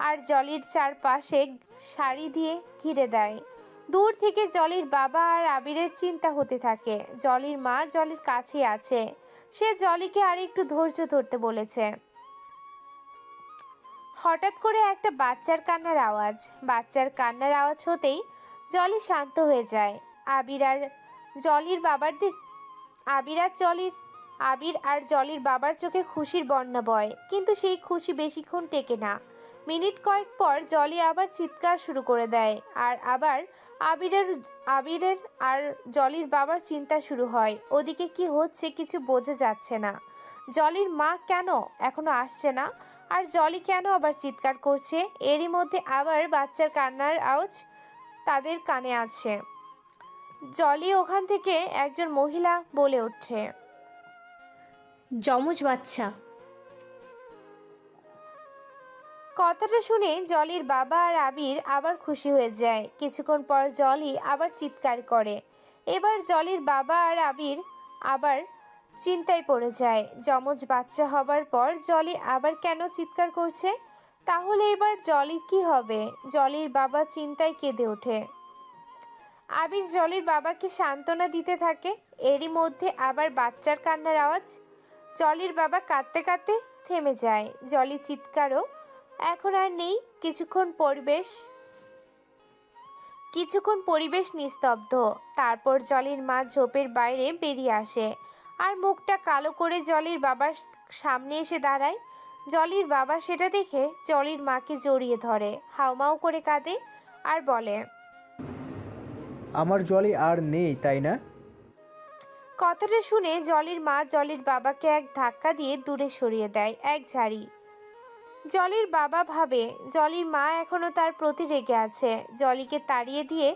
আর জলির চারপাশে সারি দিয়ে ঘিরে দেয়। দূর থেকে জলির বাবা আর আবিরের চিন্তা হতে থাকে। জলির মা জলির কাছে আছে, সে জলিকে আর একটু ধৈর্য ধরতে বলেছে। হঠাৎ করে একটা বাচ্চার কান্নার আওয়াজ হতেই জলি শান্ত হয়ে যায়। আবির আর জলির বাবার চোখে খুশির বন্যা বয়, কিন্তু সেই খুশি বেশিক্ষণ টেকে না। মিনিট কয়েক পর জলি আবার চিৎকার শুরু করে দেয় আর আবার আবিরের আর জলির বাবার চিন্তা শুরু হয়। ওদিকে কি হচ্ছে কিছু বোঝা যাচ্ছে না। জলির মা কেন এখনো আসছে না আর জলি কেন আবার চিৎকার করছে? এরই মধ্যে আবার বাচ্চার কান্নার আওয়াজ তাদের কানে আছে। জলি ওখান থেকে একজন মহিলা বলে ওঠে, যমজ বাচ্চা। কথাটা শুনে জলির বাবা আর আবির আবার খুশি হয়ে যায়। কিছুক্ষণ পর জলি আবার চিৎকার করে। এবার জলির বাবা আর আবির আবার চিন্তায় পড়ে যায়। যমজ বাচ্চা হবার পর জলি আবার কেন চিৎকার করছে? তাহলে এবার জলির কি হবে? জলির বাবা চিন্তায় কেঁদে ওঠে। আবির জলির বাবাকে সান্ত্বনা দিতে থাকে। এরই মধ্যে আবার বাচ্চার কান্নার আওয়াজ। জলির বাবা কাঁদতে কাঁদতে থেমে যায়। জলি চিৎকারও এখন আর নেই। কিছুক্ষণ পরিবেশ নিস্তব্ধ। তারপর জলির মা ঝোপের বাইরে বেরিয়ে আসে আর মুখটা কালো করে জলির বাবার সামনে এসে দাঁড়ায়। জলির বাবা সেটা দেখে জলির মাকে জড়িয়ে ধরে, হাউমাউ করে কাঁদে আর বলে, আমার জলি আর নেই, তাই না? কথাটা শুনে জলির মা জলির বাবাকে এক ধাক্কা দিয়ে দূরে সরিয়ে দেয়, এক ঝাড়ি। জলির বাবা ভাবে জলির মা এখনো তার প্রতি রেগে আছে। জলিকে তাড়িয়ে দিয়ে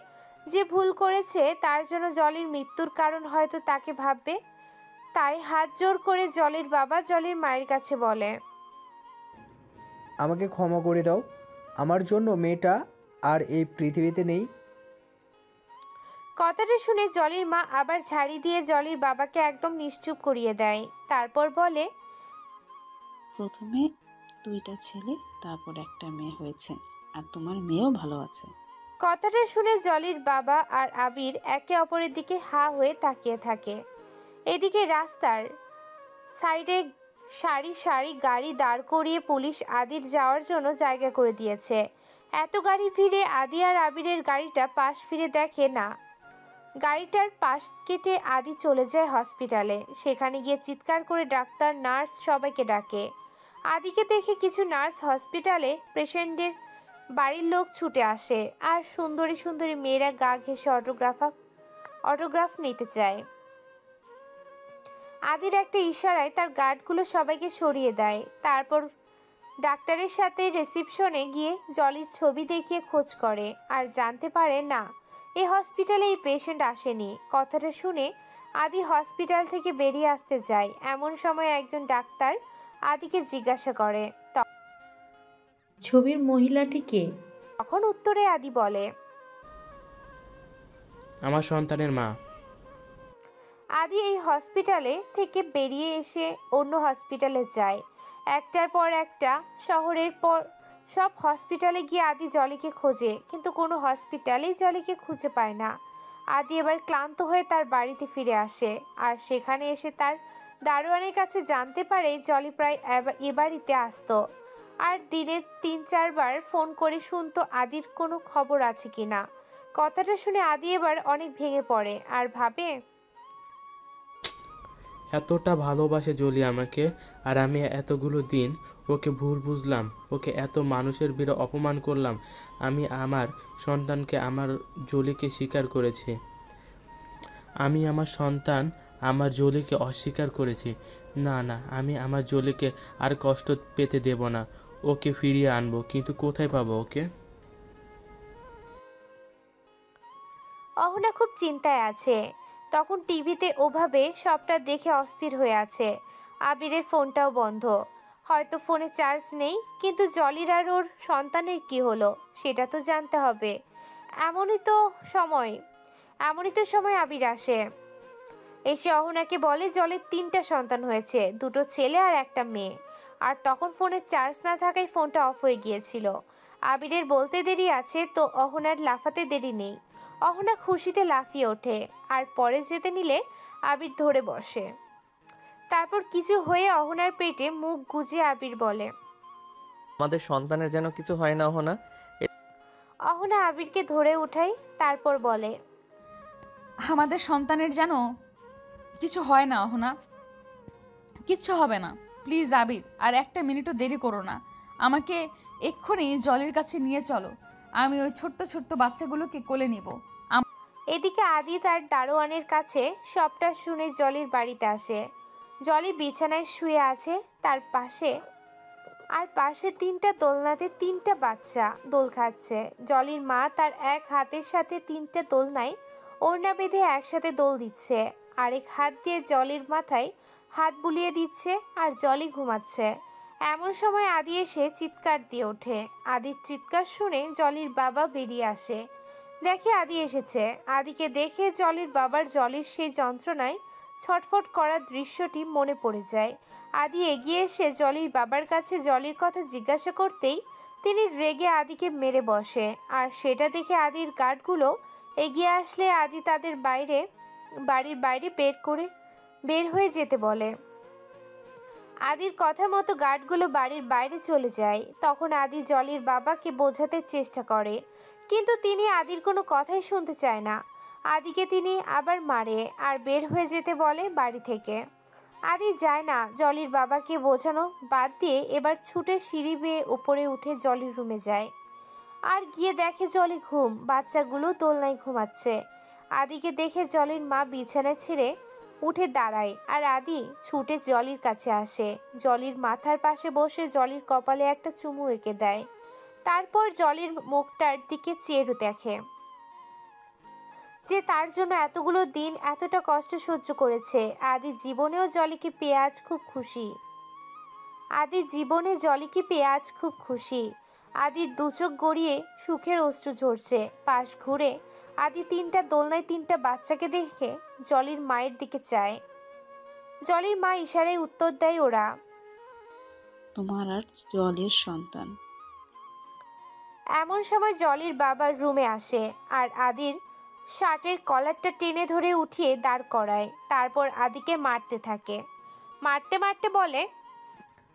যে ভুল করেছে তার জন্য জলির মৃত্যুর কারণ হয়তো তাকে ভাববে। তাই হাত জোর করে জলির বাবা জলির মায়ের কাছে বলে, আমাকে ক্ষমা করে দাও, আমার জন্য মেয়েটা আর এই পৃথিবীতে নেই। কথাটা শুনে জলির মা আবার ঝাড়ি দিয়ে জলির বাবাকে একদম নিশ্চুপ করিয়ে দেয়। তারপর বলে, প্রথমে 2টা ছেলে, তারপর একটা মেয়ে হয়েছে, আর তোমার মেয়েও ভালো আছে। কথাটা শুনে জলির বাবা আর আবির একে অপরের দিকে হা হয়ে তাকিয়ে থাকে। এদিকে রাস্তার সাইডে সারি সারি গাড়ি দাঁড় করিয়ে পুলিশ আদির যাওয়ার জন্য জায়গা করে দিয়েছে। এত গাড়ি ফিরে আদি আর আবিরের গাড়িটা পাশ ফিরে দেখে না। গাড়িটার পাশ কেটে আদি চলে যায় হসপিটালে। সেখানে গিয়ে চিৎকার করে ডাক্তার, নার্স সবাইকে ডাকে। আদিকে দেখে কিছু নার্স হসপিটালে পেশেন্টদের বাড়ির লোক ছুটে আসে আর সুন্দরী সুন্দরী মেয়েরা গা ঘেঁষে অটোগ্রাফ নিতে চায়। আদির একটা ইশারায় তার গার্ডগুলো সবাইকে সরিয়ে দেয়। তারপর ডাক্তারের সাথে রিসেপশনে গিয়ে জলির ছবি দেখিয়ে খোঁজ করে আর জানতে পারে না, এই হসপিটালে এই পেশেন্ট আসেনি। কথাটা শুনে আদি হসপিটাল থেকে বেরিয়ে আসতে যায়। এমন সময় একজন ডাক্তার আদিকে জিজ্ঞাসা করে, ছবির মহিলাটি কে? তখন উত্তরে আদি বলে, আমার সন্তানের মা। আদি এই হসপিটালে থেকে বেরিয়ে এসে অন্য হসপিটালে যায়। একটার পর একটা শহরের পর সব হসপিটালে গিয়ে আদি জলিকে খোঁজে, কিন্তু কোনো হসপিটালেই জলিকে খুঁজে পায় না। আদি এবার ক্লান্ত হয়ে তার বাড়িতে ফিরে আসে আর সেখানে এসে তার দারোয়ানের কাছে জানতে পারে জলি প্রায় এ বাড়িতে আসতো আর দিনে 3-4 বার ফোন করে শুনতো আদির কোনো খবর আছে কিনা। কথাটা শুনে আদি এবার অনেক ভেঙে পড়ে আর ভাবে, এতটা ভালোবাসে জলি আমাকে, আর আমি এতগুলো দিন ওকে ভুল বুঝলাম, ওকে এত মানুষের ভিড়ে অপমান করলাম। আমি আমার সন্তানকে, আমার জলিকে স্বীকার করেছি। আমি আমার সন্তান, আমার জলিকে অস্বীকার করেছি। না না, আমি আমার জলিকে আর কষ্ট পেতে দেব না। ওকে ফিরিয়ে আনবো, কিন্তু কোথায় পাবো ওকে? অহনা খুব চিন্তায় আছে। তখন টিভিতে ওভাবে সবটা দেখে অস্থির হয়ে আছে। আবিরের ফোনটাও বন্ধ, হয়তো ফোনে চার্জ নেই। কিন্তু জলির আর ওর সন্তানের কি হলো সেটা তো জানতে হবে। এমনই তো সময় আবির আসে। এসে অহনাকে বলে জলের 3টা সন্তান হয়েছে, 2টো ছেলে আর একটা মেয়ে। আর তখন ফোনে চার্জ না থাকায় ফোনটা অফ হয়ে গিয়েছিল। আবিরের বলতে দেরি আছে তো অহনার লাফাতে দেরি নেই। অহনা খুশিতে লাফিয়ে ওঠে আর পরে যেতে নিলে আবির ধরে বসে। তারপর কিছু হয়ে অহনার পেটে মুখ গুজে আবির বলে, আমাদের সন্তানের যেন কিছু হয় না অহনা। অহনা আবিরকে ধরে উঠাই, তারপর বলে, আমাদের সন্তানের যেন কিছু হয় না অহনা, কিচ্ছু হবে না। প্লিজ আবির, আর একটা মিনিটও দেরি করো না, আমাকে এক্ষুনি জলের কাছে নিয়ে চলো। আমি ওই ছোট্ট ছোট্ট বাচ্চাগুলোকে কোলে নিব। এদিকে আদি তার দারোয়ানের কাছে সবটা শুনে জলির বাড়িতে আসে। জলি বিছানায় শুয়ে আছে, তার পাশে আর পাশে 3টা দোলনাতে 3টা বাচ্চা দোল খাচ্ছে। জলির মা তার এক হাতের সাথে 3টে দোলনায় ওড়না বেঁধে একসাথে দোল দিচ্ছে, আরেক হাত দিয়ে জলির মাথায় হাত বুলিয়ে দিচ্ছে, আর জলি ঘুমাচ্ছে। এমন সময় আদি এসে চিৎকার দিয়ে ওঠে। আদির চিৎকার শুনে জলির বাবা বেরিয়ে আসে, দেখে আদি এসেছে। আদিকে দেখে জলির বাবার জলির সেই যন্ত্রণায় ছটফট করার দৃশ্যটি মনে পড়ে যায়। আদি এগিয়ে এসে জলির বাবার কাছে জলির কথা জিজ্ঞাসা করতেই তিনি রেগে আদিকে মেরে বসে। আর সেটা দেখে আদির গার্ডগুলো এগিয়ে আসলে আদি তাদের বাড়ির বাইরে বের হয়ে যেতে বলে। আদির কথা মতো গার্ডগুলো বাড়ির বাইরে চলে যায়। তখন আদি জলির বাবাকে বোঝাতে চেষ্টা করে, কিন্তু তিনি আদির কোনো কথাই শুনতে চায় না। আদিকে তিনি আবার মারে আর বের হয়ে যেতে বলে বাড়ি থেকে। আদি যায় না, জলির বাবাকে বোঝানো বাদ দিয়ে এবার ছুটে সিঁড়ি বেয়ে উপরে উঠে জলির রুমে যায়। আর গিয়ে দেখে জলি ঘুম, বাচ্চাগুলো দোলনায় ঘুমাচ্ছে। আদিকে দেখে জলির মা বিছানা ছেড়ে উঠে দাঁড়ায়, আর আদি ছুটে জলির কাছে আসে। জলির মাথার পাশে বসে জলির কপালে একটা চুমু এঁকে দেয়। তারপর জলির মুখটার দিকে চেয়ে দেখে যে তার জন্য এতগুলো দিন এতটা কষ্ট সহ্য করেছে। আদি জীবনেও জলিকে পেয়ে আজ খুব খুশি। আদির দুচোখ গড়িয়ে সুখের অশ্রু ঝরছে। পাশ ঘুরে আদি 3টা দোলনায় 3টা বাচ্চাকে দেখে জলির মায়ের দিকে চায়। জলির মা ইশারায় উত্তর দেয়, ওরা তোমার আর জলের সন্তান। এমন সময় জলির বাবার রুমে আসে আর আদির শার্টের কলারটা টেনে ধরে উঠিয়ে দাঁড় করায়। তারপর আদিকে মারতে থাকে। মারতে মারতে বলে,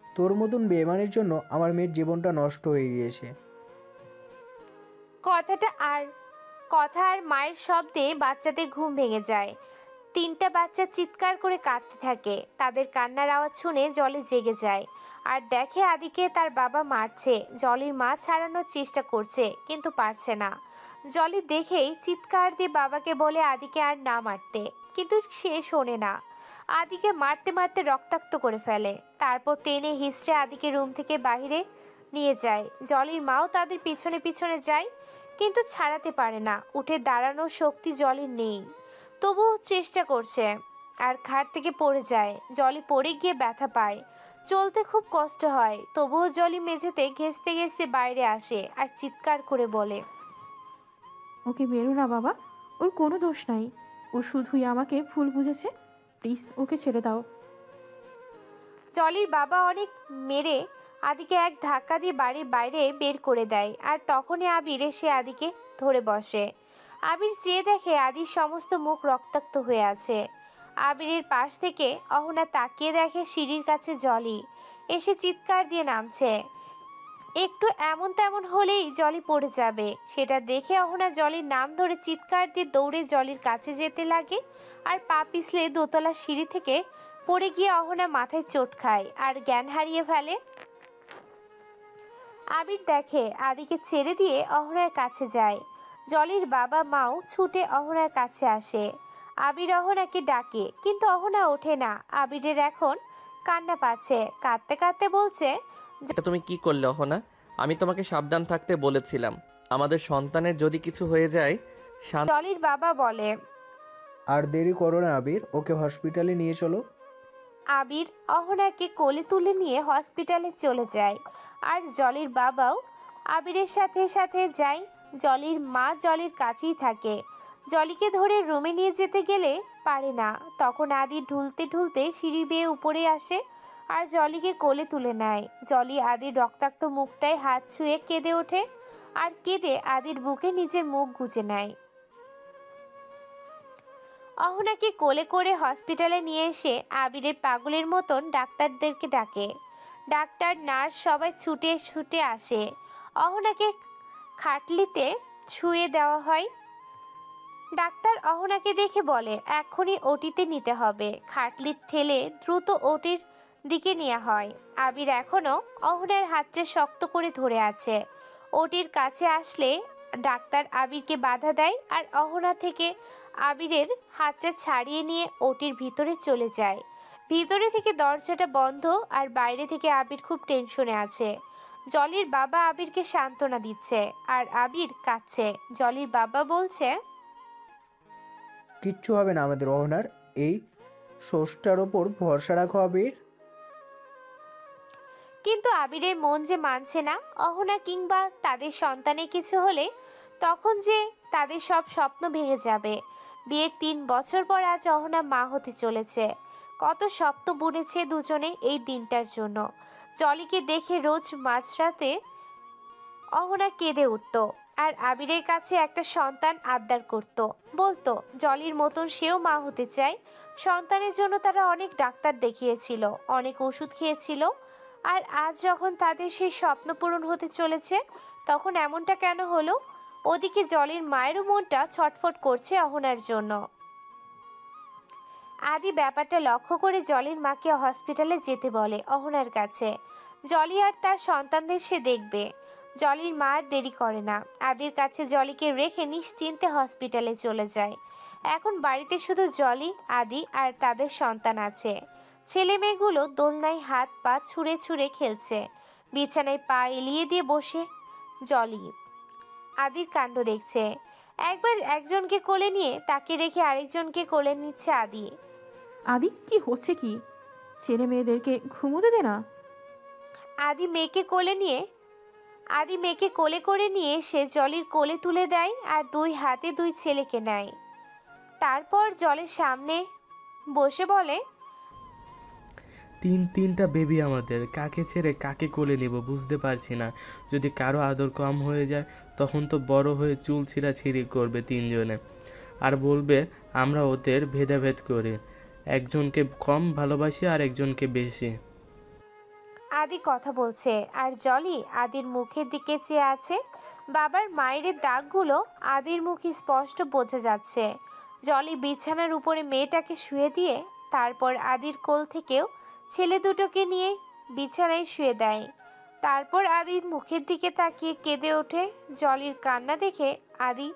তোর মতন বেমানের জন্য আমার মেয়ের জীবনটা নষ্ট হয়ে গিয়েছে। কথা আর মায়ের শব্দে বাচ্চাদের ঘুম ভেঙে যায়। 3টা বাচ্চা চিৎকার করে কাঁদতে থাকে। তাদের কান্নার আওয়াজ শুনে জলি জেগে যায় আর দেখে আদিকে তার বাবা মারছে। জলির মা ছাড়ানোর চেষ্টা করছে, কিন্তু পারছে না। জলি দেখেই চিৎকার দিয়ে বাবাকে বলে আদিকে আর না মারতে, কিন্তু সে শোনে না। আদিকে মারতে মারতে রক্তাক্ত করে ফেলে। তারপর টেনে হিঁচড়ে আদিকে রুম থেকে বাইরে নিয়ে যায়। জলির মাও তাদের পিছনে পিছনে যায়, কিন্তু ছাড়াতে পারে না। উঠে দাঁড়ানোর শক্তি জলির নেই, তবুও চেষ্টা করছে। আর খাট থেকে পড়ে যায়। জলি পড়ে গিয়ে ব্যথা পায়, চলতে খুব কষ্ট হয়। তবুও জলি মেঝেতে ঘেঁষতে ঘেঁষতে বাইরে আসে আর চিৎকার করে বলে, ওকে বেরো না বাবা, ওর কোনো দোষ নাই, ও শুধুই আমাকে ভুল বুঝেছে, প্লিজ ওকে ছেড়ে দাও। জলির বাবা অনেক মেরে আদিকে এক ধাক্কা দিয়ে বাড়ির বাইরে বের করে দেয়। আর তখনই আবির এসে আদিকে ধরে বসে। আবির চেয়ে দেখে আদির সমস্ত মুখ রক্তাক্ত হয়ে আছে। আবিরের পাশ থেকে অহনা তাকিয়ে দেখে সিঁড়ির কাছে জলি এসে চিৎকার দিয়ে নামছে। একটু এমন তেমন হলেই জলি পড়ে যাবে, সেটা দেখে অহনা জলির নাম ধরে চিৎকার দিয়ে দৌড়ে জলির কাছে যেতে লাগে। আর পা পিছলে দোতলা সিঁড়ি থেকে পড়ে গিয়ে অহনা মাথায় চোট খায় আর জ্ঞান হারিয়ে ফেলে। আবির দেখে আদিকে ছেড়ে দিয়ে অহনার কাছে যায়। জলির বাবা মাও ছুটে অহনার কাছে আসে। আবির অহনাকে ডাকে, কিন্তু অহনা ওঠে না। আবিরের এখন কান্না পাচ্ছে, কাঁদতে কাঁদতে বলছে, এটা তুমি কি করলে অহনা? আমি তোমাকে সাবধান থাকতে বলেছিলাম। আমাদের সন্তানের যদি কিছু হয়ে যায়। জলির বাবা বলে, আর দেরি করো না আবির, ওকে হসপিটালে নিয়ে চলো। আবির অহনাকে কোলে তুলে নিয়ে হসপিটালে চলে যায়। আর জলির বাবাও আবিরের সাথে সাথে যায়। জলির মা জলির কাছেই থাকে। জলিকে ধরে রুমে নিয়ে যেতে গেলে পারে না। তখন আদি ঢুলতে ঢুলতে সিঁড়ি বেয়ে উপরে আসে আর জলিকে কোলে তুলে নেয়। জলি আদির রক্তাক্ত মুখটায় হাত ছুঁয়ে কেঁদে ওঠে আর কেঁদে আদির বুকে নিজের মুখ গুজে নেয়। অহনাকে কোলে করে হসপিটালে নিয়ে এসে আবিরের পাগলের মতন ডাক্তারদেরকে ডাকে। ডাক্তার নার্স সবাই ছুটে ছুটে আসে। অহনাকে খাটলিতে শুয়ে দেওয়া হয়। ডাক্তার অহনাকে দেখে বলে, এখনই ওটিতে নিতে হবে। খাটলি ঠেলে দ্রুত ওটির দিকে নেওয়া হয়। আবির এখনো অহনার হাতটা শক্ত করে ধরে আছে। ওটির কাছে আসলে ডাক্তার আবিরকে বাধা দেয় আর অহনা থেকে আবিরের হাতটা ছাড়িয়ে নিয়ে ওটির ভিতরে চলে যায়। ভিতরে থেকে দরজাটা বন্ধ আর বাইরে থেকে আবির খুব টেনশনে আছে। জলির বাবা আবিরকে সান্ত্বনা দিচ্ছে আর আবির কাঁদছে। জলির বাবা বলছে, কিচ্ছু হবে না আমাদের অহনার, এই সোর্সটার ওপর ভরসা রাখো আবির। কিন্তু আবিরের মন যে মানছে না। অহনা কিংবা তাদের সন্তানের কিছু হলে তখন যে তাদের সব স্বপ্ন ভেঙে যাবে। বিয়ের 3 বছর পর আজ অহনা মা হতে চলেছে। কত স্বপ্ন বুনেছে দুজনে এই দিনটার জন্য। জলিকে দেখে রোজ মাঝরাতে অহনা কেঁদে উঠত আর আবিরের কাছে একটা সন্তান আবদার করত। বলতো জলির মতন সেও মা হতে চায়। সন্তানের জন্য তারা অনেক ডাক্তার দেখিয়েছিল, অনেক ওষুধ খেয়েছিল, আর আজ যখন তাদের সেই স্বপ্ন পূরণ হতে চলেছে তখন এমনটা কেন হলো? ওদিকে জলির মায়েরও মনটা ছটফট করছে অহনার জন্য। আদি ব্যাপারটা লক্ষ্য করে জলির মাকে হসপিটালে যেতে বলে অহনার কাছে। জলি আর তার সন্তানদের সে দেখবে। জলির মা আর দেরি করে না, আদির কাছে জলিকে রেখে নিশ্চিন্তে হসপিটালে চলে যায়। এখন বাড়িতে শুধু জলি, আদি আর তাদের সন্তান আছে। ছেলে মেয়েগুলো দোলনায় হাত পা ছুঁড়ে ছুঁড়ে খেলছে। বিছানায় পা এলিয়ে দিয়ে বসে জলি আদির কাণ্ড দেখছে। একবার একজনকে কোলে নিয়ে তাকে রেখে আরেকজনকে কোলে নিচ্ছে আদি। আদি, কি হচ্ছে কি? ছেলে মেয়েদেরকে ঘুমোতে দে না। আদি মেয়েকে কোলে করে নিয়ে সে জলির কোলে তুলে দেয় আর 2 হাতে 2 ছেলেকে নেয়। তারপর জলের সামনে বসে বলে, তিনটা বেবি আমাদের, কাকে ছেড়ে কাকে কোলে নেব বুঝতে পারছি না। যদি কারো আদর কম হয়ে যায় তখন তো বড় হয়ে চুল ছিঁড়াছিঁড়ি করবে 3 জনে, আর বলবে আমরা ওদের ভেদাভেদ করি, একজনকে কম ভালোবাসি আর একজনকে বেশি। আদি কথা বলছে আর জলি আদির মুখের দিকে চেয়ে আছে। বাবার মায়ের দাগগুলো আদির মুখে স্পষ্ট বোঝা যাচ্ছে। জলি বিছানার উপরে মেয়েটাকে শুয়ে দিয়ে তারপর আদির কোল থেকেও ছেলে দুটোকে নিয়ে বিছানায় শুয়ে দেয়। তারপর আদির মুখের দিকে তাকিয়ে কেঁদে ওঠে। জলির কান্না দেখে আদি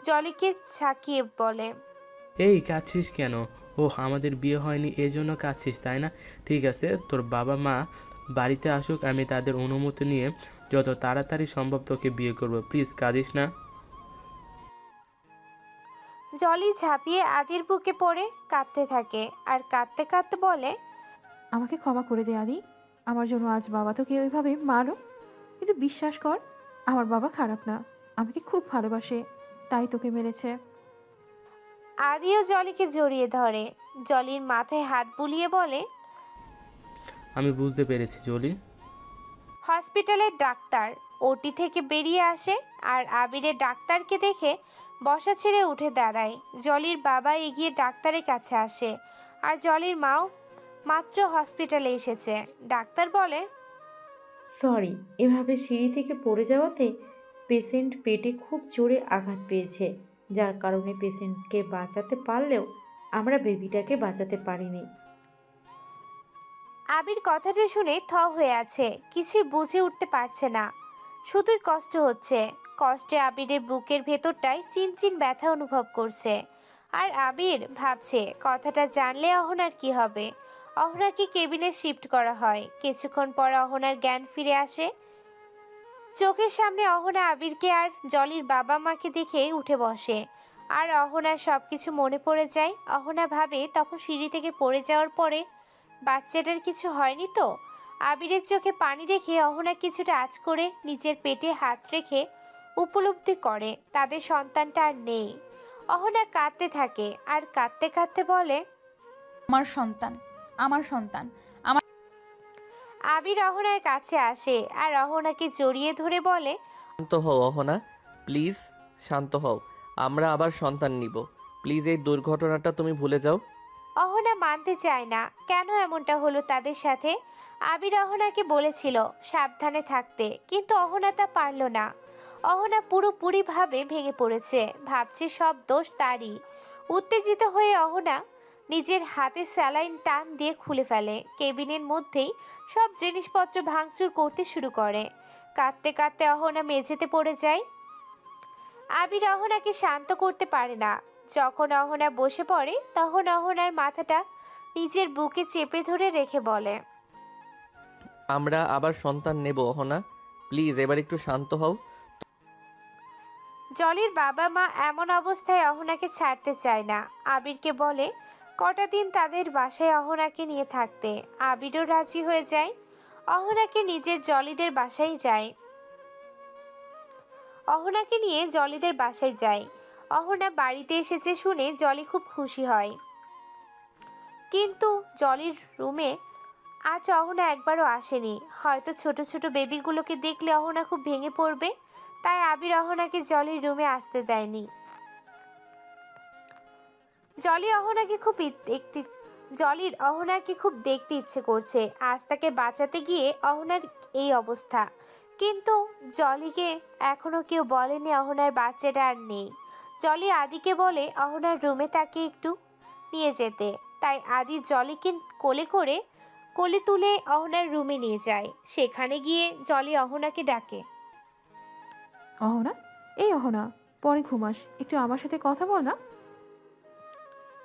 জলিকে ঝাঁকিয়ে বলে, এই কাঁদছিস কেন? ওহ, আমাদের বিয়ে হয়নি এজন্য কাঁদছিস তাই না? ঠিক আছে, তোর বাবা মা বাড়িতে আসুক, আমি তাদের অনুমতি নিয়ে যত তাড়াতাড়ি সম্ভব তোকে বিয়ে করব, প্লিজ কাঁদিস না। জলি ঝাঁপিয়ে আদির বুকে পড়ে কাঁদতে থাকে আর কাঁদতে কাঁদতে বলে, আমাকে ক্ষমা করে দে আদি, আমার জন্য আজ বাবা তোকে ওইভাবে মারো, কিন্তু বিশ্বাস কর আমার বাবা খারাপ না, আমাকে খুব ভালোবাসে, তাই তোকে মেরেছে। আদিও জলিকে জড়িয়ে ধরে। জলির মাথায় হাত বুলিয়ে বলে, আমি বুঝতে পেরেছি জলি। হসপিটালের ডাক্তার ওটি থেকে বেরিয়ে আসে আর আবিরের ডাক্তারকে দেখে বসা ছেড়ে উঠে দাঁড়ায়। জলির বাবা এগিয়ে ডাক্তারের কাছে আসে আর জলির মাও মাত্র হসপিটালে এসেছে। ডাক্তার বলে, সরি, এভাবে সিঁড়ি থেকে পড়ে যাওয়াতে পেশেন্ট পেটে খুব জোরে আঘাত পেয়েছে, যার কারণে পেশেন্টকে বাঁচাতে পারলেও আমরা বেবিটাকে বাঁচাতে পারিনি। আবির কথাটা শুনে থ হয়ে আছে, কিছুই বুঝে উঠতে পারছে না, শুধুই কষ্ট হচ্ছে। কষ্টে আবিরের বুকের ভেতরটায় চিনচিন ব্যথা অনুভব করছে। আর আবির ভাবছে কথাটা জানলে অহনার কি হবে। অহনাকে কেবিনে শিফট করা হয়। কিছুক্ষণ পর অহনার জ্ঞান ফিরে আসে। চোখের সামনে অহনা আবিরকে আর জলির বাবা মাকে দেখে উঠে বসে আর অহনার সব কিছু মনে পড়ে যায়। অহনা ভাবে তখন সিঁড়ি থেকে পড়ে যাওয়ার পরে বাচ্চাটার কিছু হয়নি তো। আবিরের চোখে পানি দেখে অহনা কিছুটা আঁচ করে নিজের পেটে হাত রেখে উপলব্ধি করে তাদের সন্তানটা আর নেই। অহনা কাঁদতে থাকে আর কাঁদতে কাঁদতে বলে, আমার সন্তান, আমার সন্তান। আবির অহনার কাছে আসে আর অহনাকে জড়িয়ে ধরে বলে, শান্ত হও অহনা, প্লিজ শান্ত হও, আমরা আবার সন্তান নিব, প্লিজ এই দুর্ঘটনাটা তুমি ভুলে যাও। অহনা মানতে চায় না কেন এমনটা হলো তাদের সাথে। আবির অহনাকে বলেছিল সাবধানে থাকতে, কিন্তু অহনা তা পারল না। অহনা পুরোপুরিভাবে ভেঙে পড়েছে, ভাবছে সব দোষ তারই। উত্তেজিত হয়ে অহনা নিজের হাতে স্যালাইন টান দিয়ে খুলে ফেলে। কেবিনের মধ্যেই সব জিনিসপত্র ভাঙচুর করতে শুরু করে। কাঁদতে কাঁদতে অহনা মেঝেতে পড়ে যায়। আবির অহনাকে শান্ত করতে পারে না। যখন অহনা বসে পড়ে তখন অহনার মাথাটা নিজের বুকে চেপে ধরে রেখে বলে, আমরা আবার সন্তান নেব অহনা, প্লিজ এবার একটু শান্ত হও। জলির বাবা মা এমন অবস্থায় অহনাকে ছাড়তে চায় না। আবিরকে বলে কটা দিন তাদের বাসায় অহনাকে নিয়ে থাকতে। আবিরও রাজি হয়ে যায়। অহনাকে নিজের জলিদের বাসায় যায় অহনাকে নিয়ে জলিদের বাসায় যায়। অহনা বাড়িতে এসেছে শুনে জলি খুব খুশি হয়, কিন্তু জলির রুমে আজ অহনা একবারও আসেনি। হয়তো ছোট ছোট বেবিগুলোকে দেখলে অহনা খুব ভেঙে পড়বে, তাই আবির অহনাকে জলির রুমে আসতে দেয়নি। জলির অহনাকে খুব দেখতে ইচ্ছে করছে। আজ তাকে বাঁচাতে গিয়ে অহনার এই অবস্থা, কিন্তু জলিকে এখনো কেউ বলেনি অহনার বাচ্চাটা আর নেই। জলি আদিকে বলে অহনার রুমে তাকে একটু নিয়ে যেতে, তাই আদি জলিকে কোলে তুলে অহনার রুমে নিয়ে যায়। সেখানে গিয়ে জলি অহনাকে ডাকে, অহনা, এই অহনা, পরে ঘুমাস, একটু আমার সাথে কথা বল না।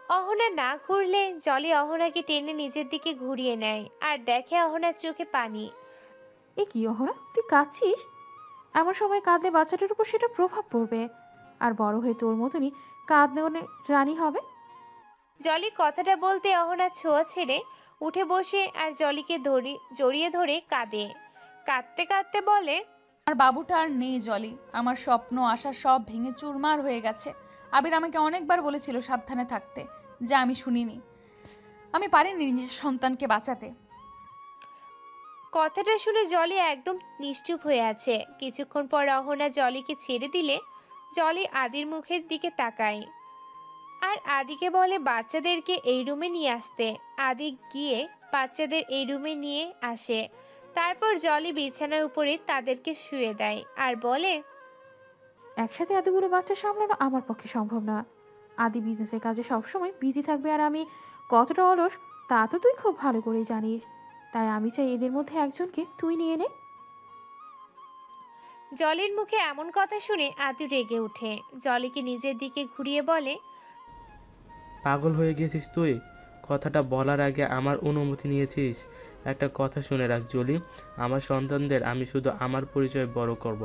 অহনা না ঘুরলে জলি অহনাকে টেনে নিজের দিকে ঘুরিয়ে নেয় আর দেখে অহনার চোখে পানি। এ কি অহনা, তুই কাঁদছিস? এমন সময় কাঁদলে বাচ্চাটার উপর সেটা প্রভাব পড়বে, আর বড় হয়ে তোর মতনই কাঁদনে রানী হবে। জলি কথাটা বলতে অহনা ছোঁয়া ছেড়ে উঠে বসে আর জলিকে জড়িয়ে ধরে কাঁদে। কাঁদতে কাঁদতে বলে, আমার বাবুটা আর নেই জলি, আমার স্বপ্ন আশা সব ভেঙে চুরমার হয়ে গেছে। আবির আমাকে অনেকবার বলেছিল সাবধানে থাকতে, যা আমি শুনিনি। আমি পারিনি নিজের সন্তানকে বাঁচাতে। কথাটা শুনে জলি একদম নিশ্চুপ হয়ে আছে। কিছুক্ষণ পর অহনা জলিকে ছেড়ে দিলে জলি আদির মুখের দিকে তাকায় আর আদিকে বলে বাচ্চাদেরকে এই রুমে নিয়ে আসতে। আদি গিয়ে বাচ্চাদের এই রুমে নিয়ে আসে। তারপর জলি বিছানার উপরে তাদেরকে শুয়ে দেয় আর বলে, একসাথে এতগুলো বাচ্চা সামলানো আমার পক্ষে সম্ভব না। আদি বিজনেসের কাজে সবসময় বিজি থাকবে, আর আমি কতটা অলস তা তো তুই খুব ভালো করেই জানিস। তাই আমি চাই এদের মধ্যে একজনকে তুই নিয়ে নে। জলির মুখে এমন কথা শুনে আদি রেগে ওঠে। জলিকে নিজের দিকে ঘুরিয়ে বলে, পাগল হয়ে গেছিস তুই? কথাটা বলার আগে আমার অনুমতি নিয়েছিস? একটা কথা শুনে রাখ জলি, আমার সন্তানদের আমি শুধু আমার পরিচয় বড় করব।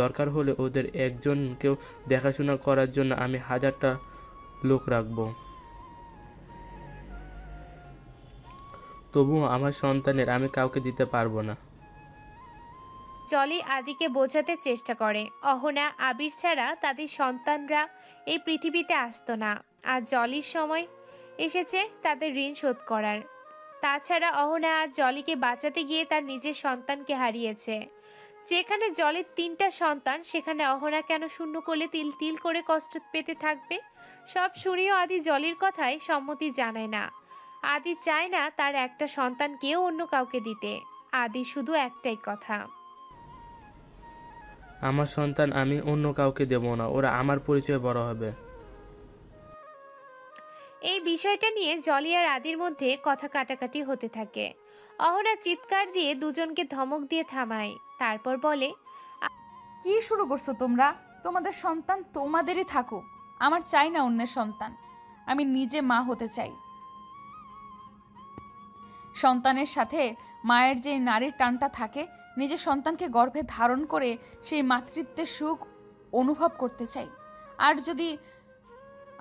দরকার হলে ওদের একজনকেও দেখাশোনা করার জন্য আমি 1000টা লোক রাখব। তবুও আমার সন্তানের আমি কাউকে দিতে পারবো না। জলি আদিকে বোঝাতে চেষ্টা করে অহনা আবির ছাড়া তাদের সন্তানরা এই পৃথিবীতে আসতো না, আর জলির সময় এসেছে তাদের ঋণ শোধ করার। তাছাড়া অহনা আজ জলিকে বাঁচাতে গিয়ে তার নিজের সন্তানকে হারিয়েছে। যেখানে জলের 3টা সন্তান, সেখানে অহনা কেন শূন্য কোলে তিল তিল করে কষ্ট পেতে থাকবে? সব শুনেও আদি জলির কথায় সম্মতি জানায় না। আদি চায় না তার একটা সন্তানকেও অন্য কাউকে দিতে। আদি শুধু একটাই কথা, আমার সন্তান আমি অন্য কাউকে দেব না, ওরা আমার পরিচয় বড় হবে। এই বিষয়টা নিয়ে জলি আর আদির মধ্যে কথা কাটাকাটি হতে থাকে। অহনা চিৎকার দিয়ে দুজনকে ধমক দিয়ে থামায়, তারপর বলে, কি শুরু করছো তোমরা? তোমাদের সন্তান তোমাদেরই থাকুক, আমার চাই না অন্যের সন্তান। আমি নিজে মা হতে চাই। সন্তানের সাথে মায়ের যে নারীর টানটা থাকে, নিজের সন্তানকে গর্ভে ধারণ করে সেই মাতৃত্বের সুখ অনুভব করতে চাই।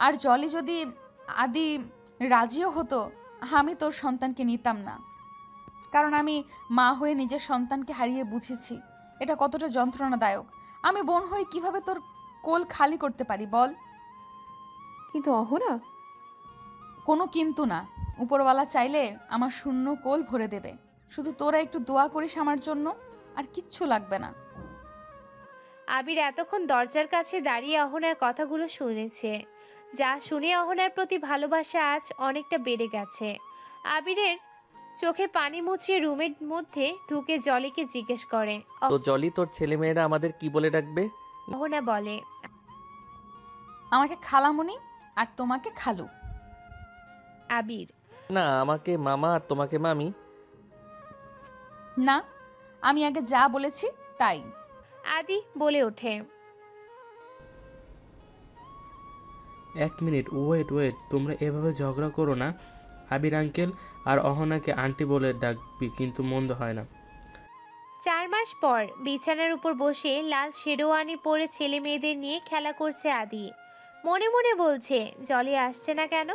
আর জলি যদি আদি রাজিও হতো, আমি তোর সন্তানকে নিতাম না, কারণ আমি মা হয়ে নিজের সন্তানকে হারিয়ে বুঝেছি এটা কতটা যন্ত্রণাদায়ক। আমি বোন হয়ে কিভাবে তোর কোল খালি করতে পারি বল? কিন্তু অহনা, কোনো কিন্তু না। উপরওয়ালা চাইলে আমার শূন্য কোল ভরে দেবে। শুধু তোরা একটু দোয়া করিস আমার জন্য, আর কিচ্ছু লাগবে না। আবির এতক্ষণ দরজার কাছে দাঁড়িয়ে অহনার কথাগুলো শুনেছে। যা শুনে অহনার প্রতি ভালোবাসা আজ অনেকটা বেড়ে গেছে। আবিরের চোখে পানি মুছিয়ে রুমের মধ্যে ঢুকে জলিকে জিজ্ঞেস করে, তো জলি, তোর ছেলেমেয়েরা আমাদের কি বলে ডাকবে? অহনা বলে, আমাকে খালামুনি আর তোমাকে খালু। আবির, না, আমাকে মামা আর তোমাকে মামি। না, আমি আগে যা বলেছি তাই। আদি বলে ওঠে, 1 মিনিট ওয়েট, তোমরা এভাবে ঝগড়া করো না। আবির আঙ্কেল আর অহনাকে আন্টি বলে ডাকবি, কিন্তু মন্দ হয় না। 4 মাস পর বিছানার উপর বসে লাল শেরওয়ানি পরে ছেলে মেয়েদের নিয়ে খেলা করছে আদি। মনে মনে বলছে জলি আসছে না কেন।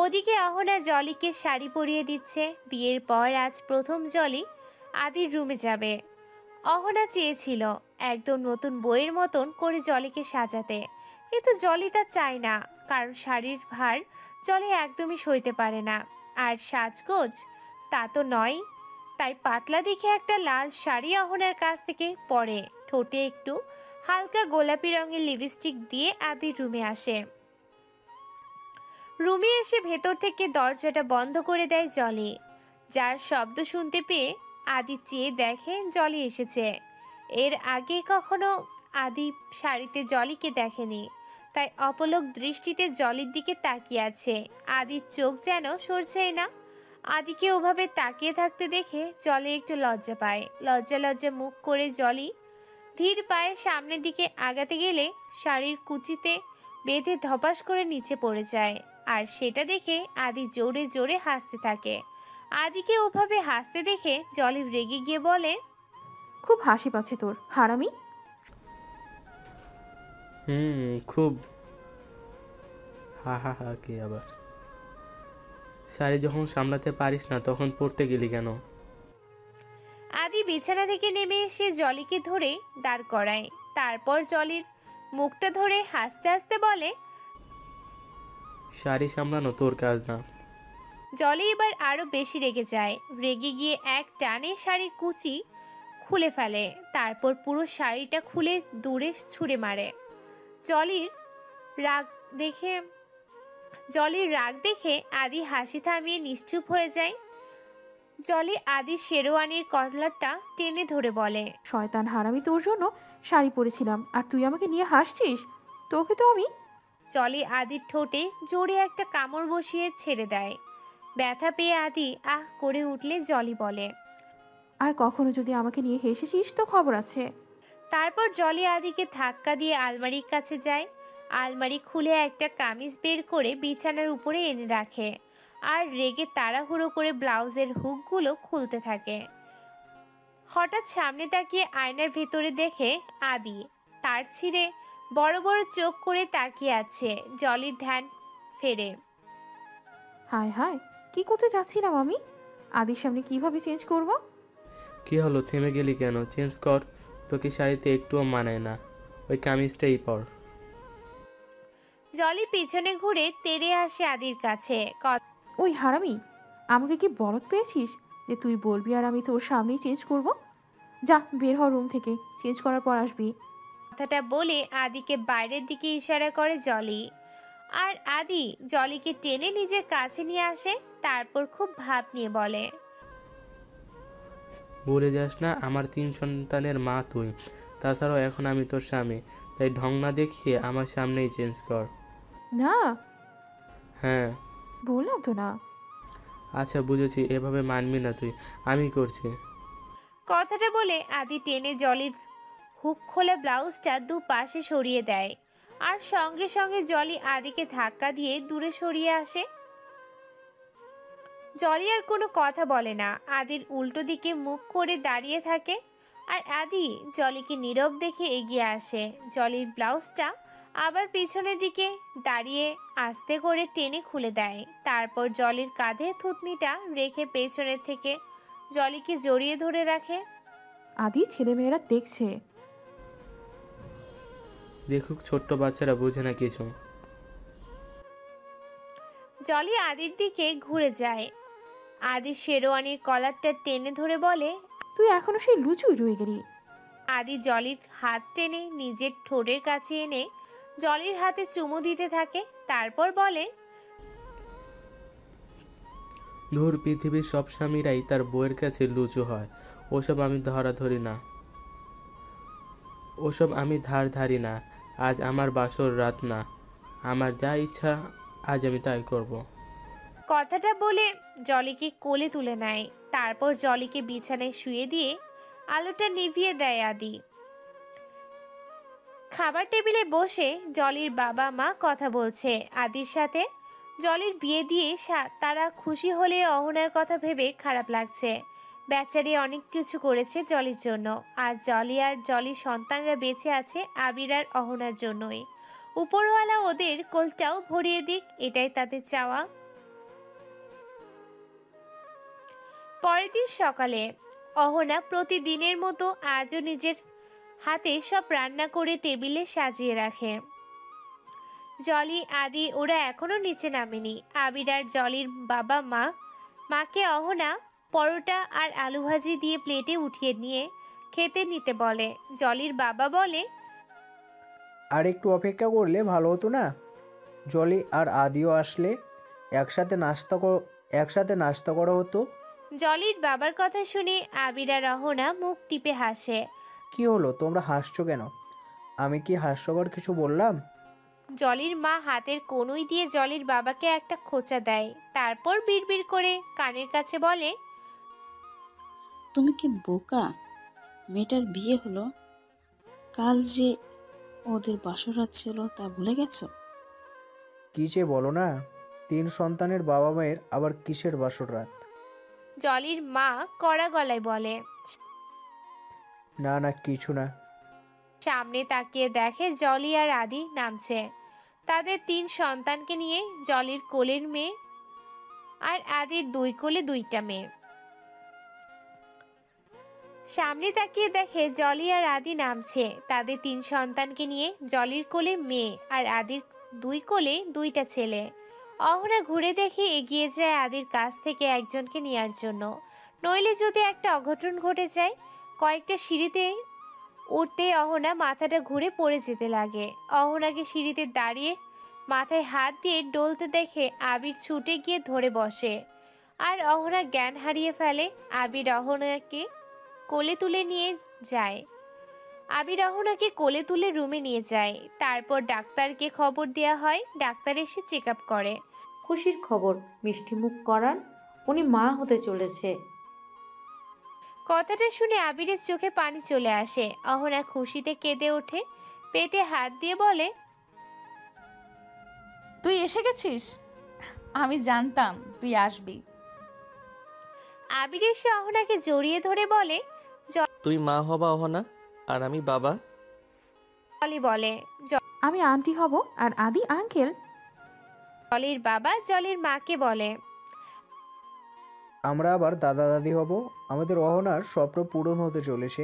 ওদিকে অহনা জলিকে শাড়ি পরিয়ে দিচ্ছে। বিয়ের পর আজ প্রথম জলি আদির রুমে যাবে। অহনা চেয়েছিল একদম নতুন বইয়ের মতন করে জলিকে সাজাতে, কিন্তু জলি তা চায় না, কারণ শাড়ির ভার জলি একদমই সইতে পারে না। আর সাজগোজ তা তো নয়। তাই পাতলা দেখে একটা লাল শাড়ি অহনার কাছ থেকে পরে ঠোঁটে একটু হালকা গোলাপি রঙের লিপস্টিক দিয়ে আদির রুমে আসে। রুমে এসে ভেতর থেকে দরজাটা বন্ধ করে দেয় জলি। যার শব্দ শুনতে পেয়ে আদি চেয়ে দেখে জলি এসেছে। এর আগে কখনো আদি শাড়িতে জলিকে দেখেনি, তাই অপলক দৃষ্টিতে জলির দিকে তাকিয়ে আছে। আদির চোখ যেন সরছেই না। আদিকে ওভাবে তাকিয়ে থাকতে দেখে জলি একটু লজ্জা পায়। লজ্জা লজ্জা মুখ করে জলি ধীর পায়ে সামনের দিকে আগাতে গেলে শাড়ির কুচিতে বেঁধে ধপাস করে নিচে পড়ে যায়। আর সেটা দেখে আদি জোরে জোরে হাসতে থাকে। আদিকে ওভাবে হাসতে দেখে জলি রেগে গিয়ে বলে, খুব হাসি পাচ্ছে তোর, হারামি। খুব। হা হা হা, কি আবার? শাড়ি যখন সামলাতে পারিস না তখন পড়তে গেলি কেন? আদি বিছানা থেকে নেমে এসে জলিকে ধরে দাঁড় করায়। তারপর জলির মুখটা ধরে হাসতে হাসতে বলে, শাড়ি সামলানো তোর কাজ না। জলি এবার আরো বেশি রেগে যায়। রেগে গিয়ে এক টানে শাড়ির কুচি খুলে ফেলে। তারপর পুরো শাড়িটা খুলে দূরে ছুঁড়ে মারে। জলির রাগ দেখে আদি হাসি থামিয়ে নিশ্চুপ হয়ে যায়। জলি আদির শেরওয়ানির কলারটা টেনে ধরে বলে, শয়তান হারামি, তোর জন্য শাড়ি পরেছিলাম আর তুই আমাকে নিয়ে হাসছিস? তোকে তো আমি। জলি আদির ঠোঁটে জোরে একটা কামড় বসিয়ে ছেড়ে দেয়। ব্যথা পেয়ে আদি আহ করে উঠলে জলি বলে, আর কখনো যদি আমাকে নিয়ে হেসেছিস তো খবর আছে। তারপর জলি আদিকে ধাক্কা দিয়ে আলমারির কাছে যায়। আলমারি খুলে একটা কামিজ বের করে বিছানার উপরে এনে রাখে আর রেগে তাড়াহুড়ো করে ব্লাউজের হুকগুলো খুলতে থাকে। হঠাৎ সামনে তাকিয়ে আয়নার ভেতরে দেখে আদি তার ছিঁড়ে বড় বড় চোখ করে তাকিয়ে আছে। জলির ধ্যান ফেরে। হায় হায়, কি করতে যাচ্ছিলাম আমি? আদির সামনে কিভাবে চেঞ্জ করব? কি হলো, থেমে গেলি কেন? চেঞ্জ কর, তোকে শাড়িতে একটুও মানায় না, ওই কামিজটাই পর। জলি পিছনে ঘুরে তেড়ে আসে আদির কাছে। ওই হারামি, আমাকে কি বলদ পেয়েছিস যে তুই বলবি আর আমি তোর সামনেই চেঞ্জ করব? যা বের হ রুম থেকে, চেঞ্জ করার পর আসবি। কথাটা বলে আদিকে বাইরের দিকে ইশারা করে জলি। আর আদি জলিকে টেনে নিজের কাছে নিয়ে আসে। তারপর খুব ভাব নিয়ে বলে, ভুলে যাস না আমার 3 সন্তানের মা তুই। তাছাড়াও এখন আমি তোর স্বামী, তাই ঢং না দেখিয়ে আমার সামনেই চেঞ্জ কর। না। হ্যাঁ বললাম তো না। আচ্ছা বুঝেছি, এভাবে মানবি না তুই, আমি করছি। কথাটা বলে আদি টেনে জলির হুক খোলা ব্লাউজটা দুপাশে সরিয়ে দেয়। আর সঙ্গে সঙ্গে জলি আদিকে ধাক্কা দিয়ে দূরে সরিয়ে আসে। জলি আর কোনো কথা বলে না, আদির উল্টো দিকে মুখ করে দাঁড়িয়ে থাকে। আর আদি জলিকে নীরব দেখে এগিয়ে আসে। জলির ব্লাউজটা আবার পিছনের দিকে দাঁড়িয়ে আস্তে করে টেনে খুলে দেয়। তারপর জলির কাঁধে থুতনিটা রেখে পেছনের থেকে জলিকে জড়িয়ে ধরে রাখে। আদি, ছেলেমেয়েরা দেখছে। দেখুক, ছোট্ট বাচ্চারা বোঝে না কিছু। জলি আদির দিকে ঘুরে যায়। আদি শেরওয়ানির কলারটা টেনে ধরে বলে, তুই এখনো সেই লুচুই রয়ে গেলি। আদি জলির হাত টেনে নিজের ঠোঁটের কাছে এনে জলির হাতে চুমু দিতে থাকে। তারপর বলে, ধুর, পৃথিবীর সব স্বামীরাই তার বউয়ের কাছে লুচু হয়। ওসব আমি ধরি না, ওসব আমি ধারি না। আজ আমার বাসর রাত না, আমার যা ইচ্ছা আজ আমি তাই করব। কথাটা বলে জলিকে কোলে তুলে নেয়। তারপর জলিকে বিছানায় শুয়ে দিয়ে আলোটা নিভিয়ে দেয় আদি। খাবার টেবিলে বসে জলির বাবা মা কথা বলছে আদির সাথে। জলির বিয়ে দিয়ে তারা খুশি হলে অহনার কথা ভেবে খারাপ লাগছে। বেচারি অনেক কিছু করেছে জলির জন্য, আর জলি আর জলির সন্তানরা বেঁচে আছে আবির আর অহনার জন্যই। উপরওয়ালা ওদের কোলটাও ভরিয়ে দিক, এটাই তাদের চাওয়া। পরের দিন সকালে অহনা প্রতিদিনের মতো আজও নিজের হাতে সব রান্না করে টেবিলে সাজিয়ে রাখে। জলি আদি ওরা এখনো নিচে নামেনি। আবির আর জলির বাবা মাকে অহনা পরোটা আর আলু ভাজি দিয়ে প্লেটে উঠিয়ে নিয়ে খেতে নিতে বলে। জলির বাবা বলে, আর একটু অপেক্ষা করলে ভালো হতো না? জলি আর আদিও আসলে একসাথে নাস্তা করা হতো। জলির বাবার কথা শুনে আবির আর অহনা মুখ টিপে হাসে। কি হলো, তোমরা হাসছো কেন? আমি কি হাস্যকর কিছু বললাম? জলির মা হাতের কনুই দিয়ে জলির বাবাকে একটা খোঁচা দেয়, তারপর বিড়বিড় করে কানের কাছে বলে, তুমি কি বোকা? মেয়েটার বিয়ে হলো, কাল যে ওদের বাসরাত ছিল তা ভুলে গেছো? কি যে বলো না, 3 সন্তানের বাবা মায়ের আবার কিসের বাসর রাত? জলির মা কড়া গলায় বলে। না না, কিছু না। সামনে তাকিয়ে দেখে জলি আর আদি নামছে তাদের 3 সন্তানকে নিয়ে। জলির কোলের মেয়ে আর আদির 2 কোলে 2টা মেয়ে। সামনে তাকিয়ে দেখে জলি আর আদি নামছে তাদের 3 সন্তানকে নিয়ে। জলির কোলে মেয়ে আর আদির 2 কোলে 2টা ছেলে। অহনা ঘুরে দেখে এগিয়ে যায় আদির কাছ থেকে একজনকে নেয়ার জন্য, নইলে যদি একটা অঘটন ঘটে যায়। কয়েকটা সিঁড়িতে উঠতে অহনা মাথাটা ঘুরে পড়ে যেতে লাগে। অহনাকে সিঁড়িতে দাঁড়িয়ে মাথায় হাত দিয়ে ডলতে দেখে আবির ছুটে গিয়ে ধরে বসে, আর অহনা জ্ঞান হারিয়ে ফেলে। আবির অহনাকে কোলে তুলে নিয়ে যায়। আবির অহনাকে কোলে তুলে রুমে নিয়ে যায়। তারপর ডাক্তারকে খবর দেওয়া হয়। ডাক্তার এসে চেক আপ করে। খুশির খবর, মিষ্টিমুখ করান, উনি মা হতে চলেছে। কথাটা শুনে আবিরের চোখে পানি চলে আসে। অহনা খুশিতে কেঁদে ওঠে, পেটে হাত দিয়ে বলে, তুই এসে গেছিস? আমি জানতাম তুই আসবি। আবির এসে অহনাকে জড়িয়ে ধরে বলে, তুই মা হবা অহনা, আর আমি বাবা। জলি বলে, আমি আন্টি হব আর আদি আঙ্কেল। জলির বাবা জলির মাকে বলে, আমরা আবার দাদা দাদি হব। আমাদের অহনার স্বপ্ন পূরণ হতে চলেছে।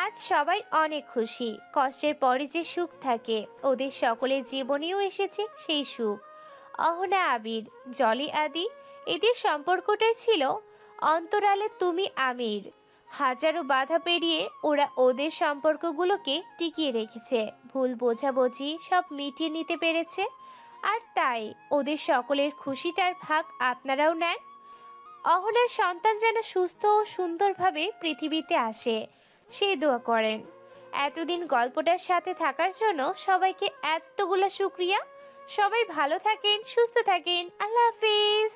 আজ সবাই অনেক খুশি। কষ্টের পরে যে সুখ থাকে, ওদের সকলের জীবনেও এসেছে সেই সুখ। অহনা, আবির, জলি, আদি, এদের সম্পর্কটাই ছিল অন্তরালে তুমি আমির। হাজারো বাধা পেরিয়ে ওরা ওদের সম্পর্কগুলোকে টিকিয়ে রেখেছে। ভুল বোঝাবুঝি সব মিটিয়ে নিতে পেরেছে। আর তাই ওদের সকলের খুশিটার ভাগ আপনারাও নেন। অহনার সন্তান যেন সুস্থ ও সুন্দরভাবে পৃথিবীতে আসে সেই দোয়া করেন। এতদিন গল্পটার সাথে থাকার জন্য সবাইকে এতগুলা শুক্রিয়া। সবাই ভালো থাকেন, সুস্থ থাকেন। আল্লাহ হাফিজ।